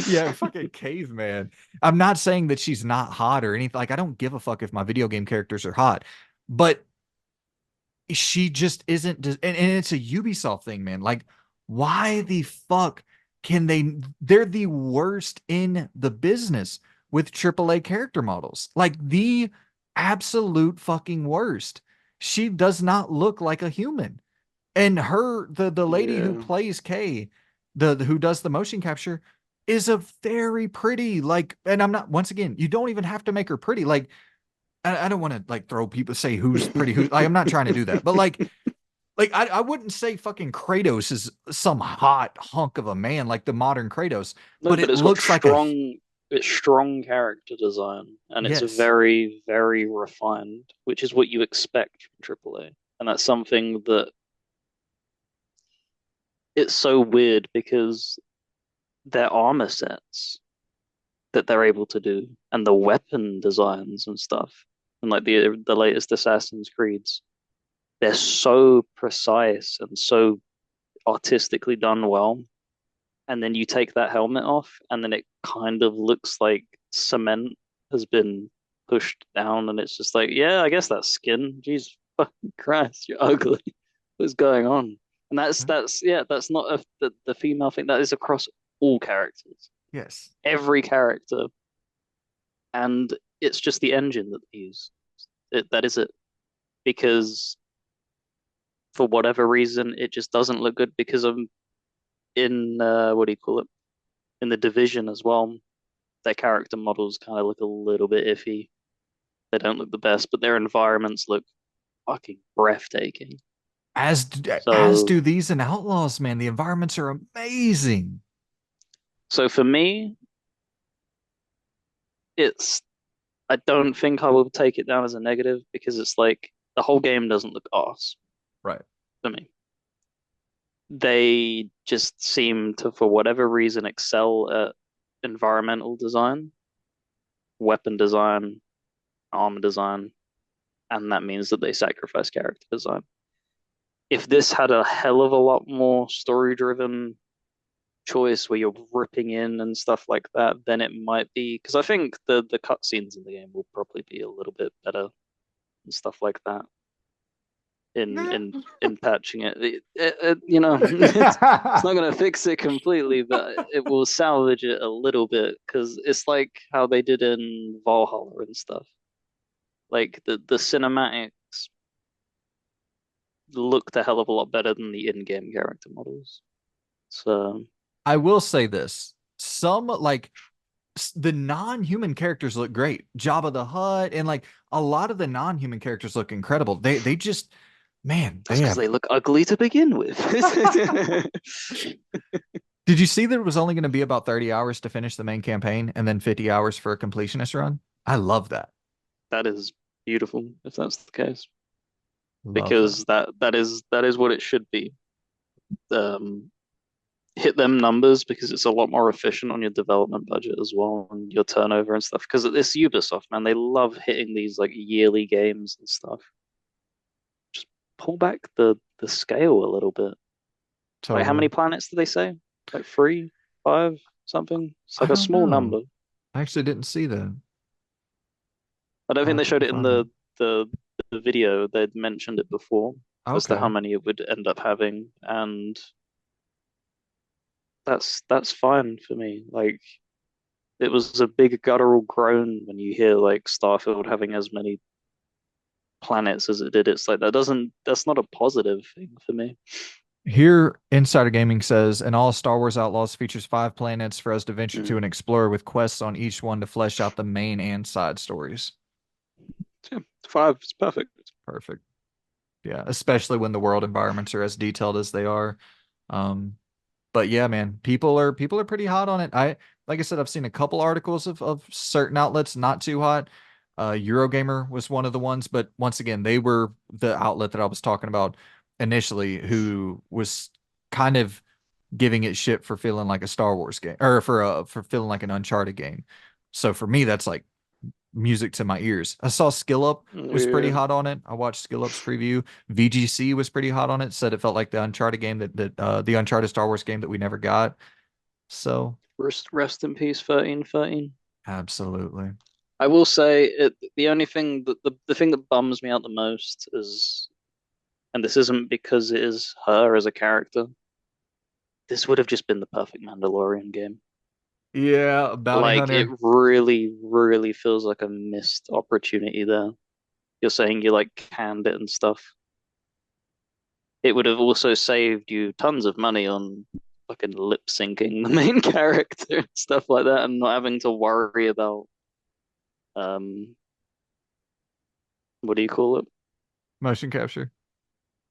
Yeah, fucking caveman. I'm not saying that she's not hot or anything. Like, I don't give a fuck if my video game characters are hot, but she just isn't. And it's a Ubisoft thing, man. Like, why the fuck can they? They're the worst in the business with AAA character models. Like, the absolute fucking worst. She does not look like a human. And the lady who Yeah. plays Kay, the who does the motion capture, is a very pretty, like, and I'm not, once again, you don't even have to make her pretty. Like, I don't want to like throw people, say who's pretty, who, like, I'm not trying to do that, but like I wouldn't say fucking Kratos is some hot hunk of a man like the modern Kratos, No, but but it it's got looks like a, strong character design, and it's yes. very, very refined, which is what you expect from AAA. And that's something that it's so weird because their armor sets that they're able to do and the weapon designs and stuff and like the latest Assassin's Creeds, they're so precise and so artistically done well. And then you take that helmet off, and then it kind of looks like cement has been pushed down, and it's just like, yeah, I guess that's skin. Jeez, fucking Christ, you're ugly. What's going on? And that's yeah, that's not the female thing. That is across all characters, Yes. every character, and it's just the engine that they use. That is it, because for whatever reason, it just doesn't look good because I'm in what do you call it? In the division as well, their character models kind of look a little bit iffy. They don't look the best, but their environments look fucking breathtaking. As So, do these and Outlaws, man. The environments are amazing. so for me, it's I don't think I will take it down as a negative because it's like the whole game doesn't look arse Right. for me. They just seem to, for whatever reason, excel at environmental design, weapon design, armor design, and that means that they sacrifice character design. If this had a hell of a lot more story driven choice where you're ripping in and stuff like that, then it might be because I think the cutscenes in the game will probably be a little bit better and stuff like that in patching it. You know, it's not gonna fix it completely, but it will salvage it a little bit because it's like how they did in Valhalla and stuff. Like the cinematics looked a hell of a lot better than the in-game character models. So I will say this. Some like the non-human characters look great. Jabba the Hutt and like a lot of the non-human characters look incredible. They just man, they that's because have. they look ugly to begin with. Did you see that it was only going to be about 30 hours to finish the main campaign and then 50 hours for a completionist run? I love that. That is beautiful if that's the case, Love that. because that is what it should be. Um, Hit them numbers because it's a lot more efficient on your development budget as well and your turnover and stuff. Because it's Ubisoft, man, they love hitting these like yearly games and stuff. Just pull back the scale a little bit. Like how Totally. many planets did they say? Like three, five, something. It's I like a don't small know. number. I actually didn't see that. I don't I'll think have they to go showed it in find that. the the video. They'd mentioned it before as to how Okay. many it would end up having, and that's fine for me. Like it was a big guttural groan when you hear like Starfield having as many planets as it did. It's like that's not a positive thing for me. Here, Insider Gaming says, and all Star Wars Outlaws features 5 planets for us to venture to Mm. and explore with quests on each one to flesh out the main and side stories. Yeah, five is perfect. Perfect. Yeah, especially when the world environments are as detailed as they are. Um, but yeah, man, people are pretty hot on it. Like I said, I've seen a couple articles of certain outlets not too hot. Eurogamer was one of the ones, but once again, they were the outlet that I was talking about initially, who was kind of giving it shit for feeling like a Star Wars game or for feeling like an Uncharted game. So for me, that's like music to my ears. I saw Skill Up was pretty Yeah, hot on it. I watched Skill Up's preview. VGC was pretty hot on it. Said it felt like the Uncharted game the Uncharted Star Wars game that we never got. So rest in peace, 1313. absolutely. I will say it. The only thing the thing that bums me out the most is, and this isn't because it is her as a character. This would have just been the perfect Mandalorian game. Yeah, Bounty Like it Hunter. really, really feels like a missed opportunity there. You're saying you like canned it and stuff. It would have also saved you tons of money on fucking lip syncing the main character and stuff like that, and not having to worry about um what do you call it? Motion capture.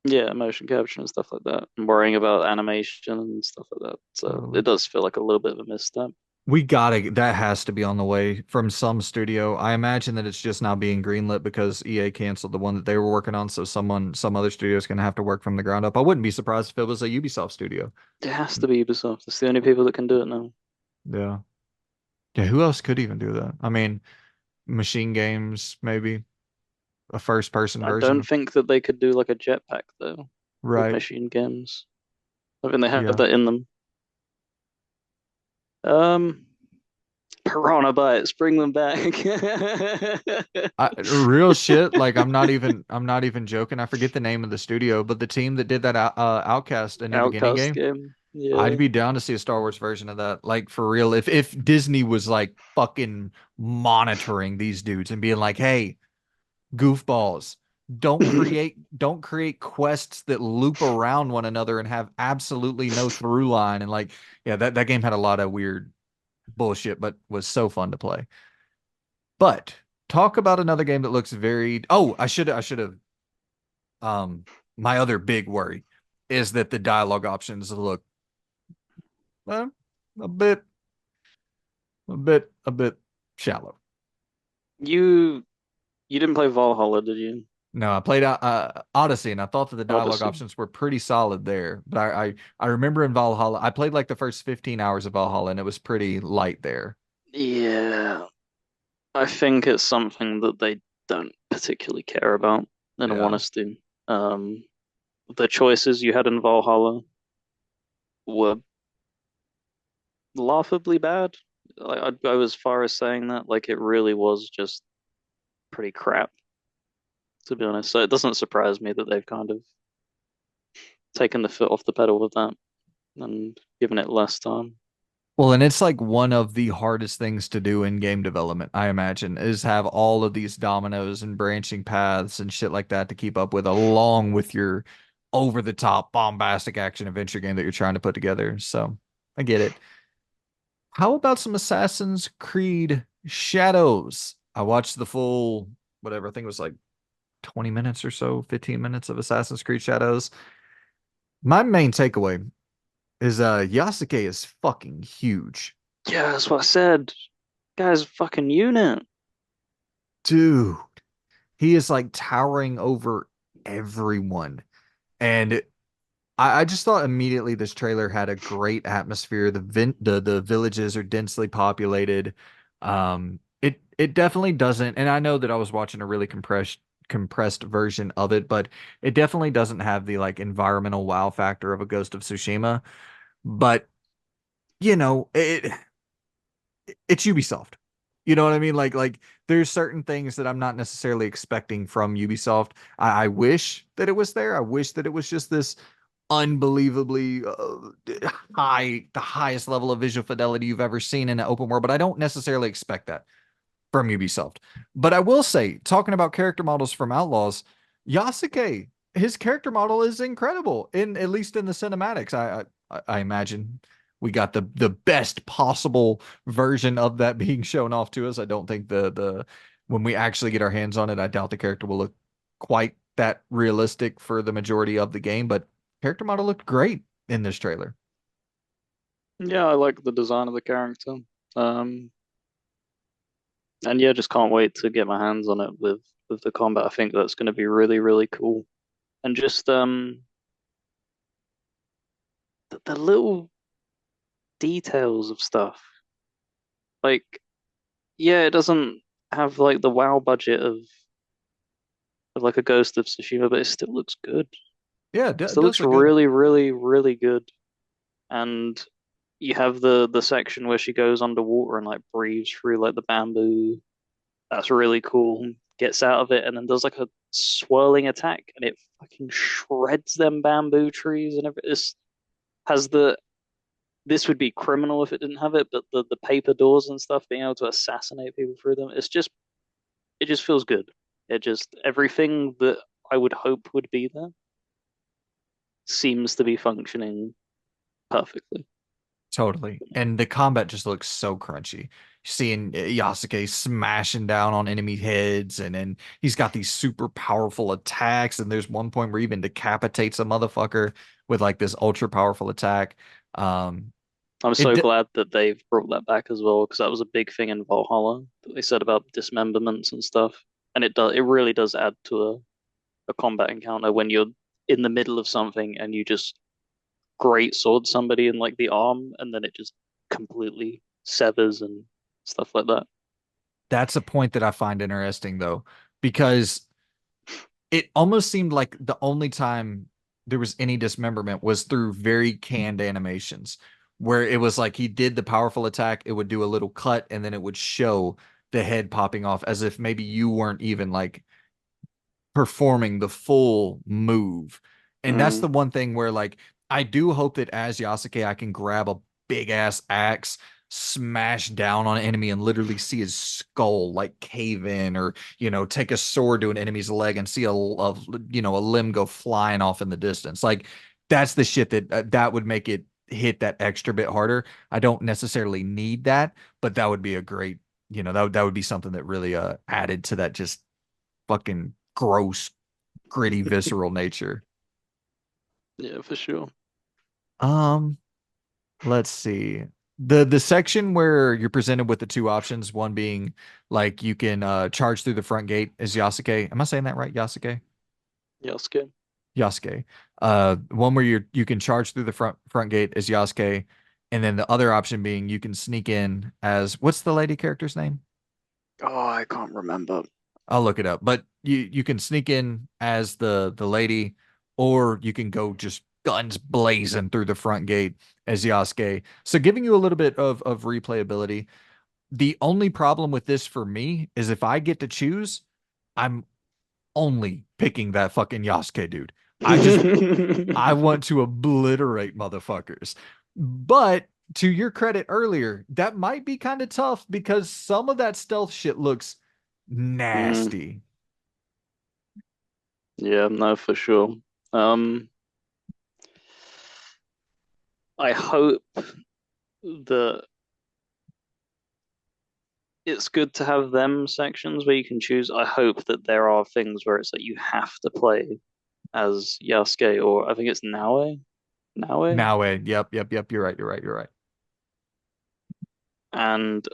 Yeah, motion capture and stuff like that, and worrying about animation and stuff like that. So Totally. it does feel like a little bit of a misstep. We gotta, that has to be on the way from some studio. I imagine that it's just now being greenlit because EA canceled the one that they were working on, so some other studio is gonna have to work from the ground up. I wouldn't be surprised if it was a Ubisoft studio. It has to be Ubisoft. It's the only people that can do it now. Yeah. Yeah, who else could even do that? I mean, Machine Games, maybe a first person I version don't of, think that they could do like a jetpack though with right. machine games. I think they have Yeah. that in them. Um, Piranha Bytes, bring them back. Real shit, like I'm not even joking. I forget the name of the studio, but the team that did that Outcast a New Beginning Outcast game, game. I'd Yeah. be down to see a Star Wars version of that. Like for real. If Disney was like fucking monitoring these dudes and being like, "Hey, goofballs, don't create quests that loop around one another and have absolutely no through line." And like, yeah, that game had a lot of weird bullshit, but was so fun to play. But talk about another game that looks very. Oh, I should have. Um, my other big worry is that the dialogue options look uh, a bit a bit shallow. You you didn't play Valhalla, did you? No, I played Odyssey, and I thought that the dialogue Odyssey. options were pretty solid there. But I remember in Valhalla, I played like the first 15 hours of Valhalla, and it was pretty light there. Yeah. I think it's something that they don't particularly care about, in all Yeah. honesty. Um, the choices you had in Valhalla were laughably bad. Like, I'd go as far as saying that. Like, it really was just pretty crap, to be honest. So it doesn't surprise me that they've kind of taken the foot off the pedal with that and given it less time. Well, and it's like one of the hardest things to do in game development, I imagine, is have all of these dominoes and branching paths and shit like that to keep up with, along with your over the top bombastic action adventure game that you're trying to put together. So I get it. How about some Assassin's Creed Shadows? I watched the full, whatever, I think it was like 20 minutes or so, 15 minutes of Assassin's Creed Shadows. My main takeaway is Yasuke is fucking huge. Yeah, that's what I said. Guy's a fucking unit. Dude, he is like towering over everyone. And I just thought immediately this trailer had a great atmosphere. The villages are densely populated. It definitely doesn't, and I know that I was watching a really compressed version of it, but it definitely doesn't have the like environmental wow factor of a Ghost of Tsushima. But you know, it's Ubisoft. You know what I mean? Like there's certain things that I'm not necessarily expecting from Ubisoft. I wish that it was there. I wish that it was just this unbelievably the highest level of visual fidelity you've ever seen in an open world, but I don't necessarily expect that from Ubisoft. But I will say, talking about character models from Outlaws, Yasuke, his character model is incredible. In at least in the cinematics, I imagine we got the best possible version of that being shown off to us. I don't think the when we actually get our hands on it, I doubt the character will look quite that realistic for the majority of the game, but character model looked great in this trailer. Yeah, I like the design of the character. Um, and yeah, just can't wait to get my hands on it with the combat. I think that's going to be really, really cool. And just the little details of stuff. Like, yeah, it doesn't have like the WoW budget of like a Ghost of Tsushima, but it still looks good. Yeah, It it still does looks look good. really, really, really good. And you have the section where she goes underwater and like breathes through like the bamboo. That's really cool. Gets out of it and then does like a swirling attack and it fucking shreds them bamboo trees and everything. This has the this would be criminal if it didn't have it, but the paper doors and stuff, being able to assassinate people through them, it just feels good. It just everything that I would hope would be there seems to be functioning perfectly. Totally. And the combat just looks so crunchy. Seeing Yasuke smashing down on enemy heads, and then he's got these super powerful attacks. And there's one point where he even decapitates a motherfucker with like this ultra powerful attack. Um, I'm It so glad that they've brought that back as well because that was a big thing in Valhalla that they said about dismemberments and stuff, and it really does add to a combat encounter when you're in the middle of something and you just great sword somebody in like the arm and then it just completely severs and stuff like that. that's a point that I find interesting though, because it almost seemed like the only time there was any dismemberment was through very canned animations where it was like he did the powerful attack, it would do a little cut, and then it would show the head popping off as if maybe you weren't even like performing the full move. And that's the Mm. one thing where like I do hope that as Yasuke I can grab a big ass axe, smash down on an enemy and literally see his skull like cave in, or take a sword to an enemy's leg and see a limb go flying off in the distance. Like that's the shit that would make it hit that extra bit harder. I don't necessarily need that, but that would be a great, that would be something that really added to that just fucking gross, gritty, visceral nature. Yeah, for sure. Um, let's see. The section where you're presented with the two options, one being like you can charge through the front gate as Yasuke. Am I saying that right? Yasuke? Yasuke. Yasuke. One where you can charge through the front gate as Yasuke, and then the other option being you can sneak in as what's the lady character's name? Oh, I can't remember. I'll look it up. But you can sneak in as the lady, or you can go just guns blazing through the front gate as Yasuke. So giving you a little bit of replayability. The only problem with this for me is if I get to choose, I'm only picking that fucking Yasuke dude. I want to obliterate motherfuckers. But to your credit earlier, that might be kind of tough because some of that stealth shit looks Mm, nasty. yeah, no, for sure. Um, I hope that it's good to have them sections where you can choose. I hope that there are things where it's like you have to play as Yasuke or I think it's Naue. Naue? Now, yep. You're right. You're right. You're right. And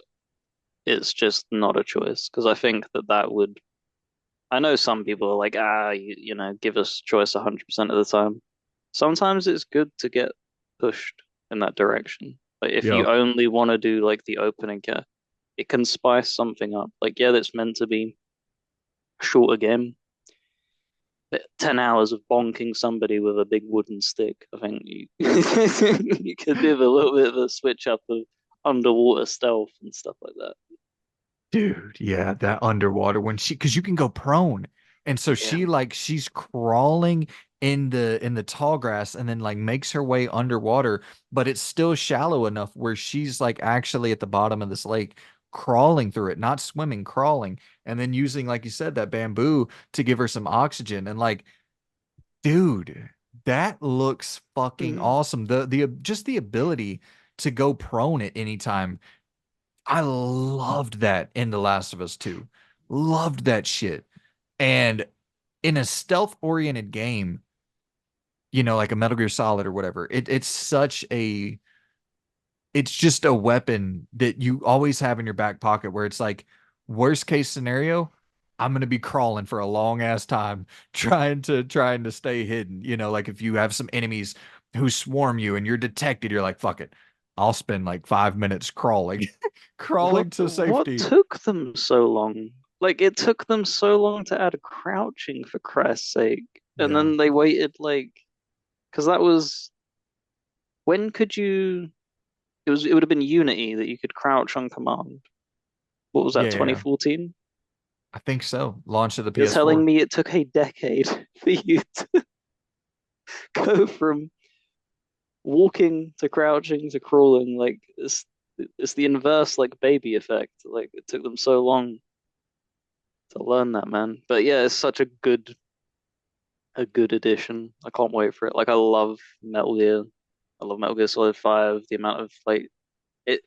it's just not a choice because I think that that would. I know some people are like, give us choice 100% of the time. Sometimes it's good to get pushed in that direction. Like if you Yep. only want to do like the opening care, it can spice something up. Like yeah, that's meant to be a shorter game, but 10 hours of bonking somebody with a big wooden stick, I think you you could do a little bit of a switch up of underwater stealth and stuff like that. Dude, yeah, that underwater when because you can go prone. And so Yeah. she's crawling in the tall grass and then like makes her way underwater, but it's still shallow enough where she's like actually at the bottom of this lake crawling through it, not swimming, crawling, and then using, like you said, that bamboo to give her some oxygen. And like, dude, that looks fucking Mm. awesome. The just the ability to go prone at any time. I loved that in The Last of Us 2. Loved that shit. And in a stealth-oriented game, like a Metal Gear Solid or whatever, it's just a weapon that you always have in your back pocket where it's like, worst case scenario, I'm gonna be crawling for a long ass time trying to stay hidden. Like if you have some enemies who swarm you and you're detected, you're like, fuck it. I'll spend like 5 minutes crawling, What crawling to what safety. took them so long? Like it took them so long to add crouching for Christ's sake. And Yeah. then they waited like because that was when could you it would have been Unity that you could crouch on command. What was that, Yeah. 2014? I think so. Launch of the You're telling PS4. me it took a decade for you to go from walking to crouching to crawling. Like it's the inverse like baby effect. Like it took them so long to learn that, man. But yeah, it's such a good addition. I can't wait for it. Like I love Metal Gear. I love Metal Gear Solid 5. The amount of like it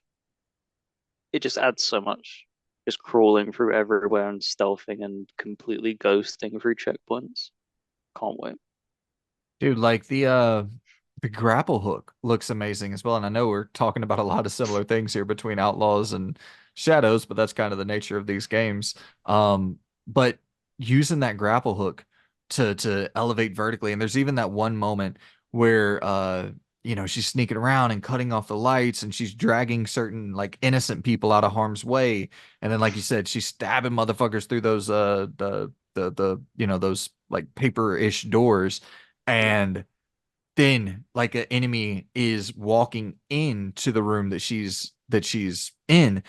it just adds so much. Just crawling through everywhere and stealthing and completely ghosting through checkpoints. Can't wait. Dude, like The grapple hook looks amazing as well. And I know we're talking about a lot of similar things here between Outlaws and Shadows, but that's kind of the nature of these games. But using that grapple hook to elevate vertically, and there's even that one moment where she's sneaking around and cutting off the lights and she's dragging certain like innocent people out of harm's way. And then like you said, she's stabbing motherfuckers through those those like paper-ish doors. Yeah. And then like an enemy is walking into the room that she's in,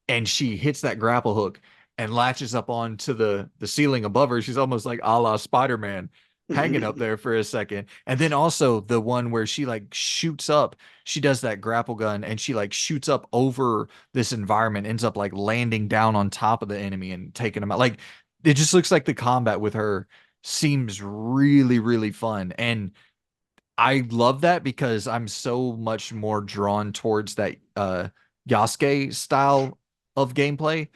and she hits that grapple hook and latches up onto the ceiling above her. She's almost like a la Spider-Man, hanging up there for a second. And then also the one where she like shoots up, she does that grapple gun and she like shoots up over this environment, ends up like landing down on top of the enemy and taking them out. Like it just looks like the combat with her seems really, really fun. And I love that because I'm so much more drawn towards that Yasuke style of gameplay.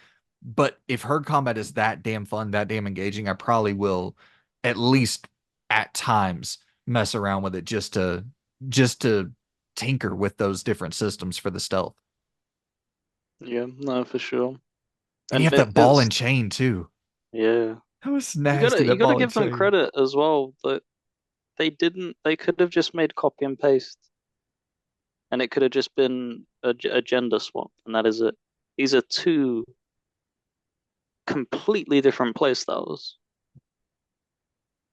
But if her combat is that damn fun, that damn engaging, I probably will at least at times mess around with it just to tinker with those different systems for the stealth. Yeah, no, for sure. And you And have that ball and it's chain too. yeah. That was You nasty, gotta you that gotta ball and give them chain. credit as well that they could have just made copy and paste and it could have just been a gender swap and that is it. These are two completely different play styles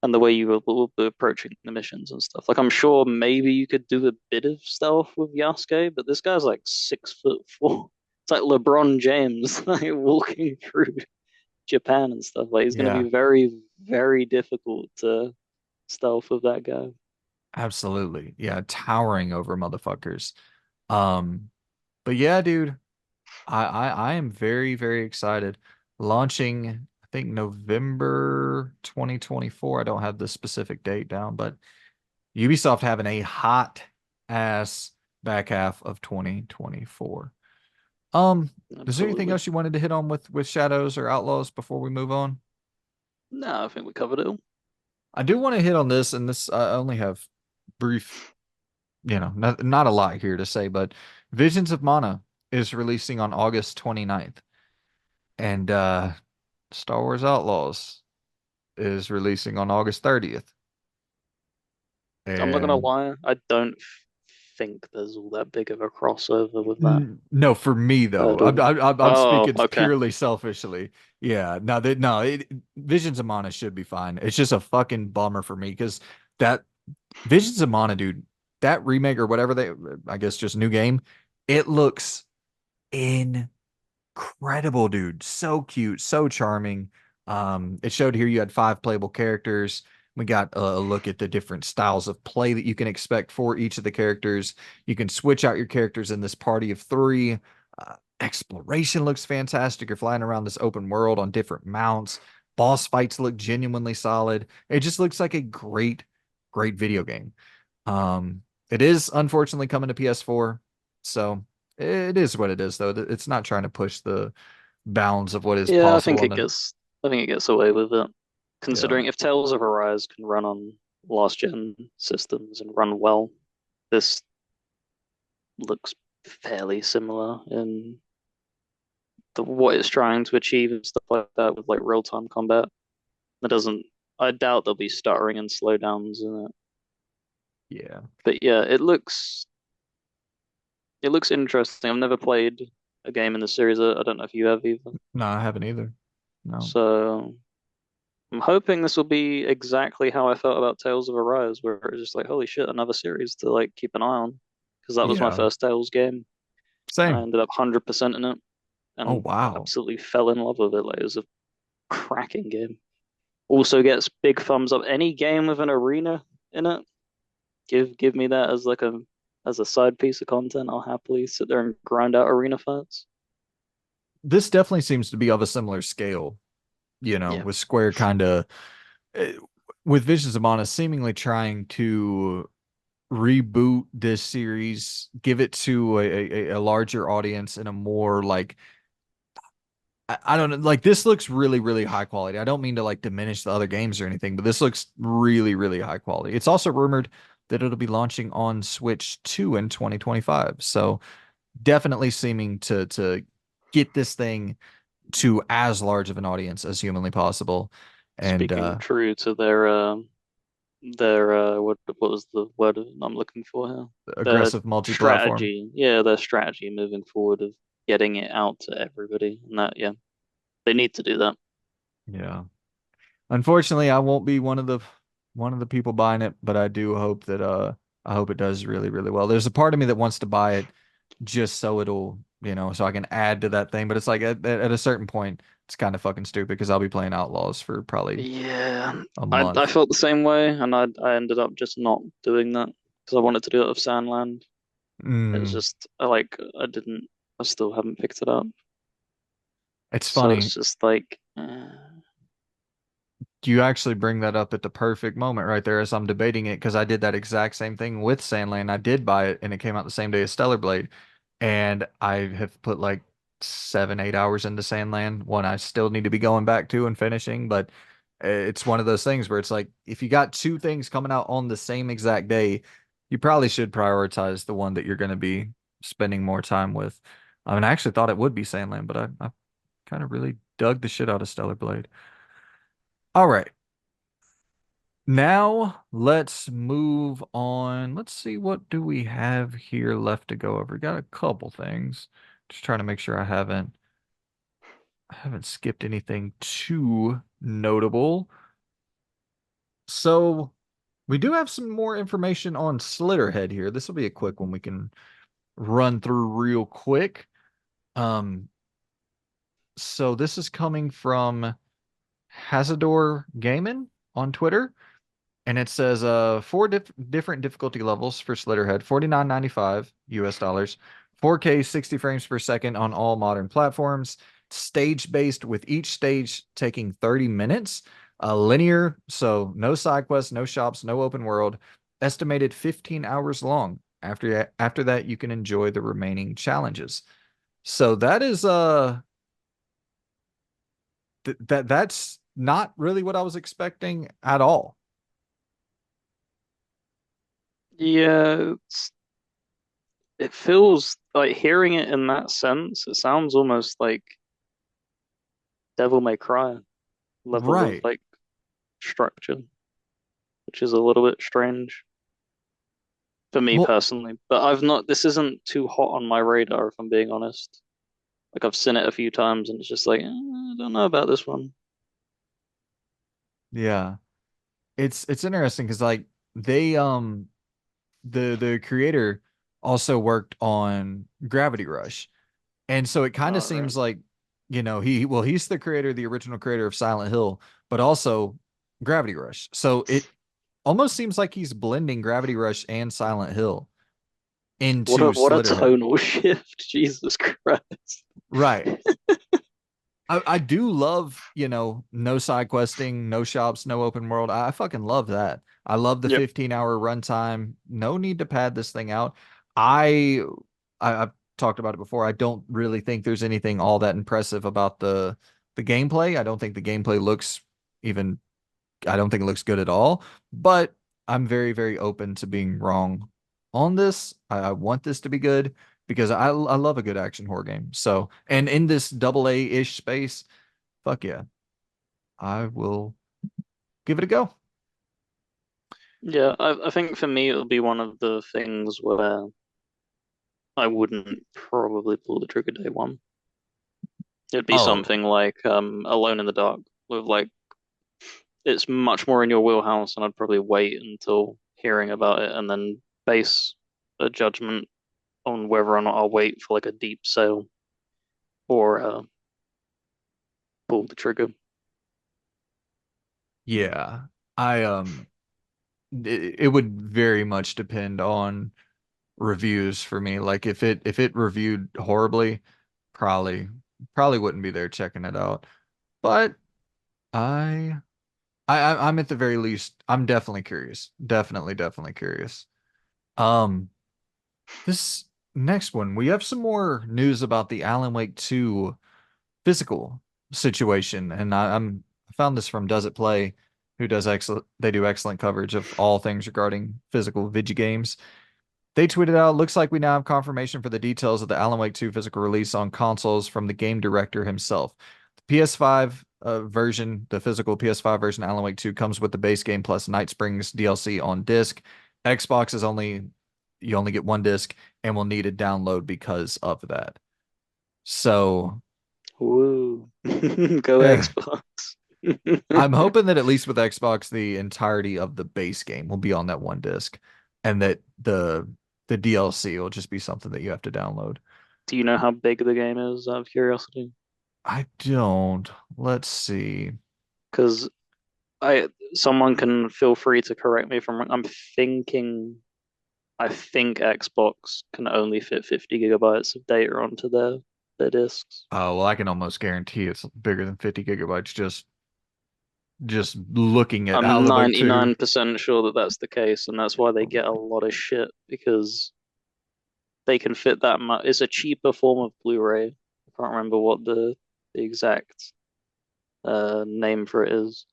and the way you will be approaching the missions and stuff. Like I'm sure maybe you could do a bit of stealth with Yasuke, but this guy's like 6'4". It's like LeBron James like walking through Japan and stuff. Like it's gonna Yeah, be very, very difficult to stealth with that guy. absolutely. Yeah, towering over motherfuckers. Um, but yeah, dude, I am very, very excited. Launching, I think November 2024. I don't have the specific date down, but Ubisoft having a hot ass back half of 2024. Is there anything Absolutely. else you wanted to hit on with Shadows or Outlaws before we move on? No, I think we covered it all. I do want to hit on this, and this I only have brief, not a lot here to say, but Visions of Mana is releasing on August 29th. And Star Wars Outlaws is releasing on August 30th. I'm not gonna And lie, I don't think there's all that big of a crossover with that no, for me though, I'm, title. I'm, I'm I'm Oh, speaking okay. purely selfishly. Yeah, Visions of Mana should be fine. It's just a fucking bummer for me because that Visions of Mana, dude, that remake or whatever I guess just new game, it looks in incredible, dude. So cute, so charming. It showed here you had 5 playable characters. We got a look at the different styles of play that you can expect for each of the characters. You can switch out your characters in this party of 3. Exploration looks fantastic. You're flying around this open world on different mounts. Boss fights look genuinely solid. It just looks like a great, great video game. It is unfortunately coming to PS4, so it is what it is, though. It's not trying to push the bounds of what is Yeah, possible on the. I think it gets away with it. Yeah, Considering if Tales of Arise can run on last gen systems and run well, this looks fairly similar in the what it's trying to achieve and stuff like that with like real time combat. It doesn't I doubt there'll be stuttering and slowdowns in it. yeah. But yeah, it looks interesting. I've never played a game in the series. I don't know if you have either. No, I haven't either. No. So I'm hoping this will be exactly how I felt about Tales of Arise, where it's just like, holy shit, another series to like keep an eye on. Because that was my Yeah. first Tales game. I Same. ended up 100% in it Oh and wow. absolutely fell in love with it. Like it was a cracking game. Also gets big thumbs up. Any game with an arena in it, give me that as like a side piece of content. I'll happily sit there and grind out arena fights. This definitely seems to be of a similar scale, Yeah. with Square kind of with Visions of Mana seemingly trying to reboot this series, give it to a larger audience in a more like I don't know. Like this looks really, really high quality. I don't mean to like diminish the other games or anything, but this looks really, really high quality. It's also rumored that it'll be launching on Switch 2 in 2025. So definitely seeming to get this thing to as large of an audience as humanly possible. And Speaking true to their what was the word I'm looking for here? Their aggressive multi-platform. strategy. Yeah, their strategy moving forward of getting it out to everybody. And that, yeah, they need to do that. Yeah. Unfortunately, I won't be one of the people buying it, but I do hope that I hope it does really, really well. There's a part of me that wants to buy it just so it'll, so I can add to that thing. But it's like at a certain point, it's kind of fucking stupid because I'll be playing Outlaws for probably Yeah, a I month. felt the same way, and I ended up just not doing that because I wanted to do it of Sandland. It's Mm, just I didn't I still haven't picked it up, it's so funny. it's just like You actually bring that up at the perfect moment right there as I'm debating it because I did that exact same thing with Sandland. I did buy it and it came out the same day as Stellar Blade. And I have put like 7, 8 hours into Sandland, one I still need to be going back to and finishing. But it's one of those things where it's like if you got two things coming out on the same exact day, you probably should prioritize the one that you're going to be spending more time with. I mean, I actually thought it would be Sandland, but I kind of really dug the shit out of Stellar Blade. All right. Now let's move on. Let's see, what do we have here left to go over? Got a couple things. Just trying to make sure I haven't skipped anything too notable. So we do have some more information on Slitterhead here. This will be a quick one we can run through real quick. Um, so this is coming from Hazador Gaming on Twitter. And it says four different difficulty levels for Slitterhead, 49.95 US dollars, 4K 60 frames per second on all modern platforms, stage based with each stage taking 30 minutes, linear, so no side quests, no shops, no open world, estimated 15 hours long. After that you can enjoy the remaining challenges. So that is that's not really what I was expecting at all. yeah, it feels like hearing it in that sense. It sounds almost like Devil May Cry level of Right. like structure, which is a little bit strange for me Well, personally. But I've not. This isn't too hot on my radar, if I'm being honest. Like I've seen it a few times, and it's just like I don't know about this one. yeah. It's interesting because like they the creator also worked on Gravity Rush. And so it kind of All right. seems like, he's the creator, the original creator of Silent Hill, but also Gravity Rush. So it almost seems like he's blending Gravity Rush and Silent Hill into What a Slitterhead. tonal shift. Jesus Christ. Right. I do love, no side questing, no shops, no open world. I fucking love that. I love the Yep. 15-hour runtime. No need to pad this thing out. I, I've talked about it before. I don't really think there's anything all that impressive about the gameplay. I don't think the gameplay looks even I don't think it looks good at all. But I'm very, very open to being wrong on this. I want this to be good because I love a good action horror game. So, and in this double A-ish space, fuck yeah, I will give it a go. Yeah, I think for me it'll be one of the things where I wouldn't probably pull the trigger day one. It'd be Oh, something like Alone in the Dark with like it's much more in your wheelhouse, and I'd probably wait until hearing about it and then base a judgment on whether or not I'll wait for like a deep sale or pull the trigger. yeah. I it would very much depend on reviews for me. Like if it reviewed horribly, probably probably wouldn't be there checking it out. But I I'm at the very least, I'm definitely curious. Definitely, definitely curious. Um, this next one, we have some more news about the Alan Wake 2 physical situation, and I found this from Does It Play. who does excellent they do excellent coverage of all things regarding physical video games. They tweeted out, looks like we now have confirmation for the details of the Alan Wake 2 physical release on consoles from the game director himself. The PS5 version, the physical PS5 version Alan Wake 2 comes with the base game plus Night Springs DLC on disc. Xbox is only you only get one disc and will need a download because of that. So, Woo. Go eh, Xbox. I'm hoping that at least with Xbox, the entirety of the base game will be on that one disc, and that the DLC will just be something that you have to download. Do you know how big the game is, out of curiosity? I don't. Let's see. Because I someone can feel free to correct me if I'm wrong. I think Xbox can only fit 50 gigabytes of data onto their discs. Oh, well, I can almost guarantee it's bigger than 50 gigabytes just looking at I'm Alan Wake 2. 99% sure that that's the case, and that's why they get a lot of shit because they can fit that much. It's a cheaper form of Blu-ray. I can't remember what the exact name for it is.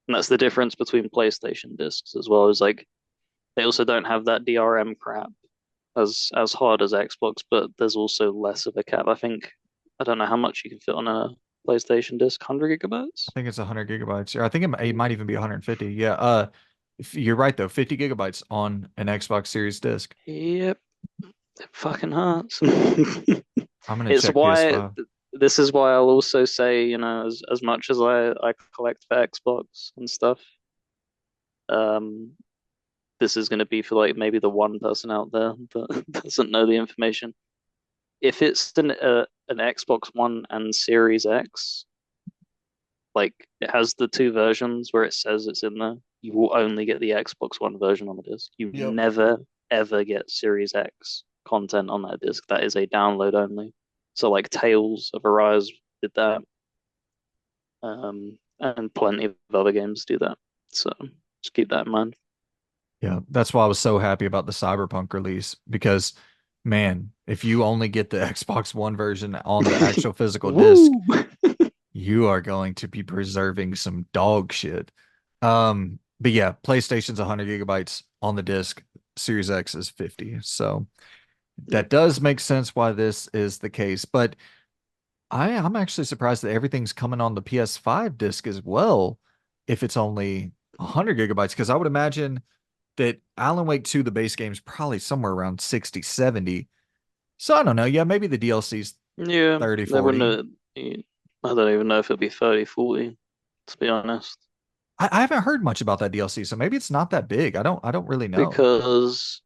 And that's the difference between PlayStation discs as well. Is like they also don't have that DRM crap as hard as Xbox, but there's also less of a cap. I don't know how much you can fit on a PlayStation disc, 100 gigabytes? I think it's 100 gigabytes. Or I think it might even be 150. Yeah. You're right though. 50 gigabytes on an Xbox Series disc. Yep, it fucking hurts. I'm gonna It's check why PS5. this is why I'll also say, as much as I collect for Xbox and stuff, um, this is going to be for like maybe the one person out there that doesn't know the information. If it's an Xbox One and Series X, like it has the two versions where it says it's in there, you will only get the Xbox One version on the disc. You Yep. never ever get Series X content on that disc. That is a download only. So like Tales of Arise did that, and plenty of other games do that. So just keep that in mind. Yeah, that's why I was so happy about the Cyberpunk release because, man, if you only get the Xbox One version on the actual physical disc, Woo! you are going to be preserving some dog shit. But yeah, PlayStation's 100 gigabytes on the disc, Series X is 50. So that does make sense why this is the case. But I'm actually surprised that everything's coming on the PS5 disc as well, if it's only 100 gigabytes, because I would imagine that Alan Wake 2, the base game, is probably somewhere around 60, 70. So I don't know. Yeah, maybe the DLC's Yeah, 30, they 40. wouldn't. I don't even know if it'd be 30, 40, to be honest. I haven't heard much about that DLC, so maybe it's not that big. I don't really know. Because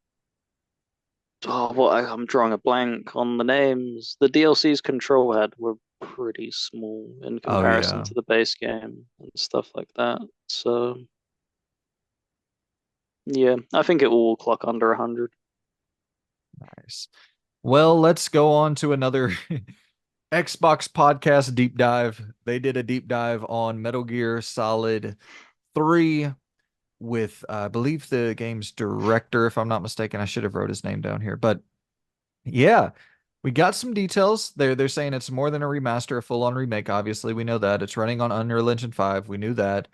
I'm drawing a blank on the names. The DLC's control head were pretty small in Oh comparison yeah. to the base game and stuff like that. So yeah, I think it will clock under 100. Nice. Well, let's go on to another Xbox podcast deep dive. They did a deep dive on Metal Gear Solid 3 with I believe the game's director, if I'm not mistaken. I should have wrote his name down here. But yeah, we got some details. They're saying it's more than a remaster, a full-on remake, obviously. We know that. It's running on Unreal Engine 5. We knew that.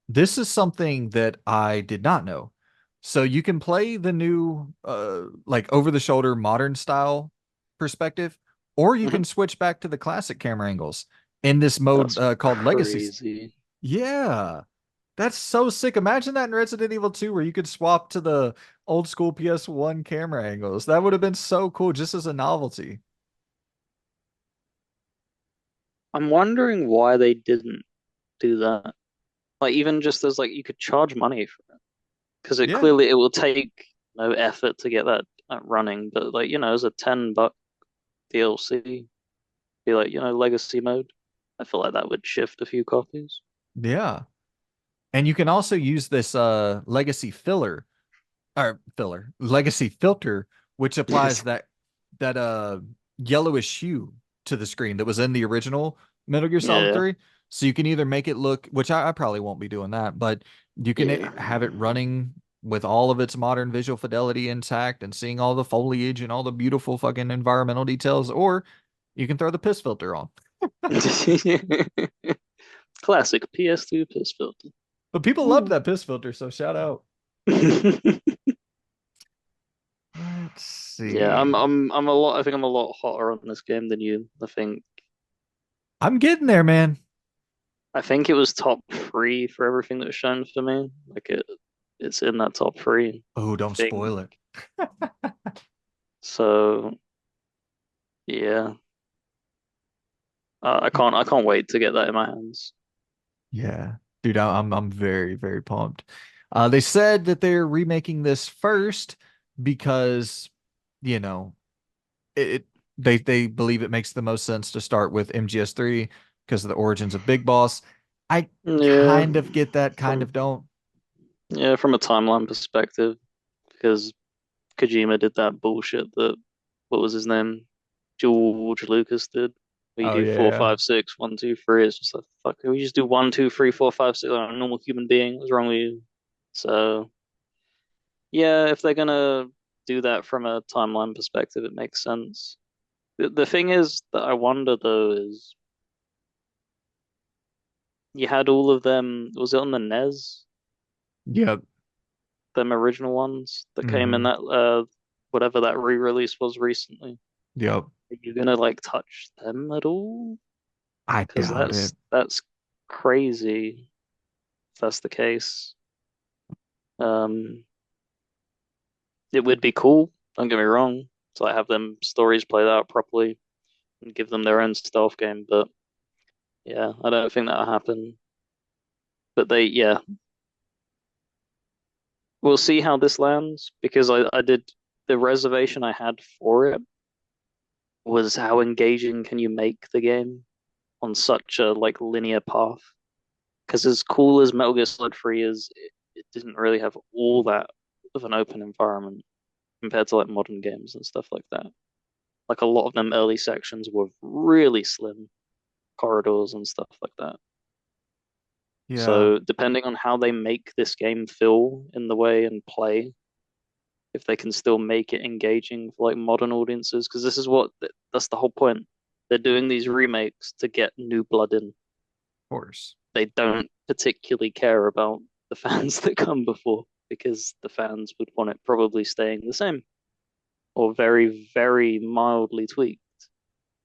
This is something that I did not know. So you can play the new like over-the-shoulder modern style perspective, or you can switch back to the classic camera angles in this mode That's called Legacy. crazy. Yeah. That's so sick. Imagine that in Resident Evil 2 where you could swap to the old school PS1 camera angles. That would have been so cool just as a novelty. I'm wondering why they didn't do that. Like even just as like you could charge money for it because Yeah. it will take no effort to get that running, but like as a $10 DLC, be like legacy mode. I feel like that would shift a few copies. Yeah. And you can also use this legacy legacy filter, which applies that yellowish hue to the screen that was in the original Metal Gear Solid Yeah, 3. So you can either make it look, which I probably won't be doing that, but you can yeah. have it running with all of its modern visual fidelity intact and seeing all the foliage and all the beautiful fucking environmental details, or you can throw the piss filter on. Classic PS2 piss filter. But people love that piss filter, so shout out. Let's Yeah, see. I'm a lot. I think I'm a lot hotter on this game than you. I'm getting there, man. I think it was top three for everything that was shown for me. It's in that top three. Oh, I don't think spoil it. so. Yeah, I can't wait to get that in my hands. Yeah. Dude, I'm very, very pumped. They said that they're remaking this first because, you know, it they believe it makes the most sense to start with MGS3 because of the origins of Big Boss. I Yeah, kind of get that, kind from of don't. from a timeline perspective, because Kojima did that bullshit that what was his name? George Lucas did. Where you Oh do four, yeah. five, six, 1, 2, 3. It's just like fuck. Can we just do 1, 2, 3, 4, 5, 6 like a normal human being? What's wrong with you? So yeah, if they're gonna do that from a timeline perspective, it makes sense. The thing is that I wonder though is you had all of them. Was it on the NES? Yep. Them original ones that came in Hmm. that whatever that re-release was recently. Yep. Are you gonna like touch them at all? I Because doubt it. that's crazy if that's the case. Um, it would be cool. Don't get me wrong. To like have them stories played out properly and give them their own stealth game. But yeah, I don't think that'll happen. But yeah, we'll see how this lands because I did the reservation I had for it was how engaging can you make the game on such a like linear path? Because as cool as Metal Gear Solid 3 is, it didn't really have all that of an open environment compared to like modern games and stuff like that. Like a lot of them early sections were really slim corridors and stuff like that. Yeah. So depending on how they make this game feel in the way and play, if they can still make it engaging for like modern audiences, because this is what that's the whole point. They're doing these remakes to get new blood in. Of course. They don't particularly care about the fans that come before because the fans would want it probably staying the same or very, very mildly tweaked.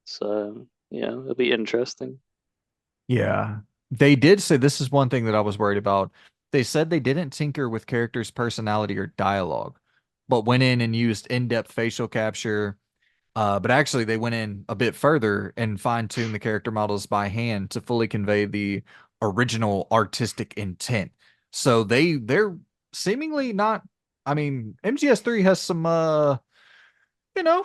So yeah, it'll be interesting. Yeah. They did say this is one thing that I was worried about. They said they didn't tinker with characters' personality or dialogue, but went in and used in-depth facial capture. But actually, they went in a bit further and fine-tuned the character models by hand to fully convey the original artistic intent. So they're seemingly not. I mean, MGS3 has some you know,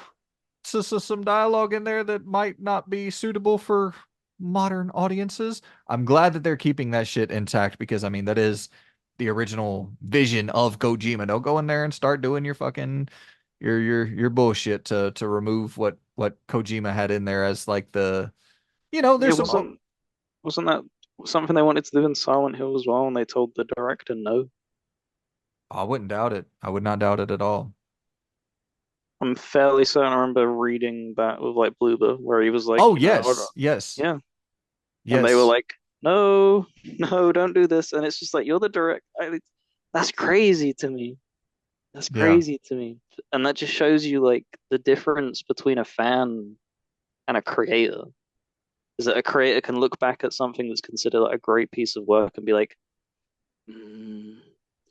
so some dialogue in there that might not be suitable for modern audiences. I'm glad that they're keeping that shit intact because I mean that is the original vision of Kojima. Don't go in there and start doing your fucking your bullshit to remove what Kojima had in there as like the Yeah, there's some wasn't that something they wanted to do in Silent Hill as well, and they told the director no? I wouldn't doubt it. I would not doubt it at all. I'm fairly certain I remember reading that with like Bloober, where he was like, Oh you know, yes, yes, yeah, and they were yes. like, no, no, don't do this, and it's just like you're the direct. That's crazy to me. That's Yeah, crazy to me, and that just shows you like the difference between a fan and a creator. Is that a creator can look back at something that's considered like a great piece of work and be like, mm,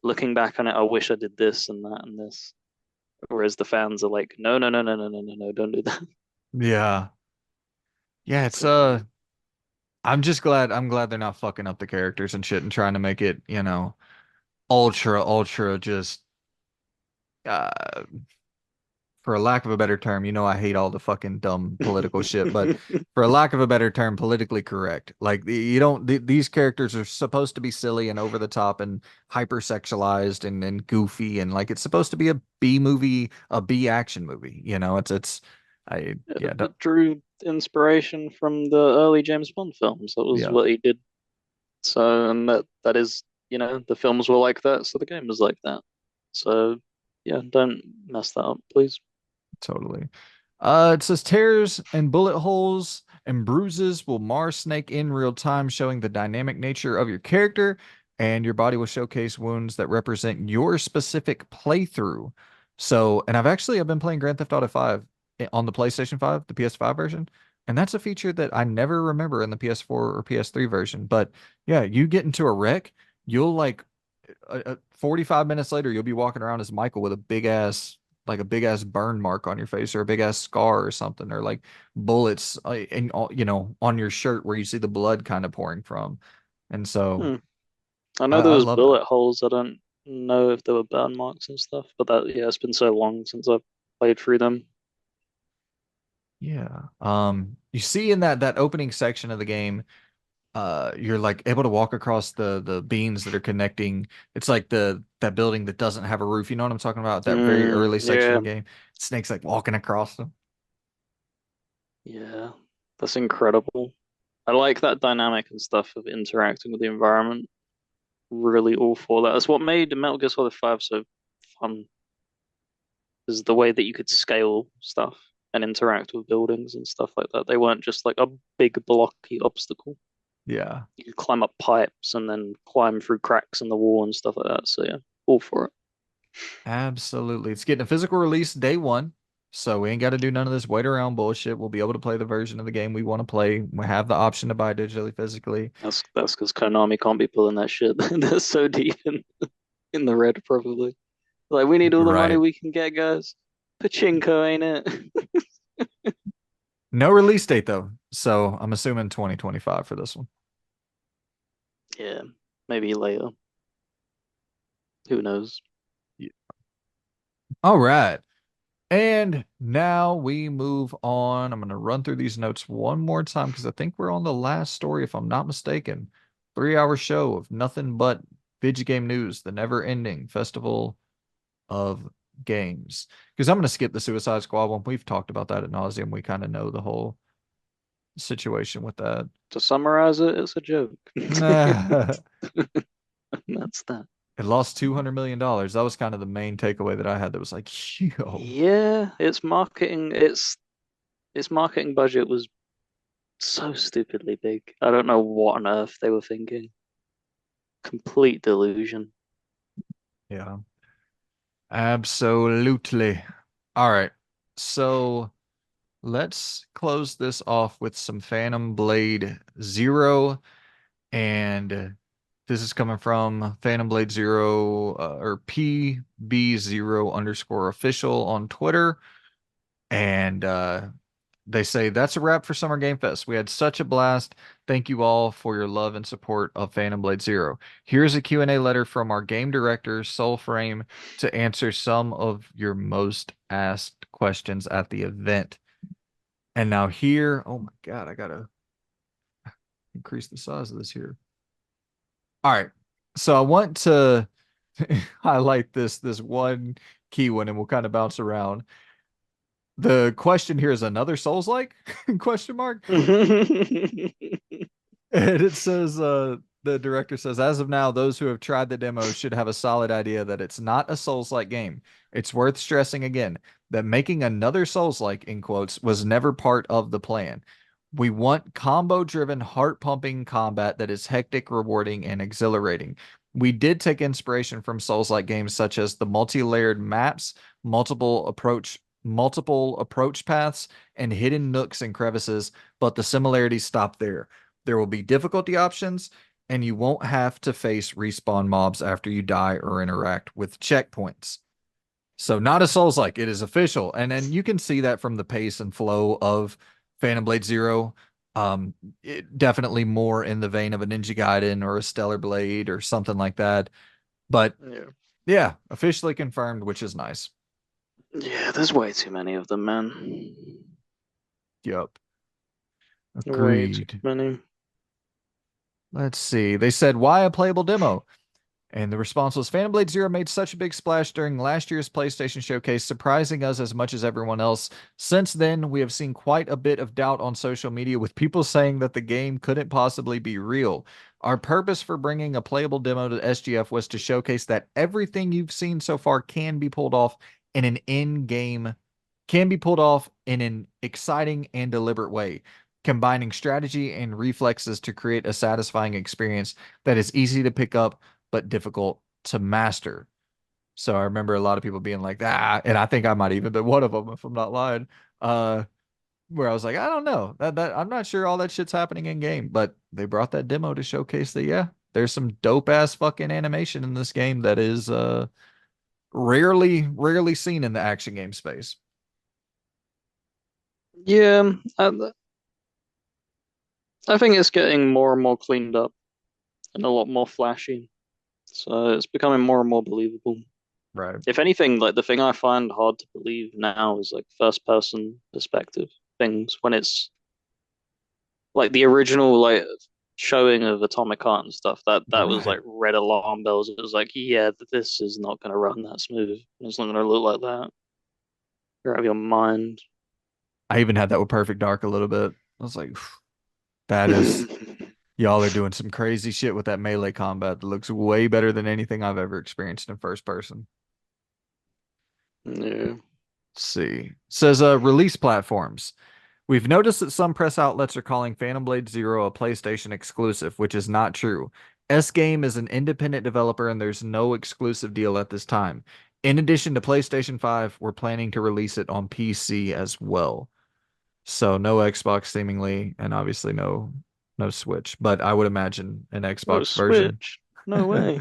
looking back on it, I wish I did this and that and this. Whereas the fans are like, no, no, no, no, no, no, no, no, don't do that. yeah, yeah. It's So I'm glad they're not fucking up the characters and shit and trying to make it, ultra just uh for a lack of a better term, I hate all the fucking dumb political shit, but for a lack of a better term, politically correct. Like you don't these characters are supposed to be silly and over the top and hypersexualized and goofy and like it's supposed to be a B movie, a B action movie. It's I yeah, it drew inspiration from the early James Bond films. That was yeah, what he did. So, and that is, the films were like that, so the game was like that. So, yeah, don't mess that up, please. totally. It says tears and bullet holes and bruises will mar Snake in real time, showing the dynamic nature of your character. and your body will showcase wounds that represent your specific playthrough. So, and I've been playing Grand Theft Auto 5 on the PlayStation 5, the PS5 version, and that's a feature that I never remember in the PS4 or PS3 version. But yeah, you get into a wreck, you'll like 45 minutes later, you'll be walking around as Michael with a big ass burn mark on your face or a big ass scar or something, or like bullets and on your shirt where you see the blood kind of pouring from. And so Hmm. I know there I was love that. bullet holes. I don't know if there were burn marks and stuff, but that yeah, it's been so long since I've played through them. Yeah. You see in that opening section of the game, you're like able to walk across the beams that are connecting. It's like that building that doesn't have a roof. You know what I'm talking about? That very early section Yeah, of the game. Snake's like walking across them. yeah, that's incredible. I like that dynamic and stuff of interacting with the environment. Really all for that. That's what made Metal Gear Solid 5 so fun, is the way that you could scale stuff and interact with buildings and stuff like that. They weren't just like a big blocky obstacle. Yeah. You could climb up pipes and then climb through cracks in the wall and stuff like that. So yeah, all for it. Absolutely. It's getting a physical release day one. So we ain't got to do none of this wait around bullshit. We'll be able to play the version of the game we want to play. We have the option to buy digitally, physically. That's because Konami can't be pulling that shit. They're so deep in the red, probably. Like we need all You're the money right. we can get, guys. Pachinko, ain't it? No release date though. So I'm assuming 2025 for this one. Yeah, maybe later. Who knows? Yeah. All right. And now we move on. I'm going to run through these notes one more time because I think we're on the last story, if I'm not mistaken. 3 hour show of nothing but video game news, the never ending festival of games. Because I'm going to skip the Suicide Squad one. We've talked about that at nauseum. We kind of know the whole situation with that. To summarize it, it's a joke. Nah. That's that. It lost $200 million. That was kind of the main takeaway that I had. That was like, yo, Yeah, its marketing budget was so stupidly big. I don't know what on earth they were thinking. Complete delusion. yeah, absolutely. All right. So let's close this off with some Phantom Blade Zero. And this is coming from Phantom Blade Zero or PB0 underscore official on Twitter. And they say that's a wrap for Summer Game Fest. We had such a blast. Thank you all for your love and support of Phantom Blade Zero. Here's a Q&A letter from our game director, Soulframe, to answer some of your most asked questions at the event. And now here, oh my God, I gotta increase the size of this here. All right. So I want to highlight this one key one and we'll kind of bounce around. The question here is another Souls-like question mark. And it says, the director says, as of now, those who have tried the demo should have a solid idea that it's not a Souls-like game. It's worth stressing again that making another Souls-like, in quotes, was never part of the plan. We want combo-driven, heart-pumping combat that is hectic, rewarding, and exhilarating. We did take inspiration from Souls-like games such as the multi-layered maps, multiple approach paths, and hidden nooks and crevices, but the similarities stop there. There will be difficulty options, and you won't have to face respawn mobs after you die or interact with checkpoints. So not a Souls-like, it is official. And then you can see that from the pace and flow of Phantom Blade Zero. Definitely more in the vein of a Ninja Gaiden or a Stellar Blade or something like that. But Yeah. yeah, officially confirmed, which is nice. Yeah, there's way too many of them, man. Yep. Way too Agreed. many. Let's see. They said, why a playable demo? And the response was Phantom Blade Zero made such a big splash during last year's PlayStation Showcase, surprising us as much as everyone else. Since then, we have seen quite a bit of doubt on social media with people saying that the game couldn't possibly be real. Our purpose for bringing a playable demo to SGF was to showcase that everything you've seen so far can be pulled off in an exciting and deliberate way. combining strategy and reflexes to create a satisfying experience that is easy to pick up but difficult to master. So I remember a lot of people being like, ah, and I think I might even been one of them if I'm not lying. Uh, where I was like, I don't know. That I'm not sure all that shit's happening in game, but they brought that demo to showcase that yeah, there's some dope ass fucking animation in this game that is rarely seen in the action game space. Yeah, I think it's getting more and more cleaned up and a lot more flashy. So it's becoming more and more believable. Right. If anything, like the thing I find hard to believe now is like first person perspective things when it's like the original like showing of Atomic Heart and stuff that was Right. like red alarm bells. It was like, yeah, this is not going to run that smooth. It's not going to look like that. You're out of your mind. I even had that with Perfect Dark a little bit. I was like, that is y'all are doing some crazy shit with that melee combat that looks way better than anything I've ever experienced in first person. Yeah. Let's see. It says release platforms. We've noticed that some press outlets are calling Phantom Blade Zero a PlayStation exclusive, which is not true. S Game is an independent developer and there's no exclusive deal at this time. In addition to PlayStation 5, we're planning to release it on PC as well. So no Xbox seemingly, and obviously no Switch, but I would imagine an Oh, Xbox version. Switch. No way.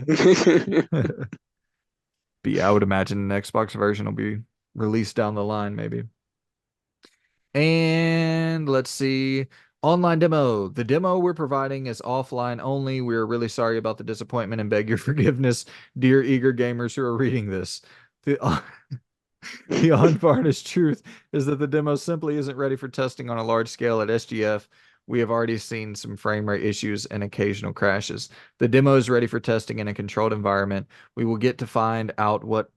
But yeah, I would imagine an Xbox version will be released down the line, maybe. And let's see. Online demo. The demo we're providing is offline only. We're really sorry about the disappointment and beg your forgiveness, dear eager gamers who are reading this. The, the unvarnished truth is that the demo simply isn't ready for testing on a large scale at SGF. We have already seen some frame rate issues and occasional crashes. The demo is ready for testing in a controlled environment. We will get to find out what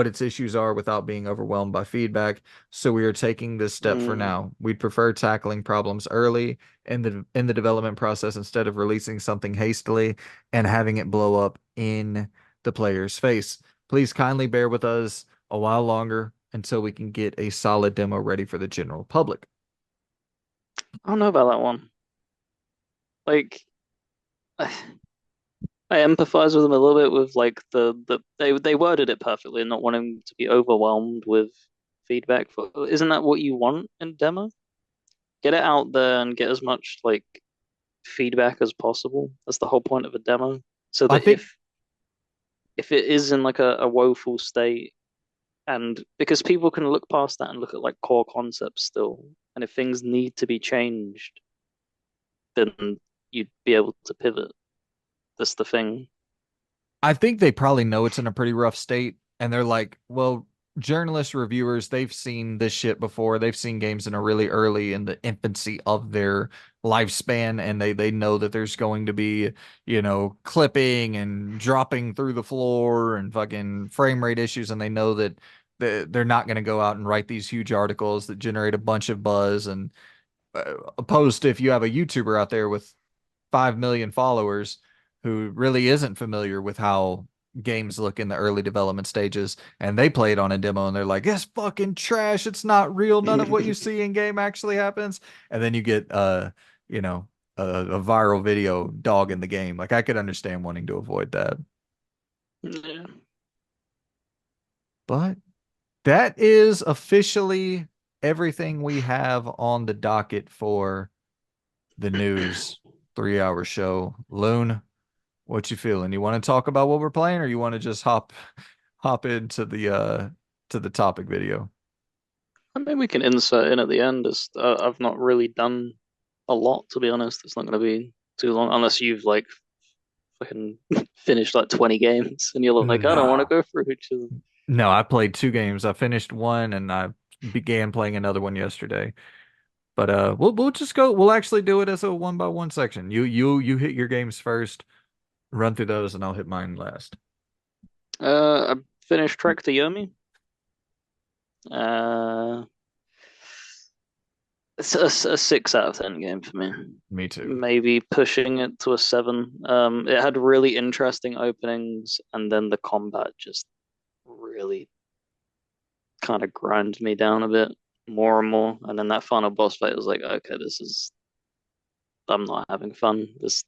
its issues are without being overwhelmed by feedback. So we are taking this step for Mm. now. We'd prefer tackling problems early in the development process instead of releasing something hastily and having it blow up in the player's face. Please kindly bear with us a while longer until we can get a solid demo ready for the general public. I don't know about that one. Like, I empathize with them a little bit with like they worded it perfectly, not wanting to be overwhelmed with feedback. For isn't that what you want in demo? Get it out there and get as much like feedback as possible. That's the whole point of a demo. So I that think if it is in like a woeful state, and because people can look past that and look at like core concepts still, and if things need to be changed, then you'd be able to pivot. That's the thing. I think they probably know it's in a pretty rough state, and they're like, well, journalists, reviewers, they've seen this shit before. They've seen games in a really early in the infancy of their lifespan, and they know that there's going to be, clipping and dropping through the floor and fucking frame rate issues, and they know that they're not going to go out and write these huge articles that generate a bunch of buzz and opposed to if you have a YouTuber out there with 5 million followers who really isn't familiar with how games look in the early development stages and they play it on a demo and they're like, it's fucking trash, it's not real, none of what you see in game actually happens. And then you get you know a viral video dog in the game. Like I could understand wanting to avoid that. Yeah. But that is officially everything we have on the docket for the news 3 hour show. Loon, what you feeling? You want to talk about what we're playing, or you want to just hop into the topic video? I mean, we can insert in at the end. I've not really done a lot, to be honest. It's not going to be too long unless you've like fucking finished like 20 games and you're like, I don't want to No. go through each of them. No, I played two games. I finished one and I began playing another one yesterday. But we'll just go. We'll actually do it as a one by one section. You hit your games first, run through those, and I'll hit mine last. I finished Trek to Yomi. Uh, it's a 6 out of 10 game for me. Me too. Maybe pushing it to a 7. It had really interesting openings, and then the combat just really kind of grinds me down a bit more and more. And then that final boss fight was like, okay, this is I'm not having fun. This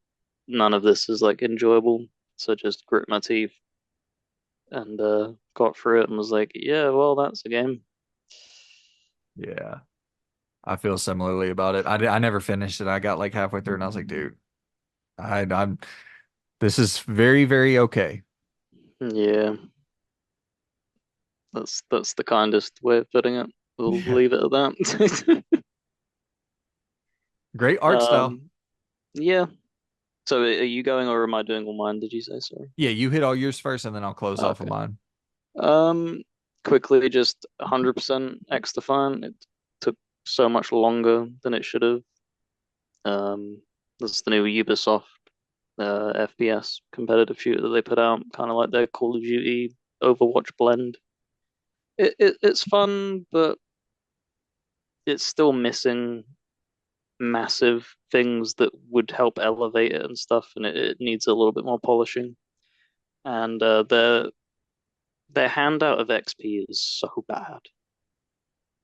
None of this is like enjoyable. So just grit my teeth and got through it and was like, yeah, well, that's a game. Yeah. I feel similarly about it. I never finished it. I got like halfway through and I was like, dude, I'm this is very, very okay. Yeah, that's the kindest way of putting it. We'll Yeah. leave it at that. Great art style. Um, yeah. So are you going or am I doing all mine? Did you say sorry? Yeah, you hit all yours first and then I'll close off of Okay. mine. Um, Quickly, just 100% Xdefiant. It took so much longer than it should have. Um, that's the new Ubisoft FPS competitive shooter that they put out, kind of like their Call of Duty Overwatch blend. It's fun, but it's still missing massive things that would help elevate it and stuff, and it needs a little bit more polishing. And their handout of XP is so bad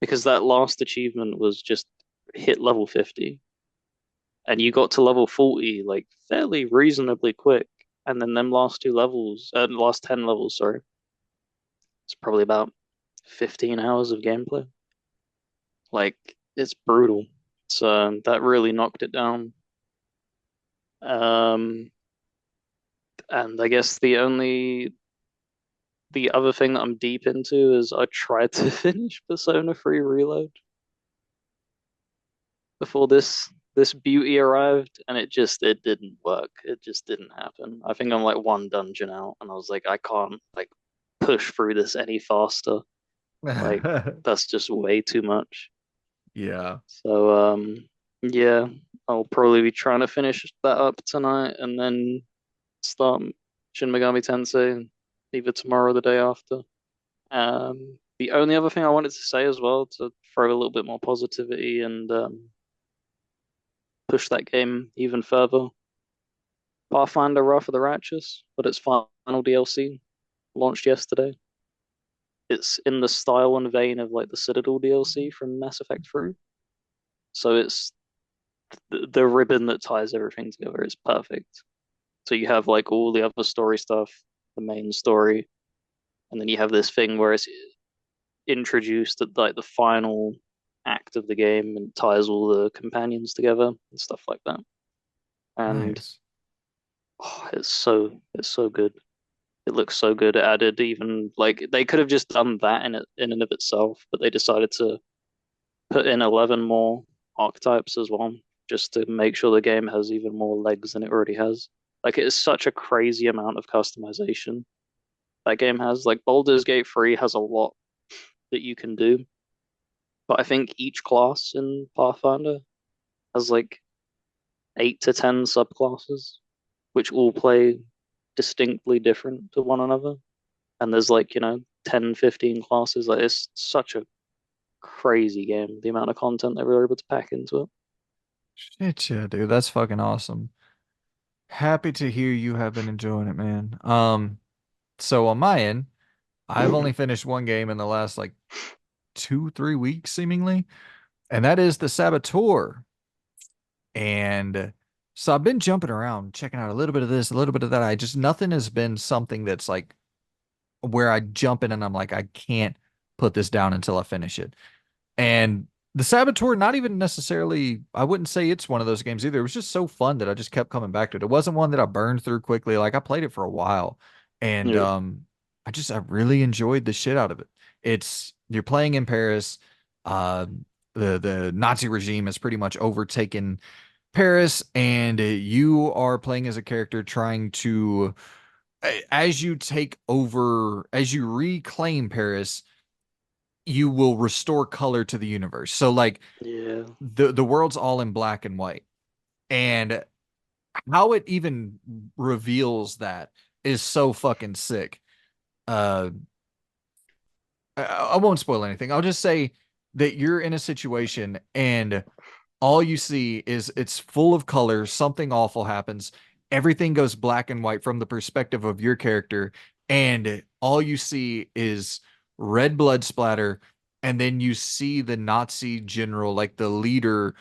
because that last achievement was just hit level 50, and you got to level 40 like fairly reasonably quick, and then them last two levels, last 10 levels, sorry, it's probably about 15 hours of gameplay. Like it's brutal. So that really knocked it down. Um, and I guess the other thing that I'm deep into is I tried to finish Persona 3 Reload before this beauty arrived, and it didn't work. It just didn't happen. I think I'm like one dungeon out, and I was like, I can't like push through this any faster. Like that's just way too much. Yeah. So yeah, I'll probably be trying to finish that up tonight and then start Shin Megami Tensei either tomorrow or the day after. The only other thing I wanted to say as well to throw a little bit more positivity and push that game even further. Pathfinder Wrath of the Righteous, but its final DLC launched yesterday. It's in the style and vein of like the Citadel DLC from Mass Effect 3. So it's the ribbon that ties everything together is perfect. So you have like all the other story stuff, the main story, and then you have this thing where it's introduced at like the final act of the game and ties all the companions together and stuff like that. And Nice. oh, it's so good. It looks so good. It added even like they could have just done that in and of itself, but they decided to put in 11 more archetypes as well, just to make sure the game has even more legs than it already has. Like it is such a crazy amount of customization that game has. Like Baldur's Gate 3 has a lot that you can do, but I think each class in Pathfinder has like 8 to 10 subclasses, which all play distinctly different to one another. And there's like, 10, 15 classes. Like it's such a crazy game, the amount of content they were able to pack into it. Shit, yeah, dude. That's fucking awesome. Happy to hear you have been enjoying it, man. So on my end, I've only finished one game in the last like 2, 3 weeks, seemingly, and that is the Saboteur. And so I've been jumping around, checking out a little bit of this, a little bit of that. I just nothing has been something that's like where I jump in and I'm like, I can't put this down until I finish it. And the Saboteur, not even necessarily, I wouldn't say it's one of those games either. It was just so fun that I just kept coming back to it. It wasn't one that I burned through quickly. Like I played it for a while and Yeah, I really enjoyed the shit out of it. You're playing in Paris. Uh the Nazi regime has pretty much overtaken Paris, and you are playing as a character trying to as you take over, as you reclaim Paris, you will restore color to the universe. So like yeah, the world's all in black and white. And how it even reveals that is so fucking sick. Uh I won't spoil anything. I'll just say that you're in a situation and all you see is it's full of color, something awful happens, everything goes black and white from the perspective of your character, and all you see is red blood splatter, and then you see the Nazi general, like the leader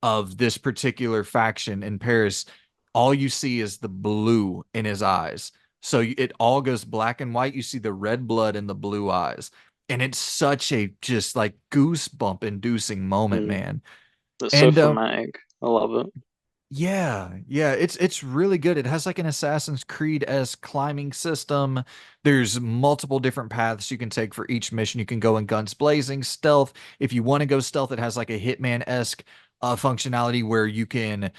of this particular faction in Paris, all you see is the blue in his eyes. So it all goes black and white. You see the red blood in the blue eyes. And it's such a just like goosebump inducing moment, Mm. man. It's so And thematic. I love it. yeah, it's really good. It has like an Assassin's Creed-esque climbing system. There's multiple different paths you can take for each mission. You can go in guns blazing, stealth. If you want to go stealth, it has like a Hitman-esque functionality where you can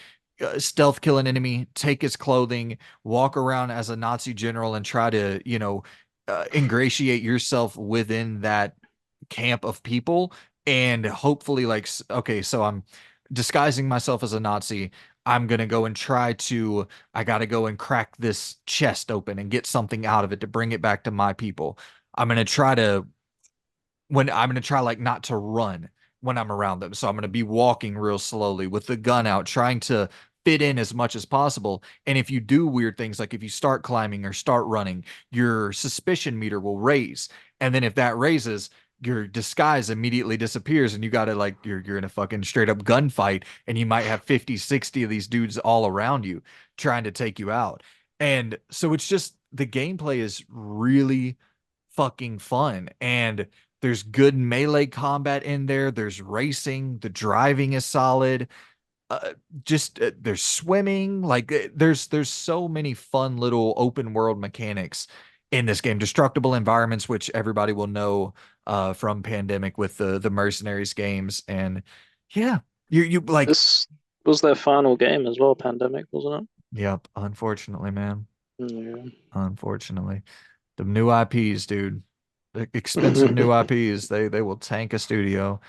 stealth kill an enemy, take his clothing, walk around as a Nazi general, and try to, ingratiate yourself within that camp of people. And hopefully, like, okay, so I'm disguising myself as a Nazi. I'm gonna go and I gotta go and crack this chest open and get something out of it to bring it back to my people. I'm gonna try to I'm gonna try like not to run when I'm around them. So I'm gonna be walking real slowly with the gun out, trying to fit in as much as possible. And if you do weird things, like if you start climbing or start running, your suspicion meter will raise. And then if that raises, your disguise immediately disappears and you gotta like you're in a fucking straight up gunfight and you might have 50, 60 of these dudes all around you trying to take you out. And so it's just the gameplay is really fucking fun. And there's good melee combat in there. There's racing. The driving is solid. Just there's swimming. Like there's so many fun little open world mechanics in this game. Destructible environments, which everybody will know from Pandemic with the Mercenaries games. And yeah, you like, This was their final game as well, Pandemic, wasn't yep. Unfortunately, man. it? Unfortunately, the new IPs, dude. The expensive new Yeah. IPs, they will tank a studio.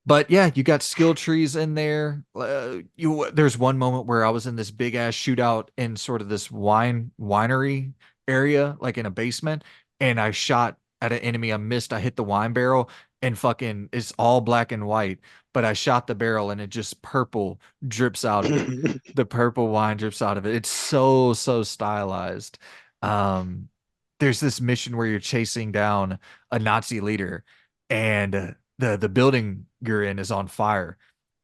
But yeah, you got skill trees in there. There's one moment where I was in this big ass shootout in sort of this winery area, like in a basement, and I shot at an enemy. I missed. I hit the wine barrel, and fucking it's all black and white. But I shot the barrel, and it just purple drips out of it. The purple wine drips out of it. It's so stylized. Um, there's this mission where you're chasing down a Nazi leader, and the building you're in is on fire,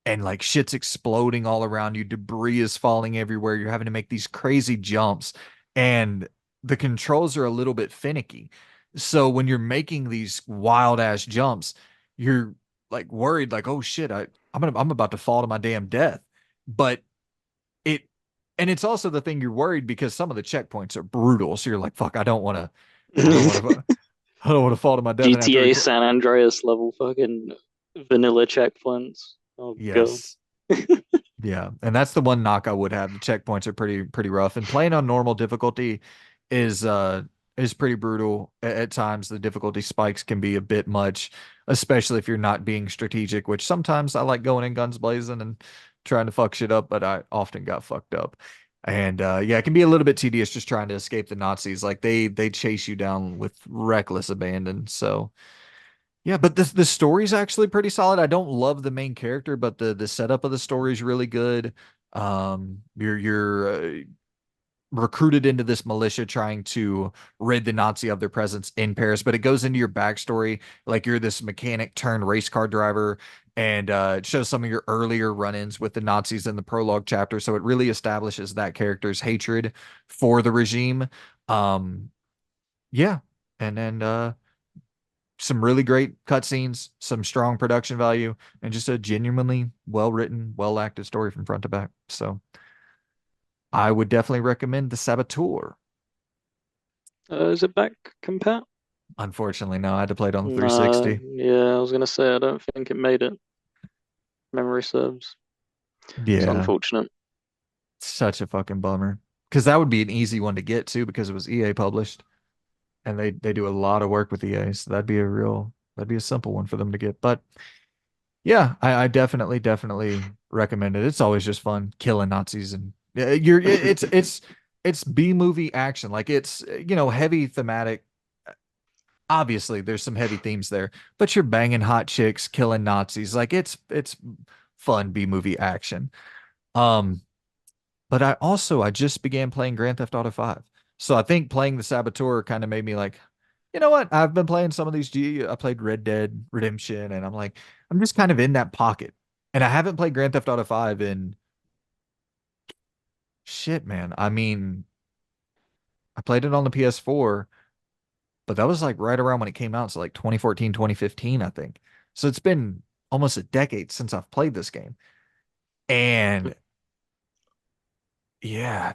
and like shit's exploding all around you, debris is falling everywhere, you're having to make these crazy jumps, and the controls are a little bit finicky. So when you're making these wild ass jumps, you're like worried like, oh shit, I'm about to fall to my damn death. But it and it's also the thing, you're worried because some of the checkpoints are brutal, so you're like, fuck, I don't want to I don't want to fall to my death and have to GTA record. San Andreas level fucking vanilla checkpoints. Oh god. Yes. Yeah, and that's the one knock I would have. The checkpoints are pretty rough, and playing on normal difficulty is uh is pretty brutal. At times the difficulty spikes can be a bit much, especially if you're not being strategic, which sometimes I like going in guns blazing and trying to fuck shit up, but I often got fucked up. And yeah, it can be a little bit tedious just trying to escape the Nazis. Like they chase you down with reckless abandon. So yeah, but the story's actually pretty solid. I don't love the main character, but the setup of the story is really good. You're recruited into this militia trying to rid the Nazi of their presence in Paris, but it goes into your backstory. Like you're this mechanic turned race car driver, and it shows some of your earlier run-ins with the Nazis in the prologue chapter. So it really establishes that character's hatred for the regime. Um, yeah, and then some really great cutscenes, some strong production value, and just a genuinely well written, well acted story from front to back. So I would definitely recommend the Saboteur. Is it back compat? Unfortunately, no, I had to play it on the No, 360. yeah, I was gonna say I don't think it made it. Memory serves. It's Yeah, unfortunate. such a fucking bummer. Because that would be an easy one to get too, because it was EA published, and they do a lot of work with EA, so that'd be a simple one for them to get. But yeah, I definitely recommend it. It's always just fun killing Nazis, and it's B movie action. Like it's heavy thematic. Obviously, there's some heavy themes there, but you're banging hot chicks, killing Nazis. Like it's fun B movie action. Um, but I just began playing Grand Theft Auto 5. So I think playing the Saboteur kind of made me like, you know what? I've been playing some of these I played Red Dead Redemption, and I'm like, I'm just kind of in that pocket. And I haven't played Grand Theft Auto 5 in shit, man. I mean, I played it on the PS4, but that was like right around when it came out. So like 2014, 2015, I think. So it's been almost a decade since I've played this game. And yeah,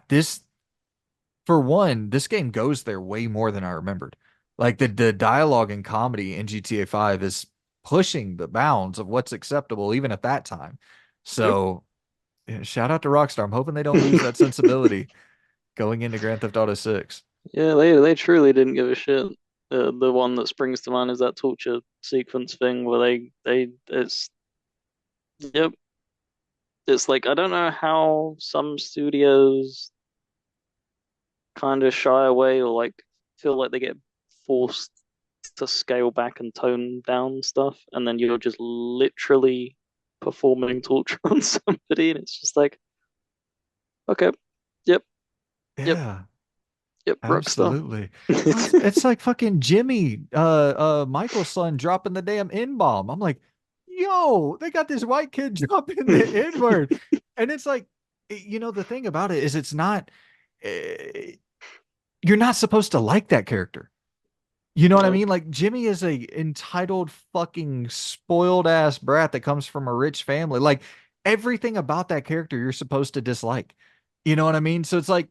for one, this game goes there way more than I remembered. Like the dialogue and comedy in GTA 5 is pushing the bounds of what's acceptable even at that time. Yep. So yeah, shout out to Rockstar. I'm hoping they don't lose that sensibility going into Grand Theft Auto 6. Yeah, they truly didn't give a shit. The one that springs to mind is that torture sequence thing where they it's yep. It's like I don't know how some studios kind of shy away or like feel like they get forced to scale back and tone down stuff, and then you're just literally performing torture on somebody, and it's just like, okay, yep, yep, Yeah, yep, Rockstar. absolutely. Well, it's like fucking Jimmy, Michael's son dropping the damn N bomb. I'm like, yo, they got this white kid dropping the N word, and it's like, the thing about it is, it's not. eh, you're not supposed to like that character. You know what I No. mean? Like Jimmy is a entitled fucking spoiled ass brat that comes from a rich family. Like everything about that character you're supposed to dislike. You know what I mean? So it's like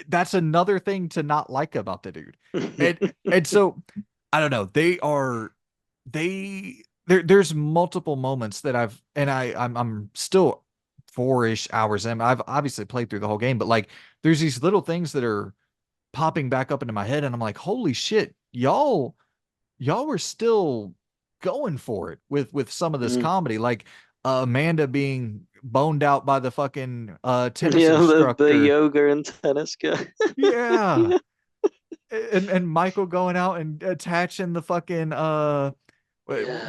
that's another thing to not like about the dude. And so I don't know. There's multiple moments that I'm still 4-ish hours in. I've obviously played through the whole game, but like there's these little things that are popping back up into my head and I'm like, holy shit, y'all were still going for it with some of this Mm. comedy, like Amanda being boned out by the fucking tennis Yeah, the instructor. yoga and tennis guy. Yeah. Yeah. And Michael going out and attaching the fucking Yeah.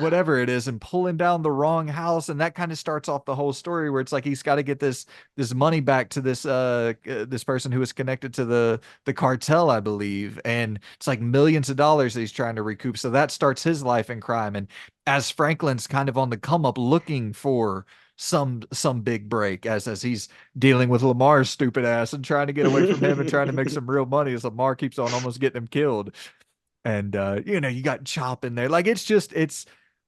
whatever it is and pulling down the wrong house, and that kind of starts off the whole story where it's like he's got to get this money back to this person who is connected to the cartel, I believe, and it's like millions of dollars that he's trying to recoup. So that starts his life in crime, and as Franklin's kind of on the come up looking for some big break as he's dealing with Lamar's stupid ass and trying to get away from him and trying to make some real money as Lamar keeps on almost getting him killed. And you got Chop in there. Like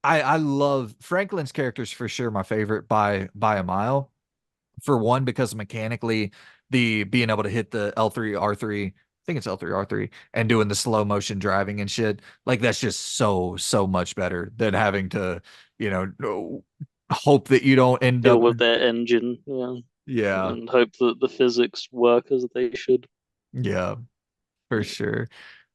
I love Franklin's characters for sure, my favorite by a mile. For one, because mechanically the being able to hit the L3 R3, I think it's L3 R3, and doing the slow motion driving and shit, like that's just so much better than having to, hope that you don't end Deal up. with their engine, yeah, Yeah, and hope that the physics work as they should. yeah, for sure.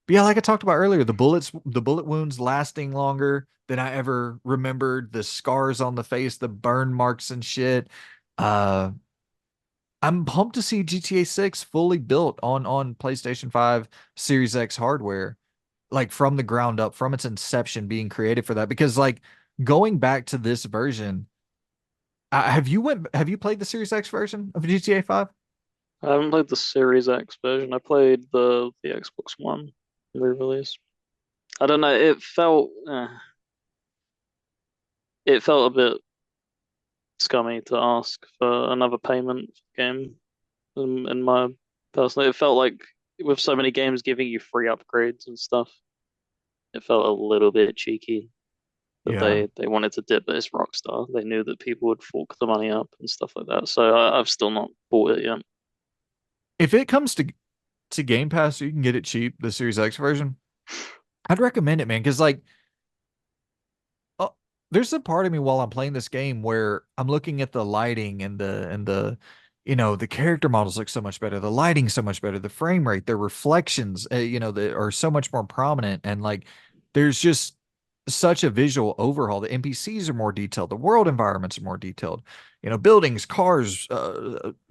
But yeah, like I talked about earlier, the bullet wounds lasting longer than I ever remembered, the scars on the face, the burn marks and shit. Uh, I'm pumped to see GTA 6 fully built on PlayStation 5 Series X hardware, like from the ground up, from its inception being created for that. Because like going back to this version, have you played the Series X version of GTA 5? I haven't played the Series X version. I played the Xbox One re-release. I don't know. It felt a bit scummy to ask for another payment game. In my personal, it felt like with so many games giving you free upgrades and stuff, it felt a little bit cheeky. That Yeah. they wanted to dip, but it's Rockstar. They knew that people would fork the money up and stuff like that. So I've still not bought it yet. If it comes to Game Pass, so you can get it cheap, the Series X version, I'd recommend it, man, because like uh, there's a part of me while I'm playing this game where I'm looking at the lighting and the the character models look so much better, the lighting so much better, the frame rate, the reflections, that are so much more prominent, and like there's just such a visual overhaul. The NPCs are more detailed, the world environments are more detailed. Buildings, cars,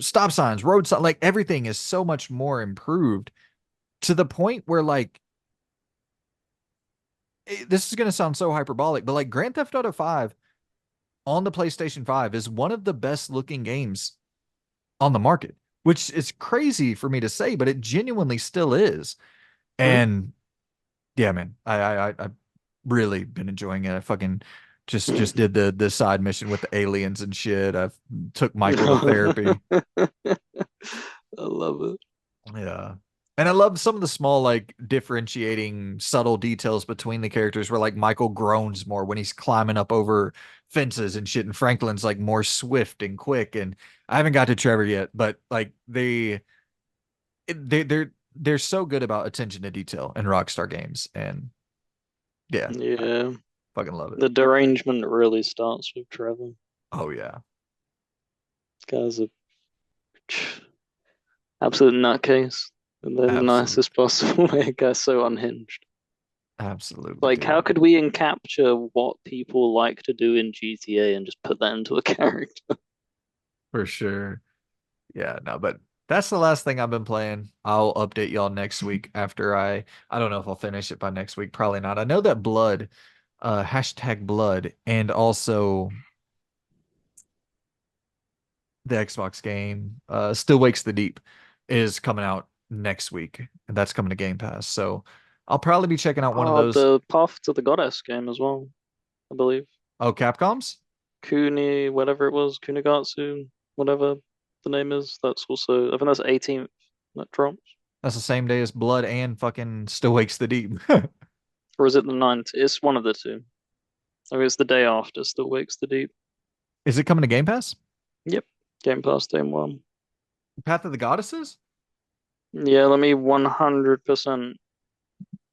stop signs, road signs, like everything is so much more improved to the point where like this is going to sound so hyperbolic, but like Grand Theft Auto 5 on the PlayStation 5 is one of the best looking games on the market, which is crazy for me to say, but it genuinely still is. Hmm? And yeah, man, I've really been enjoying it. I fucking Just did the side mission with the aliens and shit. I took Michael to therapy. I love it. Yeah. And I love some of the small, like, differentiating subtle details between the characters where, like, Michael groans more when he's climbing up over fences and shit, and Franklin's, like, more swift and quick. And I haven't got to Trevor yet, but, like, they're so good about attention to detail in Rockstar games. And yeah, I Yeah, fucking love it. the derangement really starts with Trevor. Oh, yeah. This guy's a absolute nutcase in the Absolute. nicest possible way. Guy's so unhinged. Absolutely, Like, how dude. could we capture what people like to do in GTA and just put that into a character? For sure. Yeah, no, but that's the last thing I've been playing. I'll update y'all next week after I don't know if I'll finish it by next week. Probably not. I know that Blood, hashtag Blood, and also the Xbox game, Still Wakes the Deep, is coming out next week, and that's coming to Game Pass. So I'll probably be checking out one of Oh, those. the Path to the Goddess game as well, I believe. Oh, Capcom's? Kuni, whatever it was, Kunigatsu, whatever the name is. That's also, I think that's 18th that drops. That's the same day as Blood and fucking Still Wakes the Deep. Or is it the 9th? It's one of the two. I mean, it's the day after Still Wakes the Deep. Is it coming to Game Pass? Yep, Game Pass Day 1. Path of the Goddesses? Yeah, let me 100%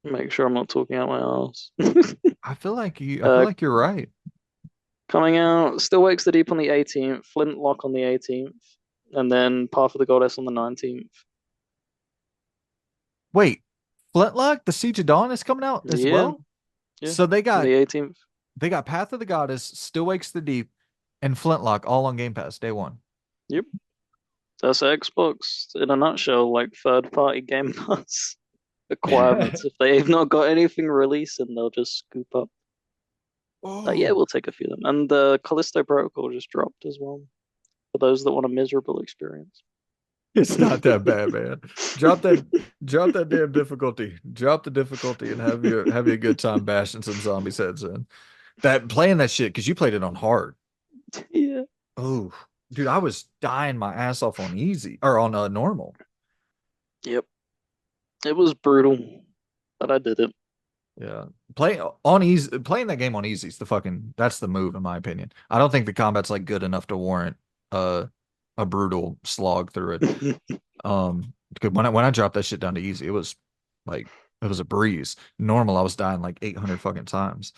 make sure I'm not talking out my ass. I feel uh, like you're right. Coming out, Still Wakes the Deep on the 18th, Flintlock on the 18th, and then Path of the Goddess on the 19th. Wait, Flintlock, The Siege of Dawn is coming out as Yeah, well? yeah, So on the 18th. they got Path of the Goddess, Still Wakes the Deep, and Flintlock all on Game Pass day one. Yep, that's Xbox in a nutshell, like third party Game Pass requirements. If they've not got anything releasing, they'll just scoop up. Yeah, Oh, we'll take a few of them. And the Callisto Protocol just dropped as well for those that want a miserable experience. it's not that bad, man. Drop that drop that damn difficulty. Drop the difficulty and have your good time bashing some zombies heads in. That playing that shit because you played it on hard. Yeah. Oh, dude, I was dying my ass off on easy or on normal. Yep. It was brutal, but I did it. Yeah. Play on easy playing that game on easy is the fucking that's the move in my opinion. I don't think the combat's like good enough to warrant uh a brutal slog through it. Because when I dropped that shit down to easy, it was like it was a breeze. Normal, I was dying like 800 fucking times.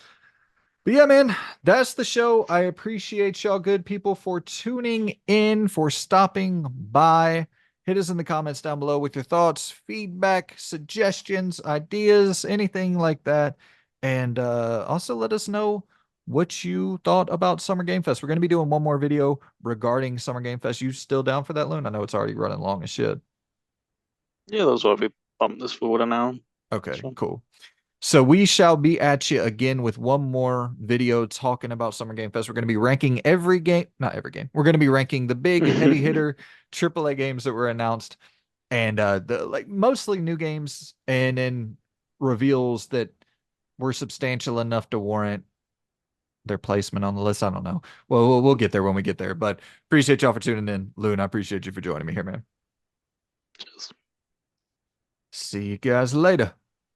But yeah, man, that's the show. I appreciate y'all good people for tuning in, for stopping by. Hit us in the comments down below with your thoughts, feedback, suggestions, ideas, anything like that. And also let us know what you thought about Summer Game Fest. We're going to be doing one more video regarding Summer Game Fest. You still down for that, Loon? I know it's already running long as shit. Yeah, that's why we bumped this forward an hour. Okay, So, cool. So we shall be at you again with one more video talking about Summer Game Fest. We're going to be ranking every game, not every game. We're going to be ranking the big heavy hitter AAA games that were announced and the like mostly new games and then reveals that were substantial enough to warrant their placement on the list. I don't know. Well, we'll get there when we get there, but appreciate y'all for tuning in. Loon, I appreciate you for joining me here, man. cheers. See you guys later.